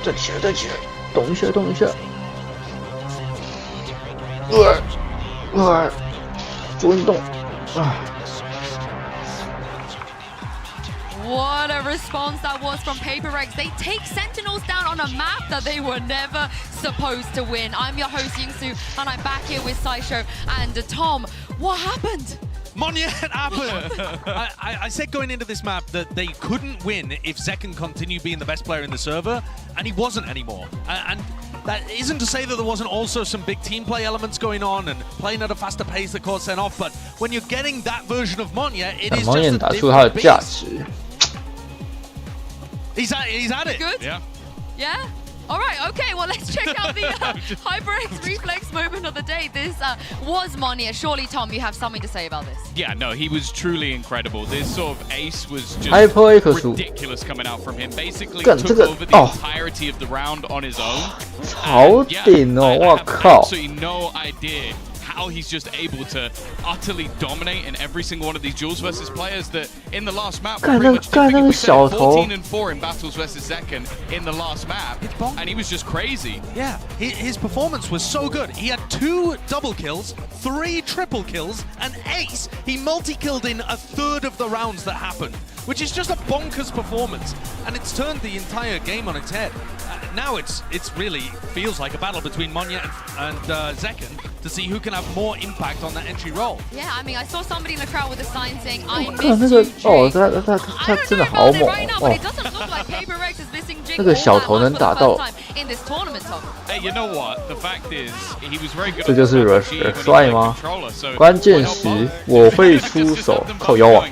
Speaker 7: 站起来，站起来，动一下，动一下。做运动啊。
Speaker 3: What a response that was from Prx. They take Sentinels down on a map that they were never supposed to win. I'm your host, Yingsu, and I'm back here with Saisho and Tom. What happened?
Speaker 2: Monya and Apple. I said going into this map that they couldn't win if Zekken continued being the best player in the server, and he wasn't anymore. And that isn't to say that there wasn't also some big team play elements going on and playing at a faster pace that caused Sen off, but when you're getting that version of Monya, it is just a different beast. He's at it.
Speaker 3: Good?
Speaker 1: Yeah.
Speaker 3: Yeah? All right, okay, well, let's check out the HyperX reflex moment of the day. This was Monya. Surely, Tom, you have something to say about this.
Speaker 1: Yeah, no, he was truly incredible. This sort of ace was just ridiculous coming out from him. Basically took over the entirety of the round on his own.
Speaker 7: 好顶哦！我靠！
Speaker 1: Absolutely no idea how he's just able to utterly dominate in every single one of these duels versus players that in the last map were pretty much different. We said 14-4 in battles versus Zekken in the last map, and he was just crazy.
Speaker 2: Yeah, his performance was so good. He had 2 double kills, 3 triple kills, an ace. He multi-killed in a third of the rounds that happened, which is just a bonkers performance, and it's turned the entire game on its head. Now it's really feels like a battle between Monyet and Zekken to see who can have more impact on that entry role.
Speaker 3: Yeah, I mean, I saw somebody in the crowd with a sign saying, I miss
Speaker 7: 那个他真的好猛哦！那个小头能打到。
Speaker 1: Hey, you know what? The fact is, he was very good.
Speaker 7: 这就是 Rush 帅吗？关键时我会出手扣腰网。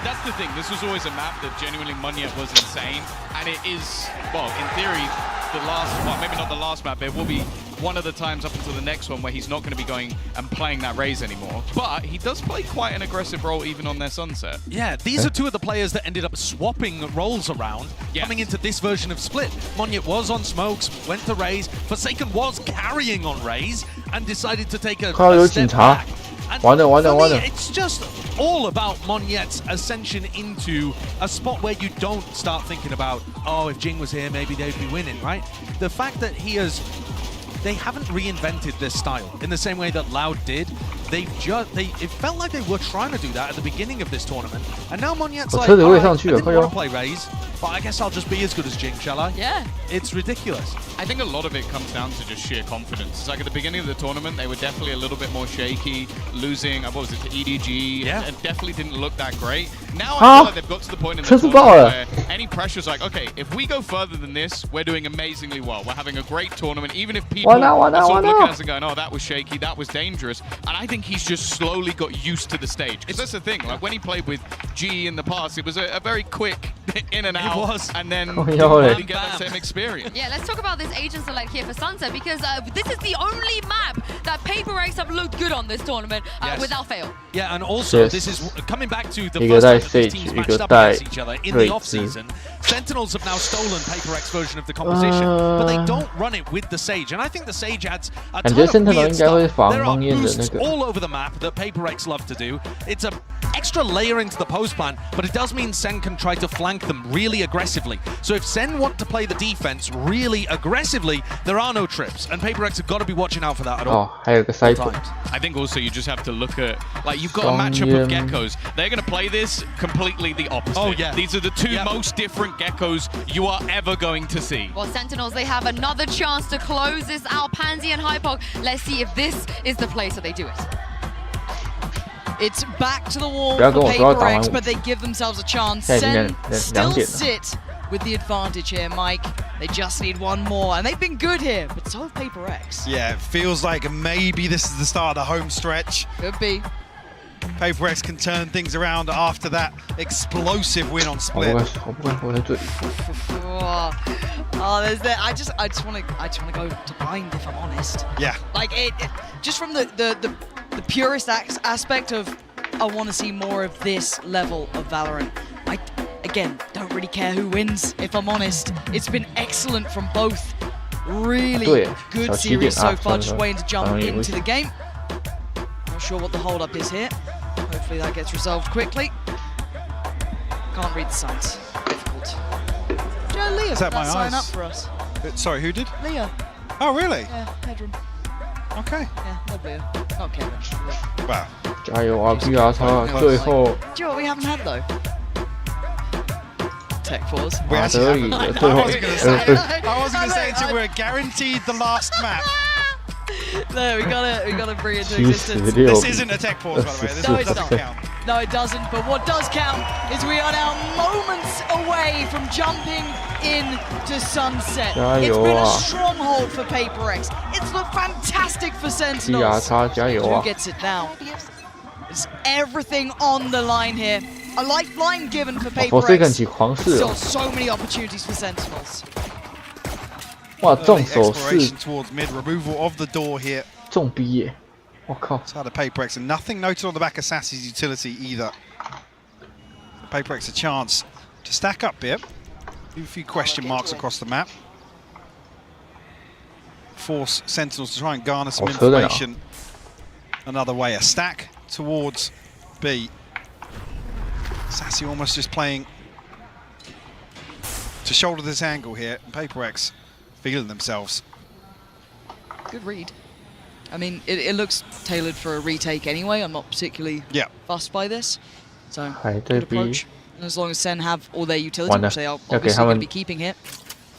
Speaker 1: That's the thing. This was always a map that genuinely Monyet was insane, and it is, well, in theory, the last, well, maybe not the last map, but it will be one of the times up until the next one where he's not going to be going and playing that Raze anymore. But he does play quite an aggressive role even on their Sunset.
Speaker 2: Yeah, these are 2 of the players that ended up swapping roles around coming into this version of Split. Monyet was on Smokes, went to Raze, Forsaken was carrying on Raze, and decided to take a step back. And for me, it's just all about Monyet's ascension into a spot where you don't start thinking about, oh, if Jing was here, maybe they'd be winning, right? The fact that they haven't reinvented this style in the same way that Loud did. It felt like they were trying to do that at the beginning of this tournament, and now Monyet's like, all right, I didn't want to play Raze, but I guess I'll just be as good as Jing, shall I?
Speaker 3: Yeah.
Speaker 2: It's ridiculous.
Speaker 1: I think a lot of it comes down to just sheer confidence. It's like at the beginning of the tournament, they were definitely a little bit more shaky, losing, what was it, to EDG, and definitely didn't look that great. Now I feel like they've got to the point in the tournament where any pressure's like, okay, if we go further than this, we're doing amazingly well. We're having a great tournament, even if people are sort of looking at us and going, oh, that was shaky, that was dangerous. And I think he's just slowly got used to the stage. Because that's the thing, like when he played with G in the past, it was a very quick in and out, and then didn't really get that same experience.
Speaker 3: Yeah, let's talk about this Agent Select here for Sunset, because this is the only map that Paper X have looked good on this tournament without fail.
Speaker 2: Yeah, and also this is coming back to the first time that these teams matched up against each other in the off-season. Sentinels have now stolen Paper X version of the composition, but they don't run it with the Sage, and I think the Sage adds a ton of weird stuff. There are boosts all over the map that Paper X love to do. It's an extra layer into the post plan, but it does mean Sen can try to flank them really aggressively. So if Sen want to play the defense really aggressively, there are no trips, and Paper X have got to be watching out for that at all.
Speaker 1: I think also you just have to look at, like, you've got a matchup of Geckos. They're going to play this completely the opposite.
Speaker 2: Oh, yeah.
Speaker 1: These are the 2 most different Geckos you are ever going to see.
Speaker 3: Well, Sentinels, they have another chance to close this out. Pansy and Hypok, let's see if this is the place that they do it.
Speaker 4: It's back to the wall for Paper X, but they give themselves a chance. Sen still sit with the advantage here, Mike. They just need one more, and they've been good here, but so have Paper X.
Speaker 5: Yeah, it feels like maybe this is the start of the home stretch.
Speaker 4: Could be.
Speaker 5: Paper X can turn things around after that explosive win on Split.
Speaker 4: There's that. I just want to go to blind, if I'm honest.
Speaker 5: Yeah.
Speaker 4: Like just from the purest aspect of, I want to see more of this level of Valorant. I again don't really care who wins, if I'm honest. It's been excellent from both. Really good series so far. Just waiting to jump into the game. Not sure what the hold-up is here. Hopefully that gets resolved quickly. Can't read the signs. Difficult. Joe, Leah
Speaker 5: is that my
Speaker 4: sign
Speaker 5: eyes?
Speaker 4: Up for us.
Speaker 5: Sorry, who did?
Speaker 4: Leah.
Speaker 5: Oh, really?
Speaker 4: Yeah, bedroom.
Speaker 5: Okay.
Speaker 4: Yeah, no Leah. Not Kevin.
Speaker 5: Wow.
Speaker 7: 加油啊，PR 他最后。
Speaker 4: Do you know what we haven't had though? Tech pause.
Speaker 5: I wasn't going to say until we're guaranteed the last map.
Speaker 4: No, we gotta bring it to existence.
Speaker 5: This isn't a tech pause, by the way. This doesn't count.
Speaker 4: No, it doesn't. But what does count is we are now moments away from jumping into Sunset. It's been a stronghold for Paper X. It's looked fantastic for Sentinels. Who gets it now? There's everything on the line here. A lifeline given for Paper X. Still so many opportunities for Sentinels.
Speaker 7: 哇，重手势
Speaker 5: towards mid removal of the door here.
Speaker 7: 重逼耶！我靠
Speaker 5: ！Side of Paper X, and nothing noted on the back of Sassy's utility either. Paper X a chance to stack up here. Leave a few question marks across the map. Force Sentinels to try and garner some information another way. A stack towards B. Sassy almost just playing to shoulder this angle here. And PaperX feeling themselves.
Speaker 4: Good read. I mean, it looks tailored for a retake anyway. I'm not particularly fussed by this. So, good approach. And as long as Sen have all their utility, which they are obviously going to be keeping here,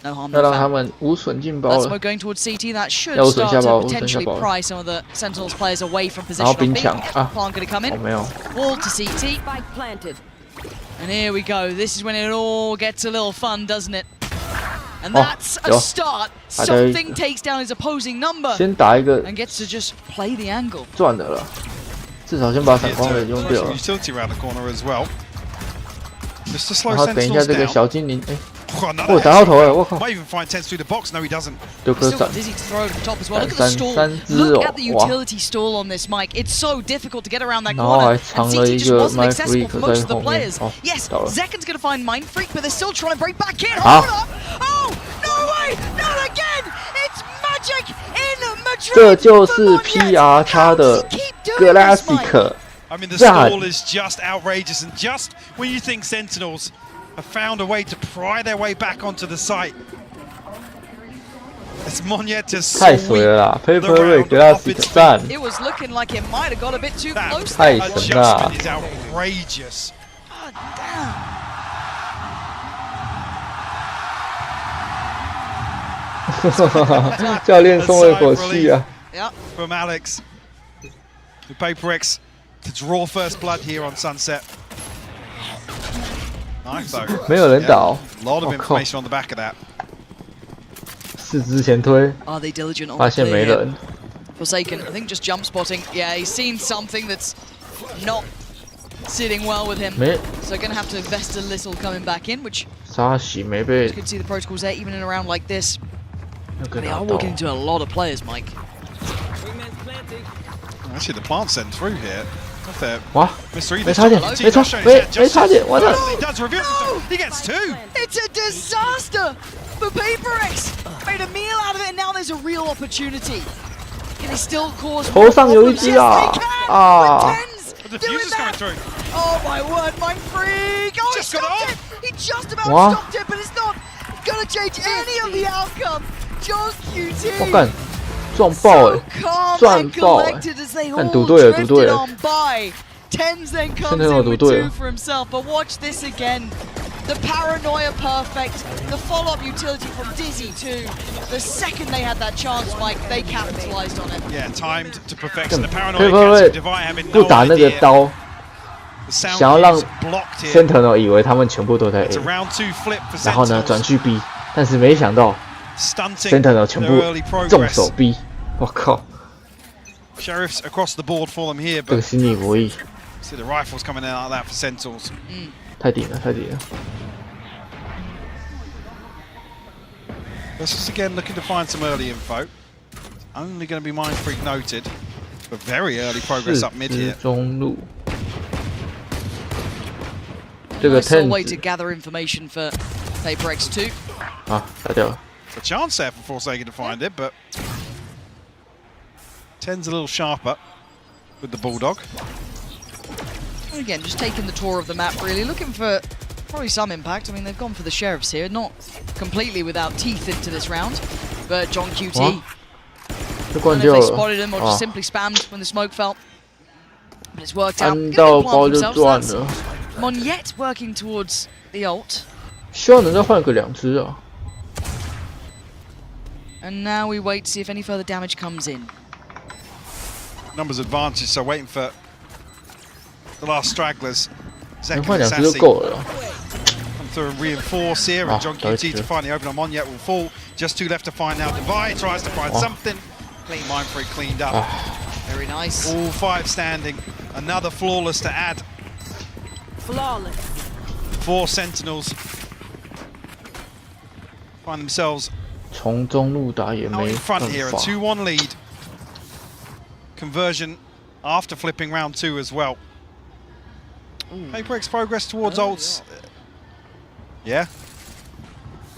Speaker 4: no harm, no foul. That smoke going towards CT, that should start to potentially pry some of the Sentinels players away from position on B. Plant going to come in. Wall to CT.
Speaker 8: Spike planted.
Speaker 4: And here we go. This is when it all gets a little fun, doesn't it? And that's a start. Something takes down his opposing number and gets to just play the angle.
Speaker 7: 赚的了，至少先把闪光给用掉了。
Speaker 5: utility around the corner as well. Just to slow
Speaker 7: 然后等一下
Speaker 5: Sentinels
Speaker 7: 这个
Speaker 5: down.
Speaker 7: 小精灵，哎，
Speaker 5: Another
Speaker 7: 我打到头了，我靠！
Speaker 5: Might even find Tens through the box. No, he doesn't.
Speaker 7: 丢颗
Speaker 4: Still
Speaker 7: 闪
Speaker 4: got Dizzy to throw over the top as well. Look at the stall. Look at the utility stall on this mic. It's so difficult to get around that corner. And CT just wasn't accessible for most of the players. Yes, Zekken's going to find Mind Freak, but they're still trying to break back in. Hold up! Oh, no way! Not again! It's magic in Madrid!
Speaker 7: 这就是 PR 叉的 Classic。
Speaker 5: I mean, the stall is just outrageous, and just when you think Sentinels have found a way to pry their way back onto the site, it's Monyet to sweep the round off its feet.
Speaker 4: It was looking like it might have got a bit too close.
Speaker 5: That adjustment is outrageous.
Speaker 4: God damn.
Speaker 7: Ha 教练松了一口气啊。
Speaker 5: From Alex, the PaperX to draw first blood here on Sunset. Nice though.
Speaker 7: 没有人倒。
Speaker 5: A lot of information on the back of that.
Speaker 7: 四之前推，
Speaker 4: Are they diligent on
Speaker 7: 发现没人。
Speaker 4: Forsaken, I think just jump spotting. Yeah, he's seen something that's not sitting well with him. So gonna have to invest a little coming back in, which
Speaker 7: 沙喜没被。
Speaker 4: you can see the protocols there, even in a round like this. They are walking into a lot of players, Mike.
Speaker 5: Actually, the plant sent through here.
Speaker 7: What?
Speaker 5: Mr.
Speaker 7: 没差点，没差点，完了。
Speaker 5: He does reveal himself. He gets two.
Speaker 4: It's a disaster for PaperX. Made a meal out of it, and now there's a real opportunity. Can they still cause
Speaker 7: 头上有一只啊啊！
Speaker 5: The diffuser's coming through.
Speaker 4: Oh my word, Mind Freak! Oh, he
Speaker 5: Just got
Speaker 4: stopped
Speaker 5: it
Speaker 4: it! He just about
Speaker 7: What?
Speaker 4: stopped it, but it's not gonna change any of the outcome. John QT.
Speaker 7: 我干，撞爆哎，撞爆哎！看赌对了，赌对了。
Speaker 4: Tens then comes in with two for himself, but watch this again. The paranoia perfect, the follow-up utility from Dizzy too. The second they had that chance, Mike, they capitalized on it.
Speaker 5: Yeah, timed to perfection. The paranoia Divide having
Speaker 7: 不
Speaker 5: no
Speaker 7: 打那个
Speaker 5: idea.
Speaker 7: 刀，
Speaker 5: The sound
Speaker 7: 想要让
Speaker 5: is blocked here.
Speaker 7: Sentinel 以为他们全部都在
Speaker 5: It's a
Speaker 7: A，
Speaker 5: round two flip for
Speaker 7: 然后呢
Speaker 5: Sentinels.
Speaker 7: 转去 B， 但是没想到
Speaker 5: Stunting
Speaker 7: Sentinel 全
Speaker 5: their
Speaker 7: 部
Speaker 5: early
Speaker 7: 重
Speaker 5: progress.
Speaker 7: 手 B， 我靠，
Speaker 5: Sheriffs across the board for them here,
Speaker 7: 这个
Speaker 5: but
Speaker 7: 心理博弈
Speaker 5: see the rifles coming in like that for Sentinels.
Speaker 7: 太顶了，太顶了。
Speaker 5: This is again looking to find some early info. Only going to be Mind Freak noted, but very early progress up mid here.
Speaker 7: 中路，这个
Speaker 4: Nice way
Speaker 7: Tens
Speaker 4: to gather information for PaperX 2.
Speaker 7: 啊，打掉了。
Speaker 5: A chance there for Forsaken to find it, but Ten's a little sharper with the Bulldog.
Speaker 4: Again, just taking the tour of the map, really looking for probably some impact. I mean, they've gone for the Sheriffs here, not completely without teeth into this round, but John QT. I don't know if they spotted him or just simply spammed when the smoke fell. But it's worked out. Monyet working towards the ult.
Speaker 7: 希望能再换个2只啊。
Speaker 4: And now we wait to see if any further damage comes in.
Speaker 5: Numbers advantage, so waiting for the last stragglers.
Speaker 7: 能
Speaker 5: Zekken
Speaker 7: 换
Speaker 5: and
Speaker 7: 2只就
Speaker 5: Sassy
Speaker 7: 够了。
Speaker 5: come through and reinforce here, and John QT to finally open on Monyet will fall. Just two left to find now. Divide tries to find something. Clean Mind Freak cleaned up.
Speaker 4: Very nice.
Speaker 5: All 5 standing. Another flawless to add.
Speaker 8: Flawless.
Speaker 5: 4 Sentinels find themselves
Speaker 7: 从中路打也
Speaker 5: out
Speaker 7: 没
Speaker 5: in
Speaker 7: 办
Speaker 5: front here. A
Speaker 7: 法。
Speaker 5: 2-1 lead. Conversion after flipping round 2 as well. PaperX progress towards ults. Yeah.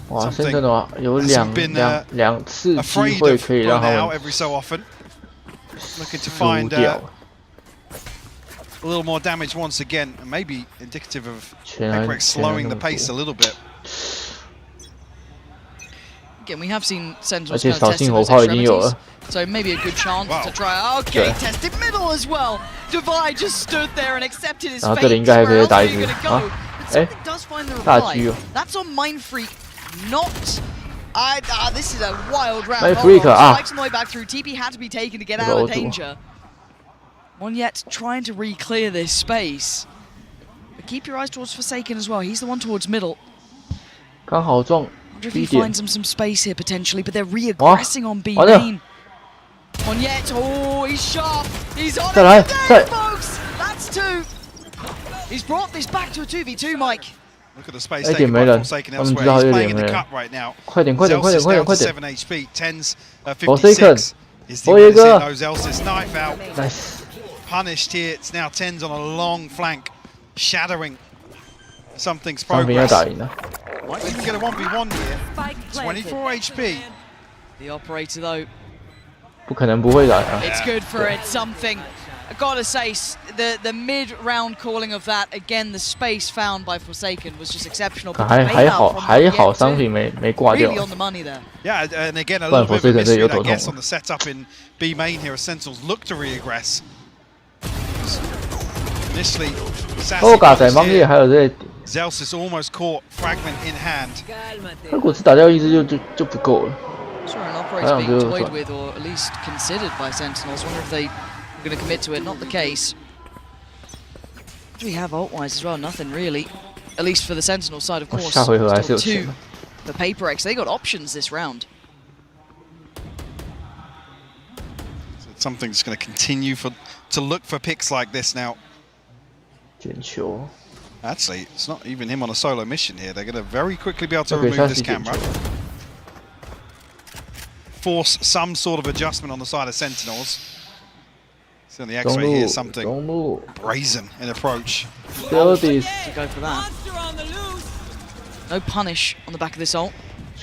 Speaker 7: 哇 ，Sentinel 有两次机
Speaker 5: afraid
Speaker 7: 会
Speaker 5: of
Speaker 7: 可以让他
Speaker 5: now
Speaker 7: 们
Speaker 5: every so often. Looking to
Speaker 7: 输
Speaker 5: find
Speaker 7: 掉。
Speaker 5: a little more damage once again, and maybe indicative of PaperX slowing the pace a little bit.
Speaker 4: Again, we have seen Sentinels kind of testing those extremities, so maybe a good chance to try. Okay, tested middle as well. Divide just stood there and accepted his fate. Where else are you going to go? But something does find the reply. That's on Mind Freak, not... this is a wild round. Spikes on the way back through. TP had to be taken to get out of danger. One yet trying to re-clear this space. But keep your eyes towards Forsaken as well. He's the one towards middle. I wonder if he finds him some space here potentially, but they're re-aggressing on B main. One yet. Oh, he's sharp. He's on it today, folks. That's 2. He's brought this back to a 2v2, Mike.
Speaker 5: Look at the space taken by Forsaken elsewhere. He's playing in the cut right now. Zelsis down to 7 HP. 10's 56. Is the winner seeing those Zelsis knife out.
Speaker 7: Nice.
Speaker 5: Punished here. It's now 10's on a long flank, shadowing something's progress. Might even get a 1v1 here. 24 HP.
Speaker 4: The operator though.
Speaker 7: 不可能不会来啊
Speaker 4: It's good for it. Something. I gotta say, the mid-round calling of that again, the space found by Forsaken was just exceptional.
Speaker 7: 还好商品没挂掉。
Speaker 4: Really on the money there.
Speaker 5: Yeah, and again a little bit of a mystery, I guess, on the setup in B main here as Sentinels look to re-aggress. Initially, Zelsis almost caught fragment in hand.
Speaker 7: 如果是打掉一只就不够了。
Speaker 4: Sure, an operator being toyed with, or at least considered by Sentinels. Wonder if they are going to commit to it. Not the case. What do we have ult-wise as well? Nothing really. At least for the Sentinel side, of course. Still 2 for PaperX. They got options this round.
Speaker 5: So something's going to continue to look for picks like this now. Actually, it's not even him on a solo mission here. They're going to very quickly be able to remove this camera. Force some sort of adjustment on the side of Sentinels. See on the X-ray here, something brazen in approach.
Speaker 4: To go for that. No punish on the back of this ult.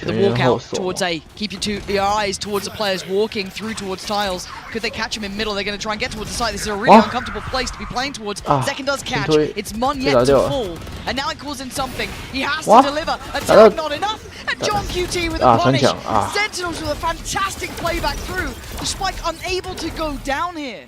Speaker 4: The walkout towards A. Keep your eyes towards the players walking through towards tiles. Could they catch him in middle? They're going to try and get towards the site. This is a really uncomfortable place to be playing towards. Zekken does catch. It's Mon yet to fall. And now it calls in something. He has to deliver. Attack not enough. And John QT with a punish. Sentinels with a fantastic playback through. The Spike unable to go down here.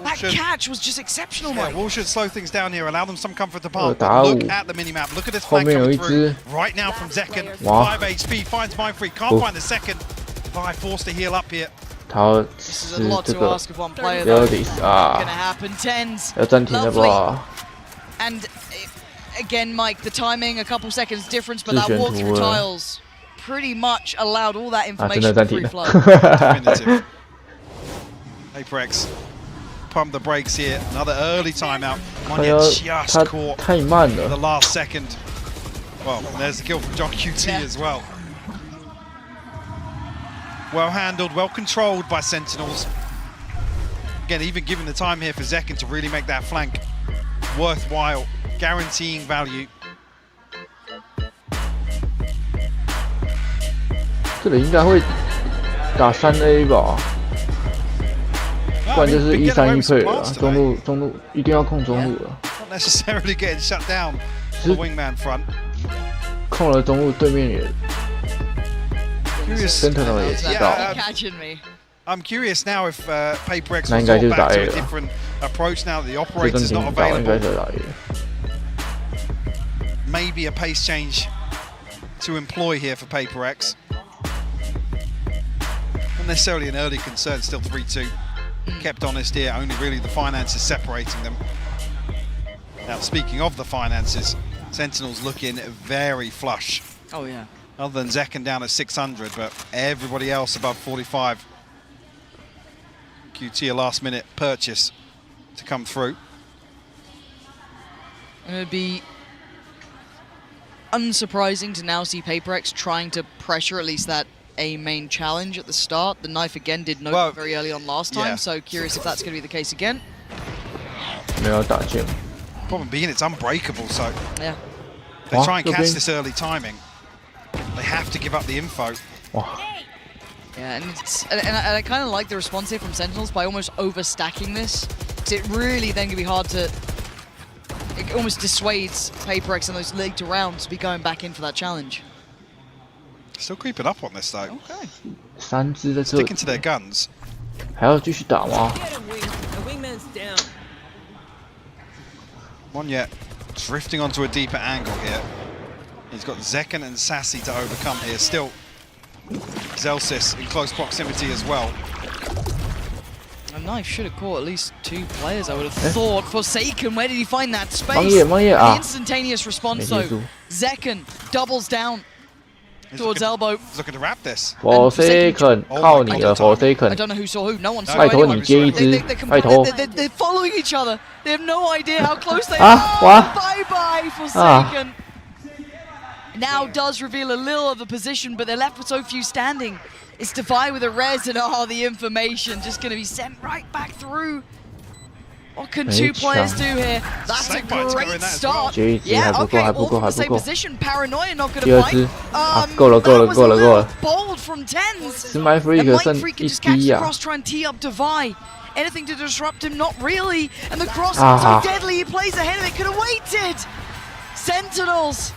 Speaker 4: That catch was just exceptional, Mike.
Speaker 5: Wall should slow things down here, allow them some comfort to pass. Look at the minimap. Look at this flag coming through right now from Zekken. 5 HP, finds Mind Freak, can't find the second. Vi forced to heal up here.
Speaker 4: This is a lot to ask of one player, though. Gonna happen. 10's. Lovely. And again, Mike, the timing, a couple seconds difference, but that walk through tiles pretty much allowed all that information to free flow.
Speaker 5: PaperX. Pump the brakes here. Another early timeout. Monya just caught the last second. Well, there's the kill from John QT as well. Well handled, well controlled by Sentinels. Again, even given the time here for Zekken to really make that flank worthwhile, guaranteeing value.
Speaker 7: 这里应该会打3A 吧。 不然就是131配了，中路一定要控中路了。
Speaker 5: Not necessarily getting shut down the wingman front.
Speaker 7: 控了中路，对面也。Sentinel 也知道。
Speaker 5: I'm curious now if PaperX will go back to a different approach now that the operator's not available. Maybe a pace change to employ here for PaperX. Not necessarily an early concern, still 3-2. Kept honest here, only really the finances separating them. Now, speaking of the finances, Sentinels looking very flush.
Speaker 4: Oh, yeah.
Speaker 5: Other than Zekken down at 600, but everybody else above 45. QT a last-minute purchase to come through.
Speaker 4: It would be unsurprising to now see PaperX trying to pressure at least that A main challenge at the start. The knife again did note very early on last time, so curious if that's going to be the case again.
Speaker 5: Problem being it's unbreakable, so they try and catch this early timing. They have to give up the info.
Speaker 4: Yeah, and I kind of like the response here from Sentinels by almost overstacking this. So it really then can be hard to. It almost dissuades PaperX in those later rounds to be going back in for that challenge.
Speaker 5: Still creeping up on this though.
Speaker 4: Okay.
Speaker 7: 3只在这
Speaker 5: Sticking to their guns.
Speaker 7: 还要继续打吗？
Speaker 5: Monyet drifting onto a deeper angle here. He's got Zekken and Sassy to overcome here. Still, Zellsis in close proximity as well.
Speaker 4: A knife should have caught at least 2 players, I would have thought. Forsaken, where did he find that space? The instantaneous response though. Zekken doubles down towards elbow.
Speaker 5: He's looking to wrap this.
Speaker 7: Forsaken， 靠你了 Forsaken。
Speaker 4: I don't know who saw who. No one saw
Speaker 7: 拜托你接一只，拜托。
Speaker 4: They're following each other. They have no idea how close they are. Bye bye, Forsaken. Now does reveal a little of the position, but they're left with so few standing. It's Defy with a res, and the information just going to be sent right back through. What can 2 players do here? That's a great start. Yeah, okay, all from the same position. Paranoia not going to fight.
Speaker 7: 够了够了够了够了。
Speaker 4: Bold from Tens.
Speaker 7: 是 My Freak 剩
Speaker 4: Freak can
Speaker 7: 一
Speaker 4: just catch
Speaker 7: 滴
Speaker 4: the
Speaker 7: 啊！
Speaker 4: cross, try and tee up Defy. Anything to disrupt him? Not really. And the cross so deadly. He plays ahead of it. Could have waited. Sentinels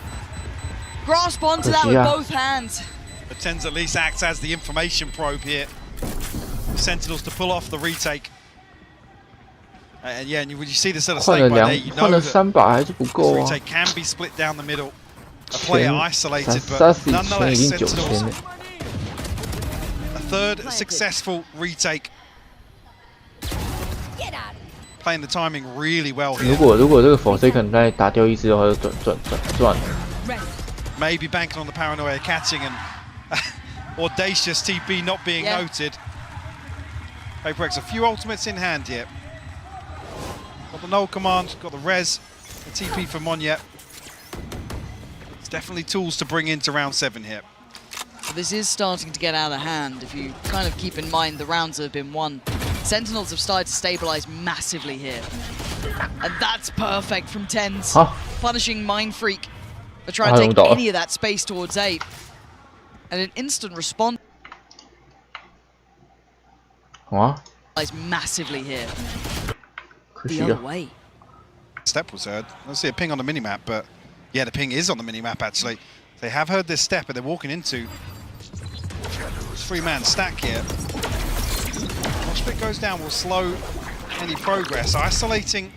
Speaker 4: grasp onto that with both hands.
Speaker 5: But Tens at least acts as the information probe here. Sentinels to pull off the retake. And yeah, and when you see this little snake by there, you know that the retake can be split down the middle. A player isolated, but nonetheless, Sentinels. A 3rd successful retake. Playing the timing really well here.
Speaker 7: 如果这个 Forsaken 再打掉一只的话，就赚了。
Speaker 5: Maybe banking on the Paranoia catching and audacious TP not being noted. PaperX a few ultimates in hand here. Got the null command, got the res, the TP for Monyet. It's definitely tools to bring into round 7 here.
Speaker 4: This is starting to get out of hand if you kind of keep in mind the rounds that have been won. Sentinels have started to stabilize massively here. And that's perfect from Tens. Punishing Mind Freak. They're trying to take any of that space towards 8. And an instant response. Massively here. The other way.
Speaker 5: Step was heard. I don't see a ping on the minimap, but yeah, the ping is on the minimap actually. They have heard this step, and they're walking into 3-man stack here. Once it goes down, will slow any progress. Isolating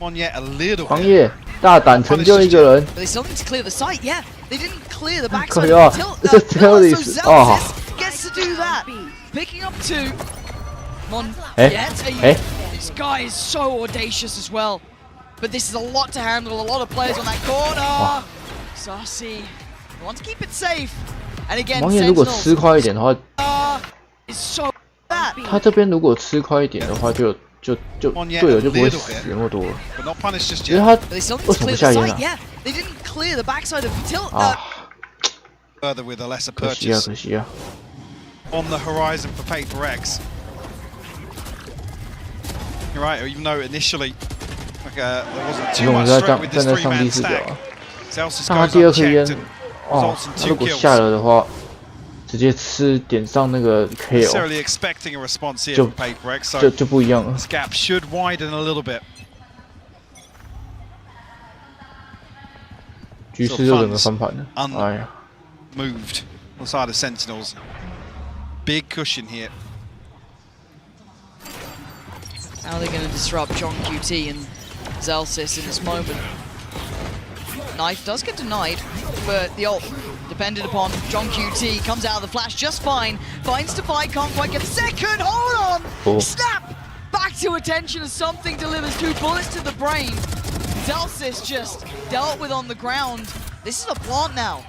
Speaker 5: Monyet a little bit.
Speaker 7: 大胆成就一个人。
Speaker 4: They still need to clear the site, yeah. They didn't clear the backside of the tilt. So Zellsis gets to do that. Picking up 2. This guy is so audacious as well. But this is a lot to handle, a lot of players on that corner. Saucy wants to keep it safe. And again,
Speaker 7: 王爷如果吃快一点的话，
Speaker 4: is so bad.
Speaker 7: 他这边如果吃快一点的话，就队友就不会死那么多。其实他为什么不下烟啊？
Speaker 4: They didn't clear the backside of the tilt.
Speaker 5: Further with a lesser
Speaker 7: 可惜啊，
Speaker 5: purchase
Speaker 7: 可惜啊。
Speaker 5: on the horizon for PaperX. You're right, even though initially there wasn't too much threat with this 3-man stack. Zellsis
Speaker 7: 他
Speaker 5: goes
Speaker 7: 第2颗烟，
Speaker 5: unchecked and results in
Speaker 7: 他
Speaker 5: 2
Speaker 7: 如果
Speaker 5: kills.
Speaker 7: 下了的话，直接吃点上那个 KO，
Speaker 5: Necessarily expecting a response here from PaperX, so
Speaker 7: 就不一样了。
Speaker 5: this gap should widen a little bit.
Speaker 7: 局势就整个翻盘了。哎呀
Speaker 5: ，moved on the side of Sentinels. Big cushion here.
Speaker 4: How are they going to disrupt John QT and Zellsis in this moment? Knife does get denied, but the ult depended upon John QT. Comes out of the flash just fine. Finds Defy, can't quite get the second. Hold on! Snap! Back to attention as something delivers 2 bullets to the brain. Zellsis just dealt with on the ground. This is a plant now.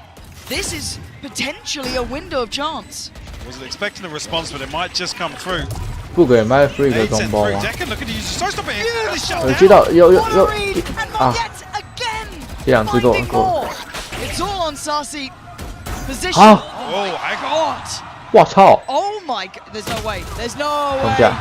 Speaker 4: This is potentially a window of chance.
Speaker 5: Wasn't expecting a response, but it might just come through.
Speaker 7: 不给 My Freak 中包啊！我知道有啊，这2只够了。
Speaker 4: It's all on Saucy. Position.
Speaker 7: 啊！
Speaker 5: Oh my god!
Speaker 7: 我操
Speaker 4: Oh my god! There's no way. There's no way.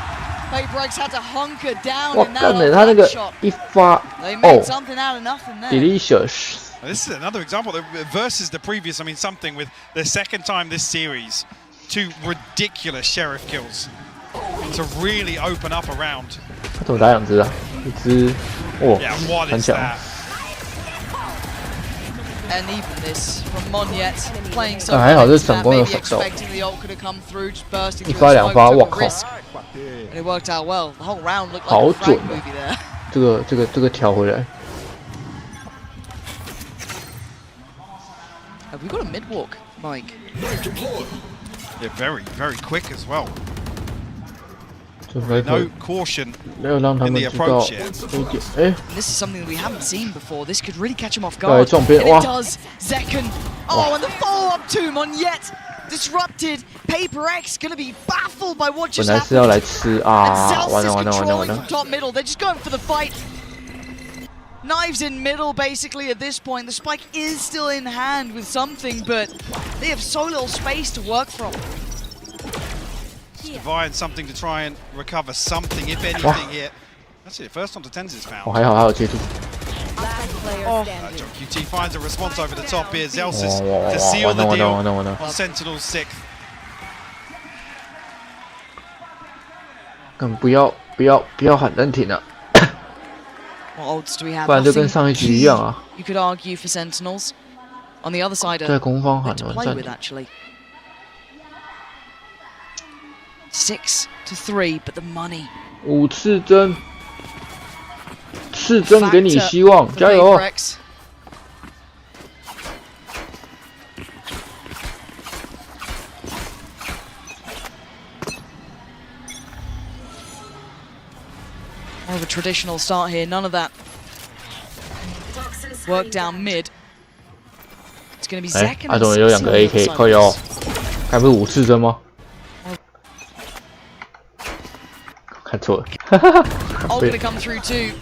Speaker 4: PaperX had to hunker down in that
Speaker 7: 我干的，他那个一发
Speaker 4: They made something out of nothing there.
Speaker 7: delicious.
Speaker 5: This is another example versus the previous. I mean, something with the second time this series, 2 ridiculous sheriff kills. to really open up a round.
Speaker 7: 他怎么打2只啊？一只，哦，
Speaker 5: Yeah, what
Speaker 7: 很
Speaker 5: is
Speaker 7: 强。
Speaker 5: that?
Speaker 4: And even this from Monyet playing so
Speaker 7: 还好是省
Speaker 4: that
Speaker 7: 攻的
Speaker 4: maybe
Speaker 7: 手，
Speaker 4: expecting the ult could have come through, just bursting
Speaker 7: 一
Speaker 4: through
Speaker 7: 发
Speaker 4: the
Speaker 7: 两
Speaker 4: smoke,
Speaker 7: 发，
Speaker 4: took
Speaker 7: 我
Speaker 4: a
Speaker 7: 靠，
Speaker 4: risk, and it worked out well. The whole round looked
Speaker 7: 好
Speaker 4: like a
Speaker 7: 准
Speaker 4: frag
Speaker 7: 哦
Speaker 4: movie there.
Speaker 7: 这个调回来。
Speaker 4: Have we got a mid walk, Mike?
Speaker 5: Yeah, very, very quick as well.
Speaker 7: 就没
Speaker 5: No caution
Speaker 7: 没有让他
Speaker 5: in
Speaker 7: 们
Speaker 5: the
Speaker 7: 知道
Speaker 5: approach
Speaker 7: 这
Speaker 5: yet.
Speaker 7: 一点。哎，
Speaker 4: This is something that we haven't seen before. This could really catch him off
Speaker 7: 要来
Speaker 4: guard.
Speaker 7: 撞
Speaker 4: And
Speaker 7: 边，
Speaker 4: it
Speaker 7: 哇！
Speaker 4: does. Zekken. Oh, and the follow-up to Monyet. Disrupted. Paper X gonna be baffled by what
Speaker 7: 本
Speaker 4: just
Speaker 7: 来是要
Speaker 4: happened.
Speaker 7: 来吃
Speaker 4: And
Speaker 7: 啊，
Speaker 4: Zel's
Speaker 7: 完了
Speaker 4: is
Speaker 7: 完了完了完
Speaker 4: controlling
Speaker 7: 了
Speaker 4: from！ top middle. They're just going for the fight. Knives in middle, basically, at this point. The spike is still in hand with something, but they have so little space to work from.
Speaker 5: Divine something to try and recover something, if anything, here. That's it. First on to tens is
Speaker 7: 我
Speaker 5: found.
Speaker 7: 还好还有接住，
Speaker 5: John QT finds a response over the top here. Zelsis
Speaker 7: 哇
Speaker 5: to seal
Speaker 7: 完
Speaker 5: the
Speaker 7: 了完了
Speaker 5: deal
Speaker 7: 完了完了，
Speaker 5: on Sentinel's 6th.
Speaker 7: 更不要喊暂停了，
Speaker 4: What odds do we have?
Speaker 7: 不然就跟
Speaker 4: Nothing
Speaker 7: 上一局一样啊，
Speaker 4: you could argue for Sentinels. On the other side,
Speaker 7: 在攻方喊
Speaker 4: to
Speaker 7: 完
Speaker 4: play
Speaker 7: 暂
Speaker 4: with
Speaker 7: 停，
Speaker 4: actually. 6-3, but the money.
Speaker 7: 5次针，次针给你希望，
Speaker 4: For
Speaker 7: 加油！
Speaker 4: Paper X. More of a traditional start here, none of that work down mid. It's going to be
Speaker 7: 哎，
Speaker 4: Zekken
Speaker 7: 阿
Speaker 4: and
Speaker 7: 总有2个 AK， 靠腰，该不是5次针吗？看错了，
Speaker 4: All going to come through too.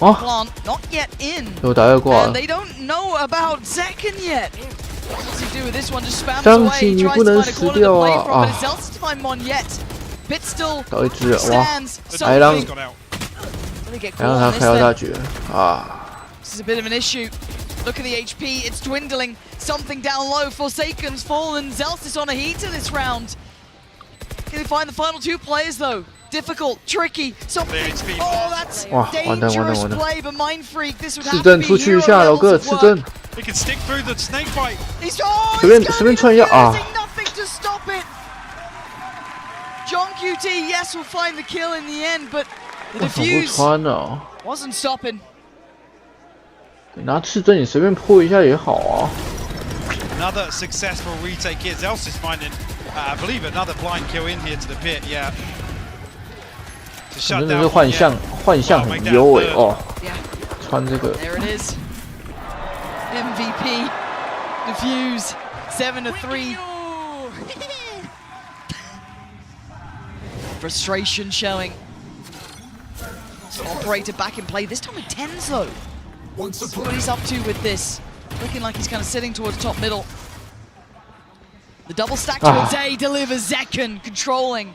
Speaker 7: 哦，
Speaker 4: Plant not yet in.
Speaker 7: 被我打2挂
Speaker 4: And
Speaker 7: 了，
Speaker 4: they don't know about Zekken yet. What's he do with this one? Just spams
Speaker 7: 相
Speaker 4: away.
Speaker 7: 信
Speaker 4: He
Speaker 7: 你
Speaker 4: tries
Speaker 7: 不
Speaker 4: to
Speaker 7: 能
Speaker 4: find a
Speaker 7: 死
Speaker 4: corner to
Speaker 7: 掉
Speaker 4: play
Speaker 7: 啊
Speaker 4: from, but
Speaker 7: 啊
Speaker 4: it's Zelsis to find Monyet. Pit still
Speaker 7: 到1只了，哇！
Speaker 4: stands
Speaker 7: 还让
Speaker 4: something. ， Let me get
Speaker 7: 还
Speaker 4: caught
Speaker 7: 让
Speaker 4: on
Speaker 7: 他
Speaker 4: this
Speaker 7: 开到
Speaker 4: then.
Speaker 7: 大局啊！
Speaker 4: This is a bit of an issue. Look at the HP, it's dwindling. Something down low. Forsaken's fallen. Zelsis on a heater this round. Can they find the final 2 players though? Difficult, tricky, something. Oh, that's
Speaker 7: 哇，完蛋完蛋
Speaker 4: dangerous
Speaker 7: 完蛋！
Speaker 4: play, but Mind Freak, this would
Speaker 7: 次
Speaker 4: have to
Speaker 7: 针
Speaker 4: be
Speaker 7: 出去一
Speaker 4: hero
Speaker 7: 下，老
Speaker 4: levels
Speaker 7: 哥，
Speaker 4: of
Speaker 7: 次
Speaker 4: work.
Speaker 7: 针，
Speaker 5: He can stick through the snake bite.
Speaker 4: He's
Speaker 7: 随便穿一下啊！
Speaker 4: nothing to stop it. John QT, yes, will find the kill in the end, but the
Speaker 7: 为什么不
Speaker 4: defuse
Speaker 7: 穿呢？
Speaker 4: wasn't stopping.
Speaker 7: 你拿次针，你随便破一下也好啊。
Speaker 5: Another successful retake here. Zelsis finding, I believe, another blind kill in here to the pit. Yeah. To
Speaker 7: 真
Speaker 5: shut
Speaker 7: 的
Speaker 5: down
Speaker 7: 是幻象，
Speaker 5: Monyet.
Speaker 7: 幻象很优诶哦。
Speaker 4: Yeah.
Speaker 7: 穿这个
Speaker 4: There it is. MVP. Defuse. 7-3. Frustration showing. Operator back in play. This time with 10s though. See what he's up to with this. Looking like he's kind of sitting towards top middle. The double stack towards A delivers Zekken controlling.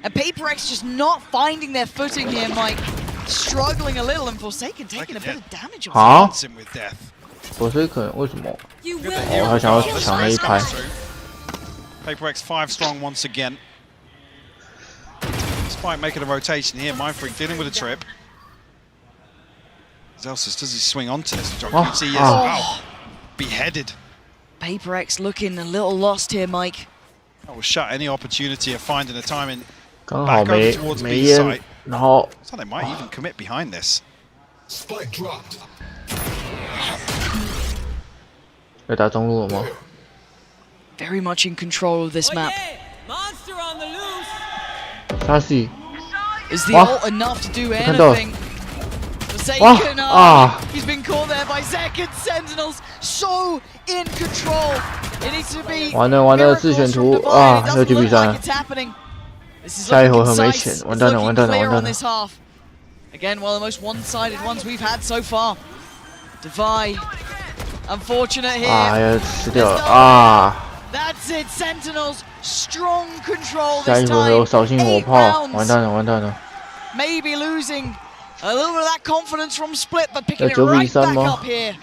Speaker 4: And Paper X just not finding their footing here, Mike. Struggling a little, and Forsaken taking a bit of damage.
Speaker 7: 啊
Speaker 5: Him with death.
Speaker 7: 我是可能为什么？
Speaker 4: You
Speaker 7: 哦，他想要抢那一拍。
Speaker 5: Paper X 5 strong once again. Despite making a rotation here, Mind Freak dealing with a trip. Zelsis, does he swing onto this? John QT, yes. Wow. Beheaded.
Speaker 4: Paper X looking a little lost here, Mike.
Speaker 5: That will shut any opportunity of finding a timing
Speaker 7: 刚好
Speaker 5: back over
Speaker 7: 没
Speaker 5: towards
Speaker 7: 没
Speaker 5: B
Speaker 7: 烟
Speaker 5: site.
Speaker 7: 然后
Speaker 5: So they might even commit behind this.
Speaker 7: 要打中路了吗？
Speaker 4: Very much in control of this map.
Speaker 7: 沙西
Speaker 4: Is the
Speaker 7: 哇
Speaker 4: ult enough to do
Speaker 7: 看到了
Speaker 4: anything? Forsaken,
Speaker 7: 啊
Speaker 4: he's been caught there by Zekken. Sentinels so in control. It needs to be
Speaker 7: 完了完了，自选
Speaker 4: miracles
Speaker 7: 图
Speaker 4: from
Speaker 7: 啊
Speaker 4: Divine. It
Speaker 7: 要
Speaker 4: doesn't
Speaker 7: 去比
Speaker 4: look
Speaker 7: 赛
Speaker 4: like
Speaker 7: 了
Speaker 4: it's happening. This is
Speaker 7: 下一
Speaker 4: looking
Speaker 7: 回合没
Speaker 4: concise.
Speaker 7: 钱，
Speaker 4: It's
Speaker 7: 完蛋了
Speaker 4: looking
Speaker 7: 完蛋了
Speaker 4: clear
Speaker 7: 完蛋
Speaker 4: on
Speaker 7: 了
Speaker 4: this！ half. Again, one of the most one-sided ones we've had so far. Divine, unfortunate here.
Speaker 7: 啊，要吃掉了啊！
Speaker 4: That's it, Sentinels, strong control
Speaker 7: 下一
Speaker 4: this
Speaker 7: 回合有
Speaker 4: time.
Speaker 7: 扫兴火
Speaker 4: 8
Speaker 7: 炮，
Speaker 4: rounds.
Speaker 7: 完蛋了完蛋了！
Speaker 4: Maybe losing a little bit of that confidence from Split, but picking it
Speaker 7: 9v3
Speaker 4: right back
Speaker 7: 吗
Speaker 4: up here.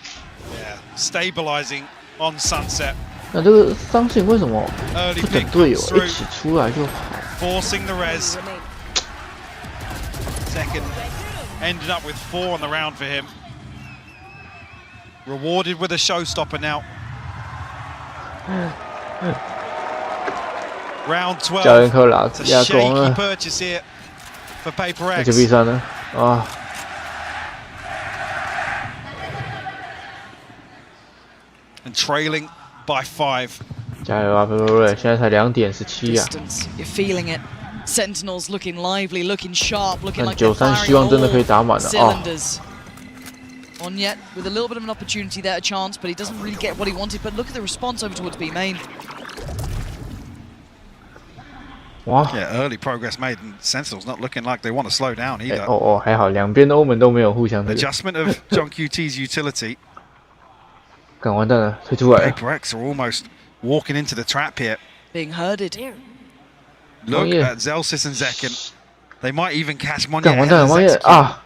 Speaker 5: Yeah, stabilizing on Sunset.
Speaker 7: 那这个伤心为什么
Speaker 5: Early
Speaker 7: 不等
Speaker 5: pick
Speaker 7: 队友
Speaker 5: comes through,
Speaker 7: 一起出来就好？
Speaker 5: forcing the res. and ended up with 4 on the round for him. Rewarded with a showstopper now. Round 12. It's a shaky purchase here for Paper X.
Speaker 7: 9比3呢？啊！
Speaker 5: And trailing by 5.
Speaker 7: 加油啊， Paper X！ 现在才2点17啊。
Speaker 4: You're feeling it. Sentinels looking lively, looking sharp, looking like
Speaker 7: 93希望真的可以打满了啊。
Speaker 4: On yet with a little bit of an opportunity there, a chance, but he doesn't really get what he wanted. But look at the response over towards B main.
Speaker 7: Wow.
Speaker 5: Yeah, early progress made, and Sentinels not looking like they want to slow down either.
Speaker 7: 哦，还好，两边的欧门都没有互相的。
Speaker 5: Adjustment of John QT's utility.
Speaker 7: 干完蛋了，退出来了。
Speaker 5: Paper X are almost walking into the trap here.
Speaker 4: Being herded.
Speaker 5: Look at Zelsis and Zekken. They might even catch Monye.
Speaker 7: 干完蛋了，王爷啊！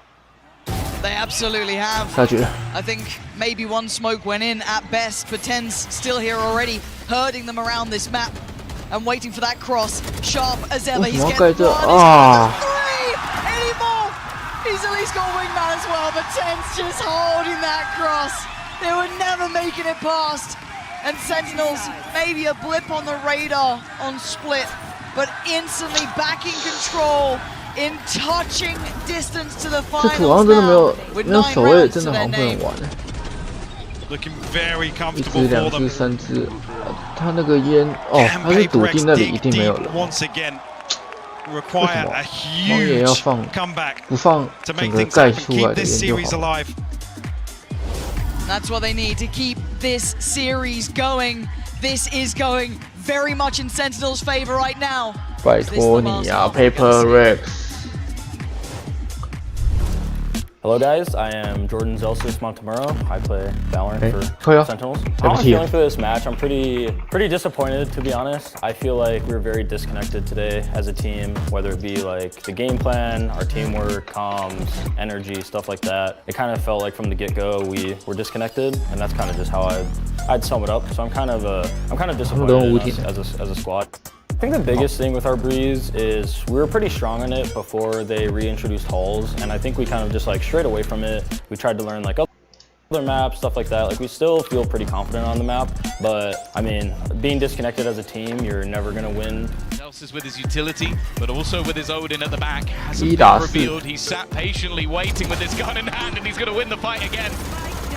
Speaker 4: They absolutely have.
Speaker 7: 下局。
Speaker 4: I think maybe one smoke went in at best, but Ten's still here already, herding them around this map and waiting for that cross. Sharp as ever. He's getting 1.
Speaker 7: Ah.
Speaker 4: 3 anymore. He's at least got wingman as well, but Ten's just holding that cross. They were never making it past. And Sentinels, maybe a blip on the radar on Split, but instantly back in control. In touching distance to the finals now, with 9 rounds to their name.
Speaker 5: Looking very comfortable for them.
Speaker 7: 1只、2只、3只，他那个烟哦，他是笃定那里一定没有人。
Speaker 5: Once again, require a
Speaker 7: 王爷要
Speaker 5: huge
Speaker 7: 放
Speaker 5: comeback
Speaker 7: 不放
Speaker 5: to
Speaker 7: 整
Speaker 5: make
Speaker 7: 个
Speaker 5: things
Speaker 7: 盖
Speaker 5: happen.
Speaker 7: 出来
Speaker 5: Keep
Speaker 7: 的
Speaker 5: this
Speaker 7: 烟就
Speaker 5: series
Speaker 7: 好。
Speaker 5: alive.
Speaker 4: That's what they need to keep this series going. This is going very much in Sentinel's favor right now.
Speaker 7: 拜托你呀 ，Paper X。
Speaker 21: Hello guys, I am Jordan Zelsis Montemuro. I play Valorant for Sentinels. How I'm feeling for this match, I'm pretty disappointed to be honest. I feel like we were very disconnected today as a team, whether it be like the game plan, our teamwork, comms, energy, stuff like that. It kind of felt like from the get-go we were disconnected, and that's kind of just how I'd sum it up. So I'm kind of disappointed in us as a squad. I think the biggest thing with our Breeze is we were pretty strong in it before they reintroduced hulls, and I think we kind of just like strayed away from it. We tried to learn like other maps, stuff like that. Like we still feel pretty confident on the map, but I mean, being disconnected as a team, you're never gonna win.
Speaker 1: Zelsis with his utility, but also with his Odin at the back. Hasn't been revealed. He's sat patiently waiting with his gun in hand, and he's gonna win the fight again.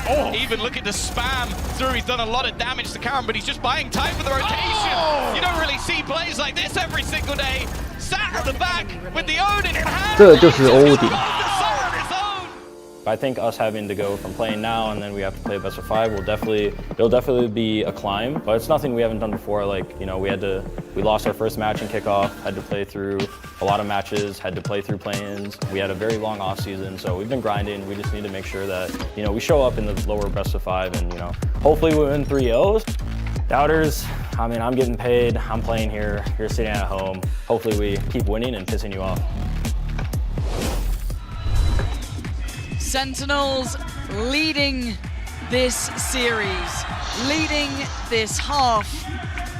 Speaker 1: Oh, even look at the spam through. He's done a lot of damage to Karen, but he's just buying time for the rotation. You don't really see plays like this every single day. Sat at the back with the Odin in hand.
Speaker 7: 这就是欧迪。
Speaker 21: I think us having to go from playing now and then we have to play best of 5 it'll definitely be a climb, but it's nothing we haven't done before. Like, you know, we lost our first match in kickoff, had to play through a lot of matches, had to play through play-ins. We had a very long off season, so we've been grinding. We just need to make sure that, you know, we show up in the lower best of 5 and, you know, hopefully we win 3-0s. Doubters, I mean, I'm getting paid, I'm playing here, you're sitting at home. Hopefully we keep winning and pissing you off.
Speaker 4: Sentinels leading this series, leading this half.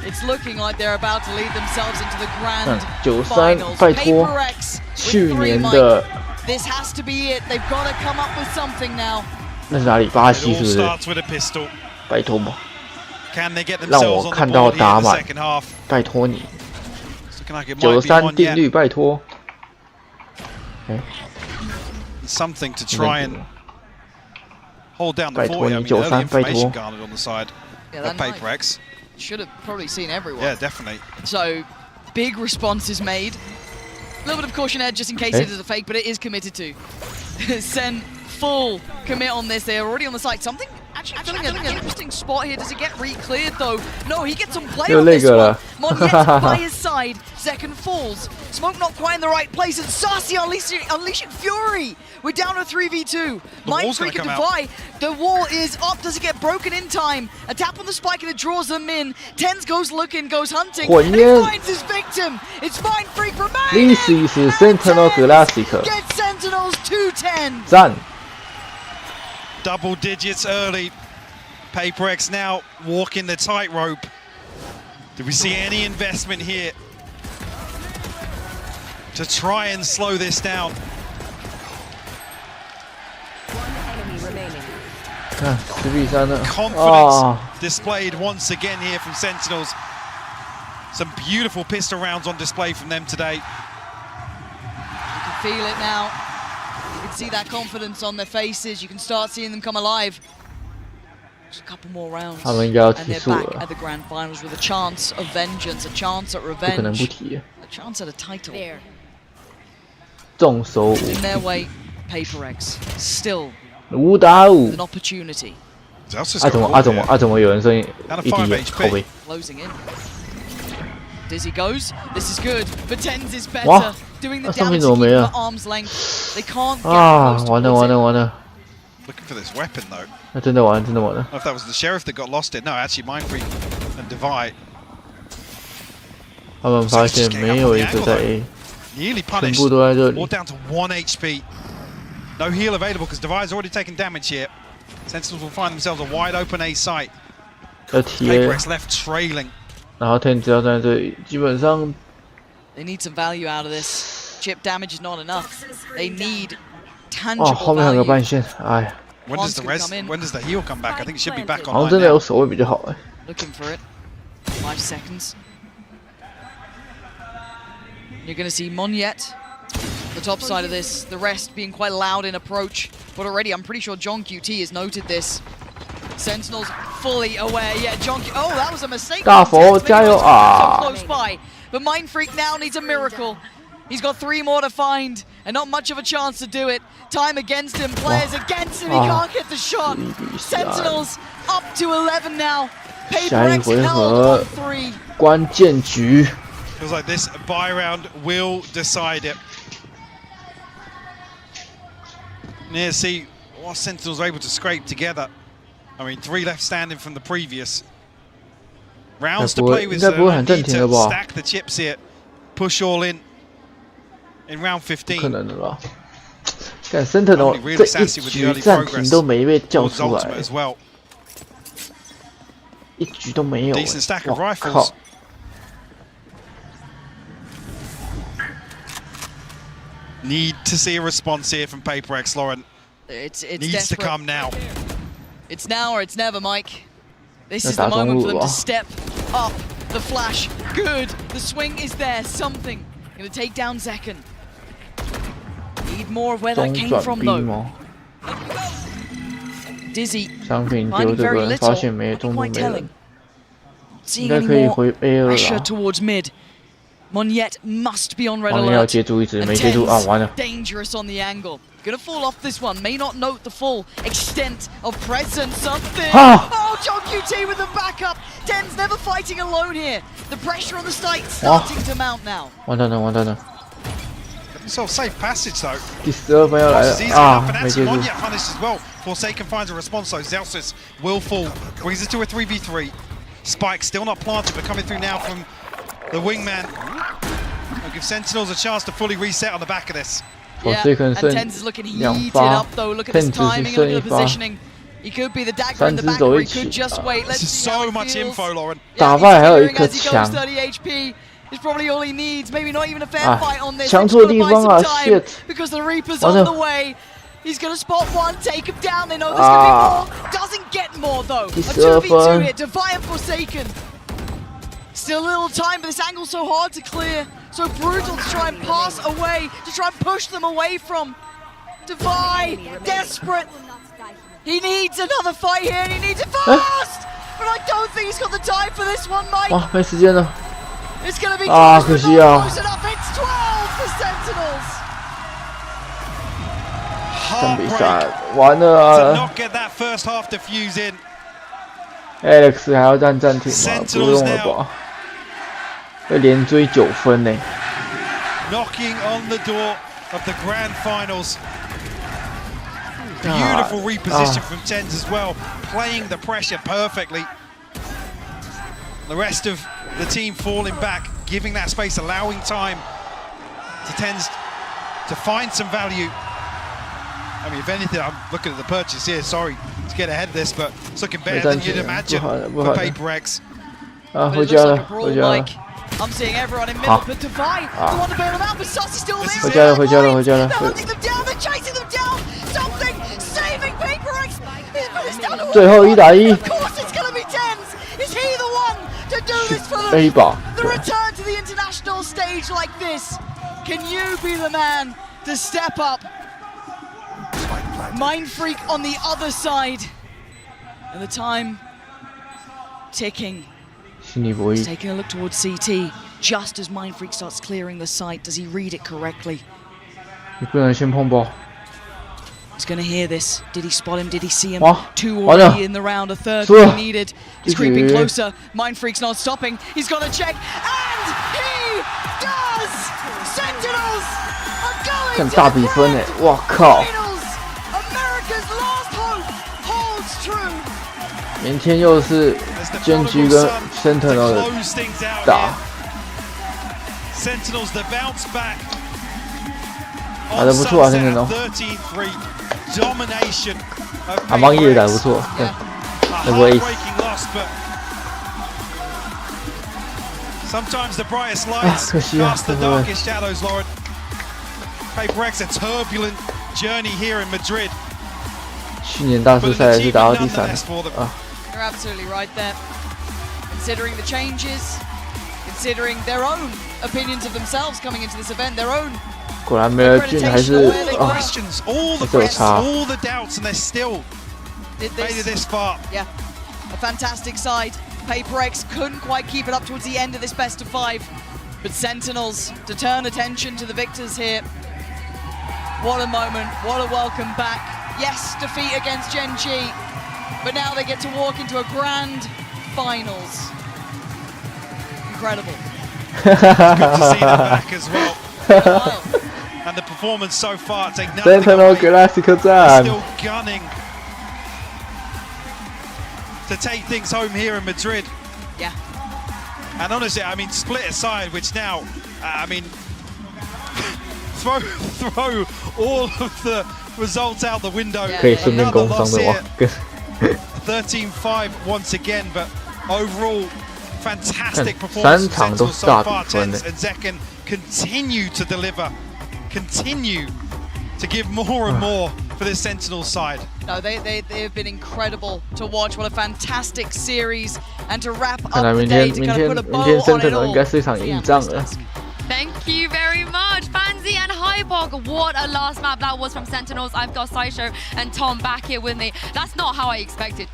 Speaker 4: It's looking like they're about to lead themselves into the grand finals. Paper X with 3 Mike. This has to be it. They've got to come up with something now.
Speaker 7: 那是哪里？巴西是不是？
Speaker 5: Starts with a pistol.
Speaker 7: 拜托嘛，
Speaker 5: Can they get
Speaker 7: 让
Speaker 5: themselves
Speaker 7: 我
Speaker 5: on
Speaker 7: 看
Speaker 5: the
Speaker 7: 到
Speaker 5: board here
Speaker 7: 打
Speaker 5: in the
Speaker 7: 满
Speaker 5: second half?
Speaker 7: 拜托你。
Speaker 5: It's looking like it might be
Speaker 7: 93
Speaker 5: one
Speaker 7: 定
Speaker 5: yet.
Speaker 7: 律，拜托。
Speaker 5: Something to try and hold down the
Speaker 7: 拜
Speaker 5: fort
Speaker 7: 托
Speaker 5: here. I
Speaker 7: 你
Speaker 5: mean,
Speaker 7: 93
Speaker 5: early
Speaker 7: 拜
Speaker 5: information
Speaker 7: 托。
Speaker 5: garnered on the side
Speaker 4: Yeah,
Speaker 5: of
Speaker 4: that
Speaker 5: Paper
Speaker 4: knife.
Speaker 5: X.
Speaker 4: Should have probably seen everyone.
Speaker 5: Yeah, definitely.
Speaker 4: So, big responses made. A little bit of caution edge just in case it is a fake, but it is committed to. Sen full commit on this. They're already on the site. Something actually filling an interesting spot here. Does it get re-cleared though? No, he gets some play on this one. Monye by his side. Second falls. Smoke not quite in the right place. And Sassy unleashing Fury. We're down to 3v2. Mind Freak and Defy. The wall is up. Does it get broken in time? A tap on the spike and it draws them in. Tens goes looking, goes hunting. And he finds his victim. It's Mind Freak remaining.
Speaker 7: This is Sentinel Classic.
Speaker 4: Get Sentinels 2-10.
Speaker 7: 赞。
Speaker 5: Double digits early. Paper X now walking the tightrope. Do we see any investment here to try and slow this down?
Speaker 7: 看10比3了。
Speaker 5: Confidence displayed once again here from Sentinels. Some beautiful pistol rounds on display from them today.
Speaker 4: You can feel it now. You can see that confidence on their faces. You can start seeing them come alive. Just a couple more rounds. And they're back at the grand finals with a chance of vengeance, a chance at revenge, a chance at a title. In their way, Paper X still with an opportunity.
Speaker 7: 怎么有人声音一滴口碑？
Speaker 4: Closing in. Dizzy goes. This is good, but Tens is better. Doing the damage at arm's length. They can't get close to it.
Speaker 5: Looking for this weapon though.
Speaker 7: 那真的完了，真的完了。
Speaker 5: I don't know if that was the sheriff that got lost it. No, actually, Mindfreak and Divide.
Speaker 7: 他们发现没有一个在 A，
Speaker 5: Nearly
Speaker 7: 全
Speaker 5: punished.
Speaker 7: 部都在这里。
Speaker 5: All down to 1 HP. No heal available because Divide's already taken damage here. Sentinels will find themselves a wide open A site.
Speaker 7: 要提 A，
Speaker 5: Paper X left trailing.
Speaker 7: 然后 Ten 只要站在这里，基本上
Speaker 4: They need some value out of this. Chip damage is not enough. They need tangible
Speaker 7: 后面还有个
Speaker 4: value.
Speaker 7: 半线，哎。
Speaker 5: When does the heal come back? I think it should be back
Speaker 7: 好像
Speaker 5: online
Speaker 7: 真的
Speaker 5: now.
Speaker 7: 有守卫比较好哎。
Speaker 4: Looking for it. 5 seconds. You're going to see Monyet, the top side of this, the rest being quite loud in approach. But already, I'm pretty sure John QT has noted this. Sentinels fully aware. Yeah, John QT. Oh, that was a mistake.
Speaker 7: 大佛加油啊
Speaker 4: So close by. But Mindfreak now needs a miracle. He's got 3 more to find, and not much of a chance to do it. Time against him, players against him. He can't get the shot. Sentinels up to 11 now. Paper X held on 3.
Speaker 7: 关键局。
Speaker 5: Feels like this buy round will decide it. Near see what Sentinels are able to scrape together. I mean, 3 left standing from the previous rounds to play with. So need to stack the chips here, push all in round 15.
Speaker 7: 可能的吧。看 Sentinel 这一局暂停都没被叫出来，一局都没有。
Speaker 5: Decent stack of rifles. Need to see a response here from Paper X, Lauren.
Speaker 4: It's
Speaker 5: needs
Speaker 4: desperate.
Speaker 5: to come now.
Speaker 4: It's now or it's never, Mike. This is the moment for them to step up. The flash, good. The swing is there. Something gonna take down Zekken. Need more of where that came from, though. Dizzy finding very little. Quite telling. Seeing any more pressure towards mid. Monyet must be on red alert. And Ten's dangerous on the angle. Gonna fall off this one. May not note the full extent of presence. Something. Oh, John QT with the backup. Ten's never fighting alone here. The pressure on the site starting to mount now.
Speaker 7: 完蛋了，完蛋了。
Speaker 5: So safe passage though.
Speaker 7: 第12分要来了啊！没接住。
Speaker 5: Monyet punished as well. Forsaken finds a response though. Zelsis will fall. Brings it to a 3v3. Spike still not planted, but coming through now from the wingman. Will give Sentinels a chance to fully reset on the back of this.
Speaker 4: Yeah, and Tens is looking heated up though. Look at this timing, look at the positioning. He could be the dagger in the back, or he could just wait. Let's see how
Speaker 5: so much info, Lauren.
Speaker 7: 打败还有一颗枪。
Speaker 4: 30 HP is probably all he needs. Maybe not even a fair fight on this.
Speaker 7: 枪错地方啊 ！shit.
Speaker 4: Because the Reaper's on the way. He's gonna spot one, take him down. They know there's gonna be more. Doesn't get more though. A 2v2 here. Defiant Forsaken. Still a little time, but this angle's so hard to clear. So brutal to try and pass away, to try and push them away from. Divide, desperate. He needs another fight here, and he needs it fast. But I don't think he's got the time for this one, Mike.
Speaker 7: 哇，没时间了。
Speaker 4: It's gonna be
Speaker 7: 可惜啊。
Speaker 4: close enough. It's 12 for Sentinels.
Speaker 7: 3比3，完了啊
Speaker 5: Not get that first half defuse in.
Speaker 7: Alex 还要暂停吗？不用了吧？要连追9分呢。
Speaker 5: Knocking on the door of the grand finals. Beautiful reposition from Tens as well, playing the pressure perfectly. The rest of the team falling back, giving that space, allowing time to Tens to find some value. I mean, if anything, I'm looking at the purchase here, sorry to get ahead of this, but it's looking better than you'd imagine for Paper X.
Speaker 7: 回家了，回家了。
Speaker 4: I'm seeing everyone in middle, but Divide, the one to bail them out, but Sus is still there.
Speaker 7: 回家了，回家了，回家了。
Speaker 4: They're hunting them down, they're chasing them down. Something saving Paper
Speaker 7: 最后1打1。
Speaker 4: Of course it's gonna be Tens. Is he the one to do this for them?
Speaker 7: A 把。
Speaker 4: The return to the international stage like this. Can you be the man to step up? Mind Freak on the other side. And the time ticking. He's taking a look towards CT. Just as Mind Freak starts clearing the site, does he read it correctly?
Speaker 7: 你不能先碰爆。
Speaker 4: He's going to hear this. Did he spot him? Did he see him? 2 already in the round. A third he needed. He's creeping closer. Mind Freak's not stopping. He's got to check. And he does! Sentinels are going
Speaker 7: 看大比分哎，哇靠！
Speaker 4: America's last hope holds true.
Speaker 7: 明天又是GenG跟 Sentinel 的打。
Speaker 5: Sentinels the bounce back.
Speaker 7: 打得不错啊 ，Sentinel。阿邦也打得不错，那个 Ace。
Speaker 5: Sometimes the brightest lights cast the darkest shadows, Lauren. Paper X a turbulent journey here in Madrid.
Speaker 7: 去年大师赛是打到第3啊。
Speaker 4: You're absolutely right there. Considering the changes, considering their own opinions of themselves coming into this event, their own.
Speaker 7: 果然梅尔俊还是啊，
Speaker 5: all the questions, all the doubts, and they're still made it this far.
Speaker 4: Yeah, a fantastic side. Paper X couldn't quite keep it up towards the end of this best of 5, but Sentinels to turn attention to the victors here. What a moment! What a welcome back! Yes, defeat against GenG, but now they get to walk into a grand finals. Incredible.
Speaker 5: Good to see them back as well. And the performance so far, take nothing away. Still gunning to take things home here in Madrid.
Speaker 4: Yeah.
Speaker 5: And honestly, I mean, split aside, which now, I mean, throw all of the results out the window. Another loss here. 13-5 once again, but overall, fantastic performance from Sentinels so far. Tens and Zekken continue to deliver, continue to give more and more for this Sentinels side.
Speaker 4: No, they have been incredible to watch. What a fantastic series, and to wrap up the day, to kind of put a bow on it all.
Speaker 3: Thank you very much, Pansy and Hypok. What a last map that was from Sentinels. I've got Sideshow and Tom back here with me. That's not how I expected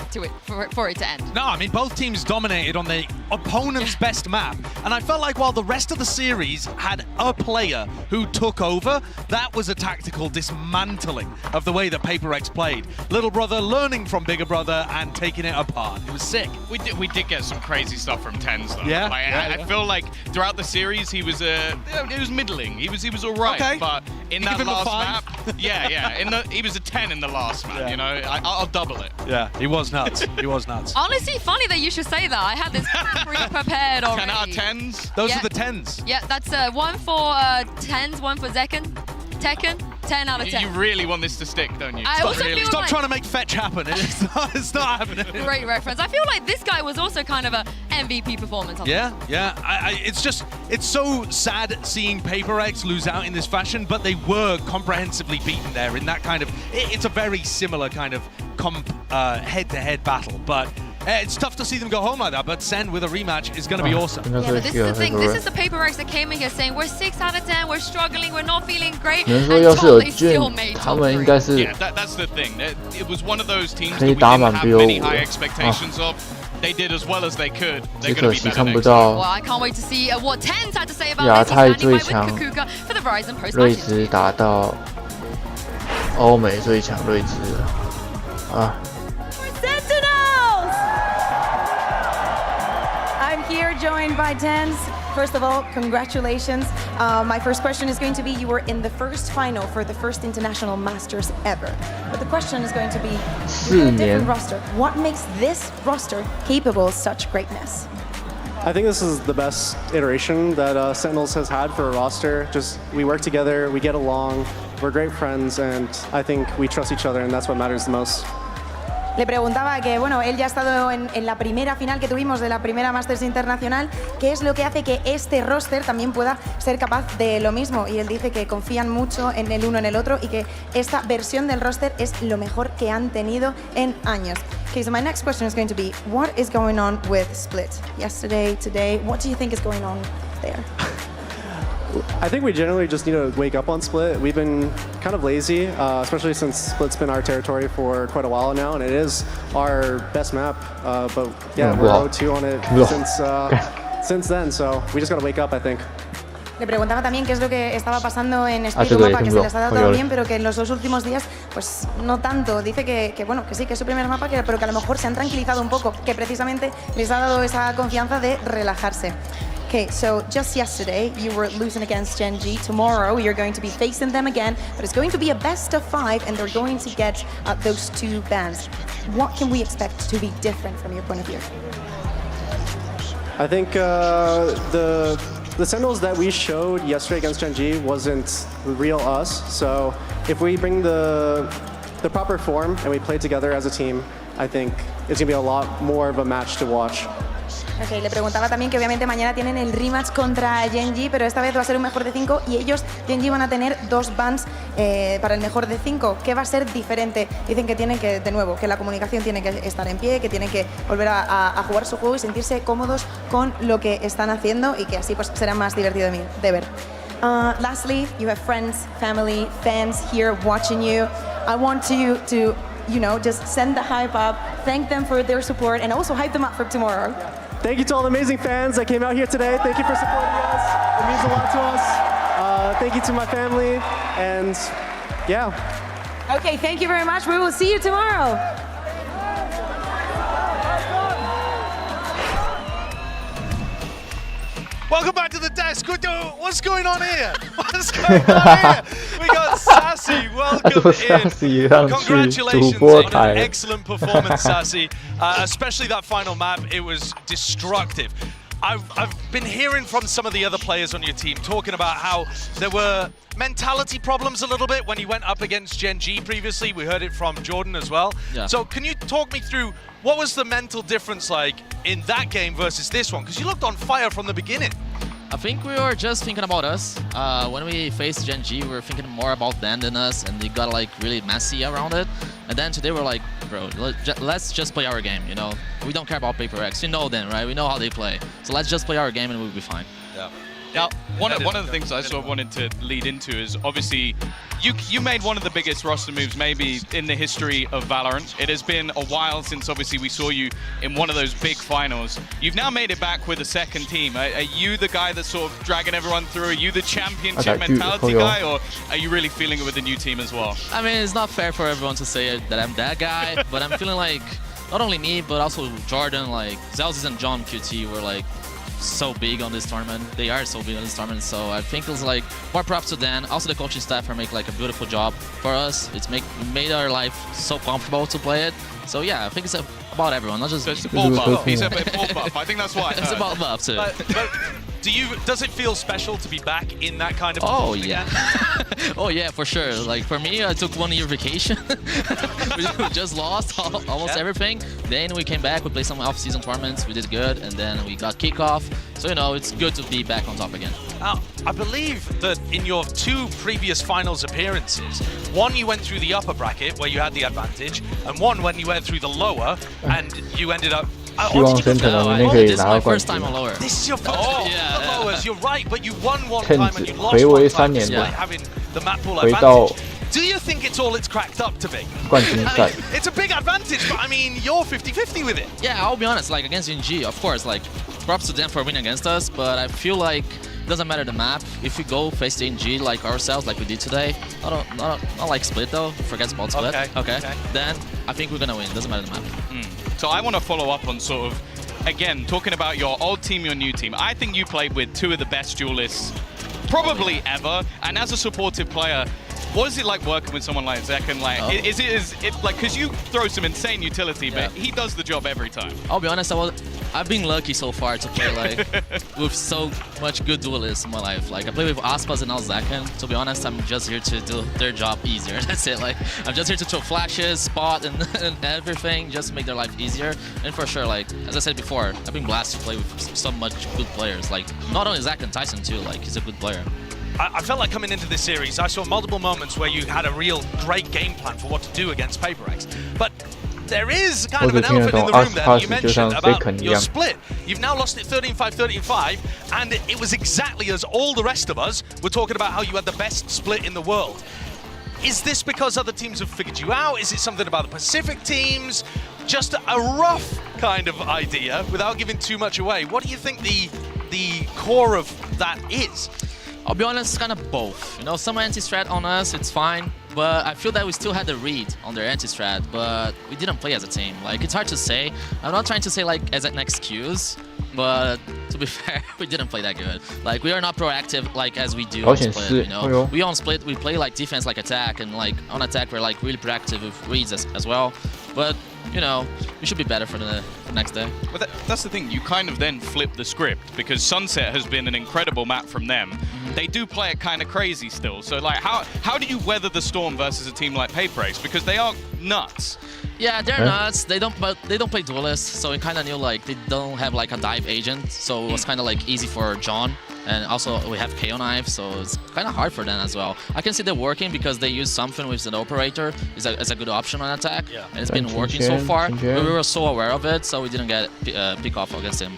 Speaker 3: for it to end.
Speaker 2: No, I mean, both teams dominated on the opponent's best map. And I felt like while the rest of the series had a player who took over, that was a tactical dismantling of the way that Paper X played. Little brother learning from bigger brother and taking it apart. It was sick.
Speaker 1: We did get some crazy stuff from Tens though.
Speaker 2: Yeah,
Speaker 1: I feel like throughout the series he was it was middling. He was all right,
Speaker 2: okay.
Speaker 1: But in that last map, he was a 10 in the last map.
Speaker 2: Yeah.
Speaker 1: You know, I'll double it.
Speaker 2: Yeah, he was nuts. He was nuts.
Speaker 3: Honestly, funny that you should say that. I had this pre-prepared already.
Speaker 1: 10 out of 10s.
Speaker 2: Those are the 10s.
Speaker 3: Yeah, that's 1 for Tens, 1 for Zekken, Tekken. 10 out of 10.
Speaker 1: You really want this to stick, don't you?
Speaker 2: Stop trying to make fetch happen. It's not happening.
Speaker 3: Great reference. I feel like this guy was also kind of a MVP performance.
Speaker 2: Yeah. It's so sad seeing Paper X lose out in this fashion, but they were comprehensively beaten there in that kind of. It's a very similar kind of head-to-head battle, but. It's tough to see them go home like that, but Sen with a rematch is going to be awesome.
Speaker 3: Yeah, but this is the thing. This is the Paper X that came in here saying we're 6 out of 10, we're struggling, we're not feeling great, and they still made top 3.
Speaker 1: Yeah, that's the thing. It was one of those teams that we didn't have many high expectations of. They did as well as they could. They're going to be better next time.
Speaker 3: Well, I can't wait to see what Tens had to say about this. He's standing by with Kukuka for the Verizon post-match interview.
Speaker 7: 打到欧美最强睿智啊。
Speaker 9: I'm here joined by Tens. First of all, congratulations. My first question is going to be, you were in the first final for the first International Masters ever. But the question is going to be, you're a different roster. What makes this roster capable of such greatness?
Speaker 6: I think this is the best iteration that Sentinels has had for a roster. Just, we work together, we get along, we're great friends, and I think we trust each other, and that's what matters the most.
Speaker 9: Le preguntaba que, bueno, él ya ha estado en la primera final que tuvimos de la primera Masters Internacional, ¿qué es lo que hace que este roster también pueda ser capaz de lo mismo? Y él dice que confían mucho en el uno en el otro y que esta versión del roster es lo mejor que han tenido en años. Okay, so my next question is going to be, what is going on with Split? Yesterday, today, what do you think is going on there?
Speaker 6: I think we generally just need to wake up on Split. We've been kind of lazy, especially since Split's been our territory for quite a while now, and it is our best map. But yeah, we're 0-2 on it since then, so we just got to wake up, I think.
Speaker 9: Le preguntaba también qué es lo que estaba pasando en Split, un mapa que se les ha dado todo bien, pero que en los dos últimos días, pues no tanto. Dice que bueno, que sí, que es su primer mapa, pero que a lo mejor se han tranquilizado un poco, que precisamente les ha dado esa confianza de relajarse. Okay, so just yesterday you were losing against Gen G. Tomorrow you're going to be facing them again, but it's going to be a best of 5 and they're going to get those 2 bans. What can we expect to be different from your point of view?
Speaker 6: I think the Sentinels that we showed yesterday against Gen G wasn't the real us, so if we bring the proper form and we play together as a team, I think it's going to be a lot more of a match to watch.
Speaker 9: Okay, le preguntaba también que obviamente mañana tienen el rematch contra Gen G, pero esta vez va a ser un mejor de 5 y ellos, Gen G, van a tener 2 bans para el mejor de 5. ¿Qué va a ser diferente? Dicen que tienen que, de nuevo, que la comunicación tiene que estar en pie, que tienen que volver a jugar su juego y sentirse cómodos con lo que están haciendo y que así pues será más divertido de ver. Lastly, you have friends, family, fans here watching you. I want you to, you know, just send the hype up, thank them for their support and also hype them up for tomorrow.
Speaker 6: Thank you to all the amazing fans that came out here today. Thank you for supporting us. It means a lot to us. Thank you to my family, and yeah.
Speaker 9: Okay, thank you very much. We will see you tomorrow.
Speaker 2: Welcome back to the desk. What's going on here? What's going on here? We got Sassy. Welcome in. Congratulations on an excellent performance, Sassy. Especially that final map. It was destructive. I've been hearing from some of the other players on your team talking about how there were mentality problems a little bit when you went up against Gen G previously. We heard it from Jordan as well. Yeah. So can you talk me through what was the mental difference like in that game versus this one? Because you looked on fire from the beginning.
Speaker 10: I think we were just thinking about us. When we faced Gen G, we were thinking more about them than us, and they got like really messy around it. And then today we're like, bro, let's just play our game, you know? We don't care about Paper X. You know them, right? We know how they play. So let's just play our game and we'll be fine.
Speaker 1: Yeah. Now, one of the things I sort of wanted to lead into is obviously you made one of the biggest roster moves maybe in the history of Valorant. It has been a while since obviously we saw you in one of those big finals. You've now made it back with a second team. Are you the guy that's sort of dragging everyone through? Are you the championship mentality guy, or are you really feeling it with the new team as well?
Speaker 10: I mean, it's not fair for everyone to say that I'm that guy, but I'm feeling like not only me, but also Jordan, like Zelzis and John QT were like so big on this tournament. They are so big on this tournament, so I think it's like more props to Dan. Also the coaching staff are making like a beautiful job for us. It's made our life so comfortable to play it. So yeah, I think it's about everyone, not just
Speaker 1: so it's a ball buff. He's a bit ball buff. I think that's why.
Speaker 10: It's about buff too.
Speaker 2: But does it feel special to be back in that kind of
Speaker 10: Oh yeah. Oh yeah, for sure. Like for me, I took 1 year vacation. We just lost almost everything. Then we came back, we played some off-season tournaments, we did good, and then we got kickoff. So you know, it's good to be back on top again.
Speaker 2: Now, I believe that in your 2 previous finals appearances, one you went through the upper bracket where you had the advantage, and one when you went through the lower and you ended up.
Speaker 7: This
Speaker 10: is my first time on lower.
Speaker 2: This is your first time on the lowers, you're right, but you won one time and you lost one time despite having the map pool advantage. Do you think it's all it's cracked up to be? It's a big advantage, but I mean, you're 50-50 with it.
Speaker 10: Yeah, I'll be honest, like against NG, of course, like props to them for winning against us, but I feel like it doesn't matter the map. If we go face the NG like ourselves, like we did today, not like Split though, forget about Split. Okay. Then I think we're gonna win, doesn't matter the map.
Speaker 1: So I want to follow up on sort of, again, talking about your old team, your new team. I think you played with 2 of the best duelists probably ever, and as a supportive player, What is it like working with someone like Zekken? Like, is it like, because you throw some insane utility, but he does the job every time.
Speaker 10: I'll be honest, I've been lucky so far to play like with so much good duelists in my life. Like I play with Aspas and now Zekken. To be honest, I'm just here to do their job easier. That's it. Like I'm just here to throw flashes, spot, and everything, just to make their life easier. And for sure, like as I said before, I've been blessed to play with so much good players. Like not only Zekken, Tyson too. Like he's a good player.
Speaker 2: I felt like coming into this series, I saw multiple moments where you had a real great game plan for what to do against PaperX. But there is kind of an elephant in the room there that you mentioned about your split. You've now lost it 13-5, 13-5, and it was exactly as all the rest of us were talking about how you had the best split in the world. Is this because other teams have figured you out? Is it something about the Pacific teams? Just a rough kind of idea without giving too much away. What do you think the core of that is?
Speaker 10: I'll be honest, it's kind of both. You know, some anti-strat on us, it's fine. But I feel that we still had the read on their anti-strat, but we didn't play as a team. Like, it's hard to say. I'm not trying to say, like, as an excuse, but to be fair, we didn't play that good. Like, we are not proactive, like, as we do on split, you know? We on split, we play, like, defense like attack, and, like, on attack, we're, like, really proactive with reads as well. But, you know, we should be better for the next day.
Speaker 1: But that's the thing, you kind of then flip the script, because Sunset has been an incredible map from them. They do play it kind of crazy still. So, like, how do you weather the storm versus a team like PaperX? Because they are nuts.
Speaker 10: Yeah, they're nuts. They don't play duelists, so we kind of knew like they don't have like a dive agent, so it was kind of like easy for John. And also we have KO knife, so it's kind of hard for them as well. I can see they're working because they use something with an operator as a good option on attack, and it's been working so far. But we were so aware of it, so we didn't get pick off against him.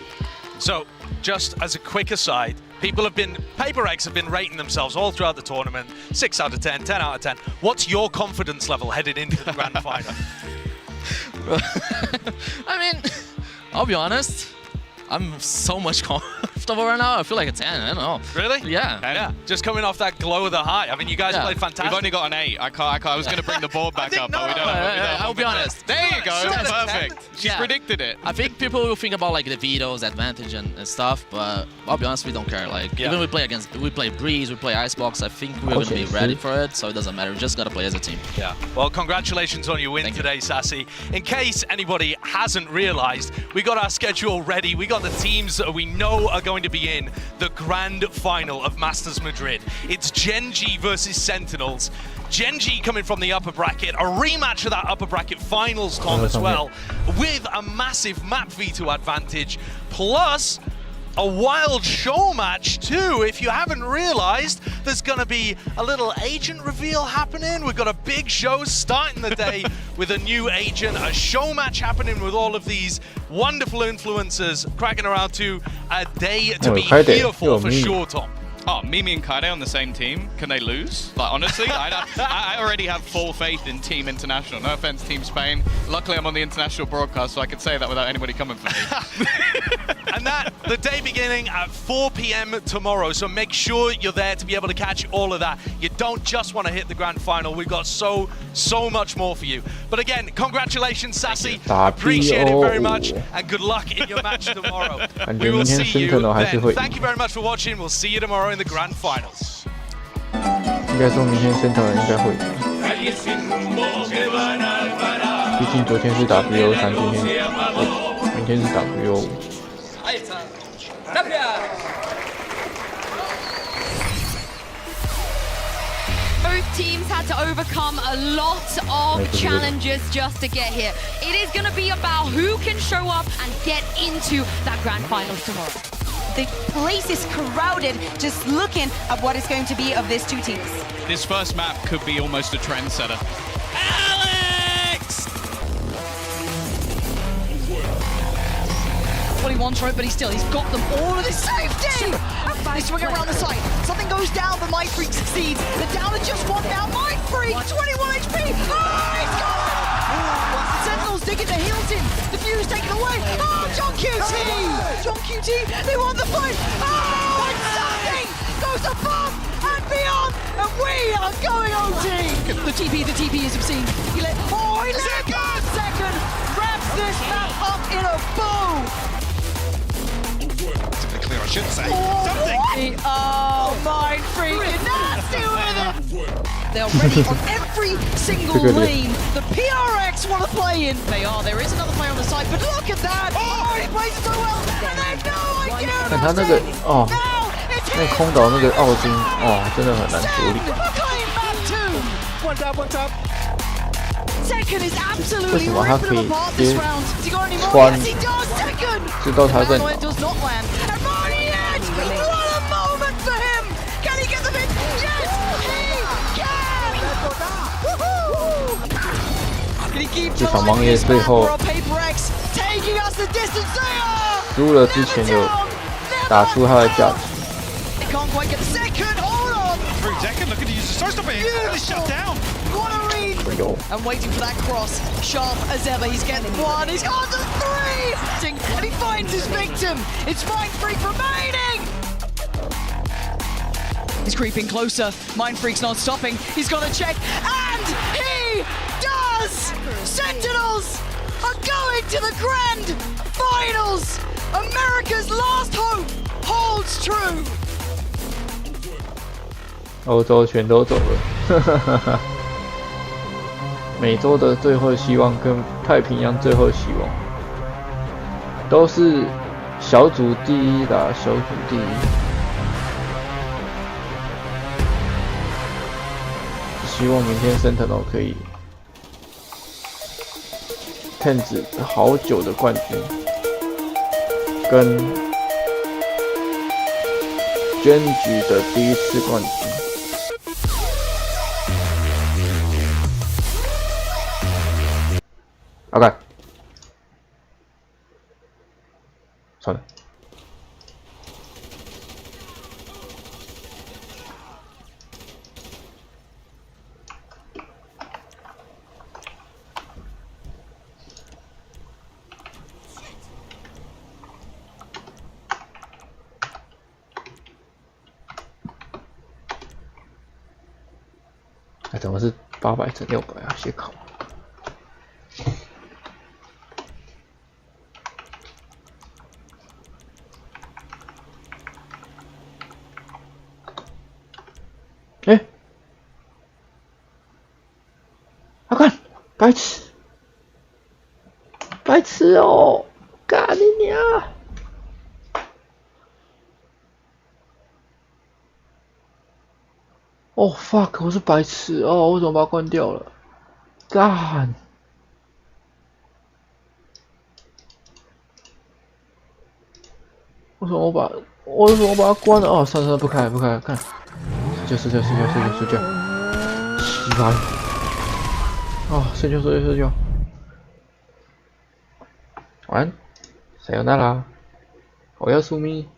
Speaker 2: So, just as a quick aside, PaperX have been rating themselves all throughout the tournament, 6 out of 10, 10 out of 10. What's your confidence level headed into the grand final?
Speaker 10: I mean, I'll be honest, I'm so much comfortable right now. I feel like a 10, I don't know.
Speaker 2: Really?
Speaker 10: Yeah.
Speaker 2: Yeah. Just coming off that glow of the high. I mean, you guys played fantastic.
Speaker 1: We've only got an 8. I was going to bring the board back up, but we don't have.
Speaker 10: I'll be honest.
Speaker 1: There you go. Perfect. She predicted it.
Speaker 10: I think people will think about like the vetoes, advantage, and stuff, but I'll be honest, we don't care. Like even we play Breeze, we play Icebox. I think we're going to be ready for it, so it doesn't matter. We just got to play as a team.
Speaker 2: Yeah. Well, congratulations on your win today, Sassy. In case anybody hasn't realized, we got our schedule ready. We got the teams that we know are going to be in the grand final of Masters Madrid. It's Gen.G versus Sentinels. Gen.G coming from the upper bracket, a rematch of that upper bracket finals, Tom, as well, with a massive map veto advantage, plus a wild show match too. If you haven't realized, there's gonna be a little agent reveal happening. We've got a big show starting the day with a new agent, a show match happening with all of these wonderful influencers cracking around to a day to be here for sure, Tom.
Speaker 1: Oh, Mimi and Kaide on the same team. Can they lose? Like, honestly, I already have full faith in Team International. No offense, Team Spain. Luckily, I'm on the international broadcast, so I can say that without anybody coming for me.
Speaker 2: And the day beginning at 4 p.m. tomorrow, so make sure you're there to be able to catch all of that. You don't just want to hit the grand final. We've got so much more for you. But again, congratulations, Sassy. Appreciate it very much, and good luck in your match tomorrow. We will see you then. Thank you very much for watching. We'll see you tomorrow in the grand finals.
Speaker 7: 应该说明天生特应该会赢，毕竟昨天是 WO3， 明天是 WO5。Both
Speaker 3: teams had to overcome a lot of challenges just to get here. It is going to be about who can show up and get into that grand finals tomorrow.
Speaker 9: The place is crowded, just looking at what is going to be of these two teams.
Speaker 1: This first map could be almost a trendsetter.
Speaker 2: Alex!
Speaker 4: Well, he wants right, but he's got them all of this safety! They swing around the side. Something goes down, but Mindfreak succeeds. They're down to just one now. Mindfreak, 21 HP! Oh, he's gone! Sentinels digging the heels in. The fuse taken away. Oh, John QT! John QT, they won the fight. Oh, and something goes above and beyond, and we are going OT. The TP is obscene. He let second wraps this map up in a bow.
Speaker 5: Clear, I should say.
Speaker 4: Oh, something. Oh, Mindfreak, nasty with it. They are ready on every single lane. The PRX want to play in. They are. There is another player on the side, but look at that. Oh, he plays so well. And they have no idea.
Speaker 7: 看他那个哦，那空岛那个奥金哦，真的很难处理。
Speaker 11: One tap, one tap.
Speaker 4: Second is
Speaker 7: 为
Speaker 4: absolutely
Speaker 7: 什么他可
Speaker 4: ripping
Speaker 7: 以
Speaker 4: them apart
Speaker 7: 直
Speaker 4: this
Speaker 7: 接
Speaker 4: round. Does he got any more?
Speaker 7: 穿
Speaker 4: Yes, he does. Second.
Speaker 7: 知道他在哪？
Speaker 4: It does not land. And Marty Edge, what a moment for him. Can he get them in? Yes, he can. Woohoo! Can he keep
Speaker 7: 这场
Speaker 4: driving
Speaker 7: 王爷
Speaker 4: his
Speaker 7: 最
Speaker 4: map
Speaker 7: 后
Speaker 4: for Paper X, taking us the distance they are.
Speaker 7: 输了之前有打出他的价值。
Speaker 4: They can't quite get the second. Hold on.
Speaker 5: Through Decken looking to use the start stopper here. Oh, shut down.
Speaker 4: What a read. And waiting for that cross. Sharp as ever. He's getting one. He's got the three. And he finds his victim. It's Mind Freak remaining. He's creeping closer. Mind Freak's not stopping. He's got to check. And he does. Sentinels are going to the grand finals. America's last hope holds true.
Speaker 7: 欧洲全都走了，美洲的最后希望跟太平洋最后希望，都是小组第一打小组第一。希望明天Sentinel可以骗子好久的冠军，跟捐举的第一次冠军。 OK， 算了。哎，怎么是800乘600啊？写考。 哎，啊看，白痴，白痴哦，干你娘！哦 fuck， 我是白痴哦，为什么把它关掉了？干！为什么我把它关了？哦，算了，不开，看。 睡觉，起来！哦，睡觉。晚安，さよなら。おやすみ。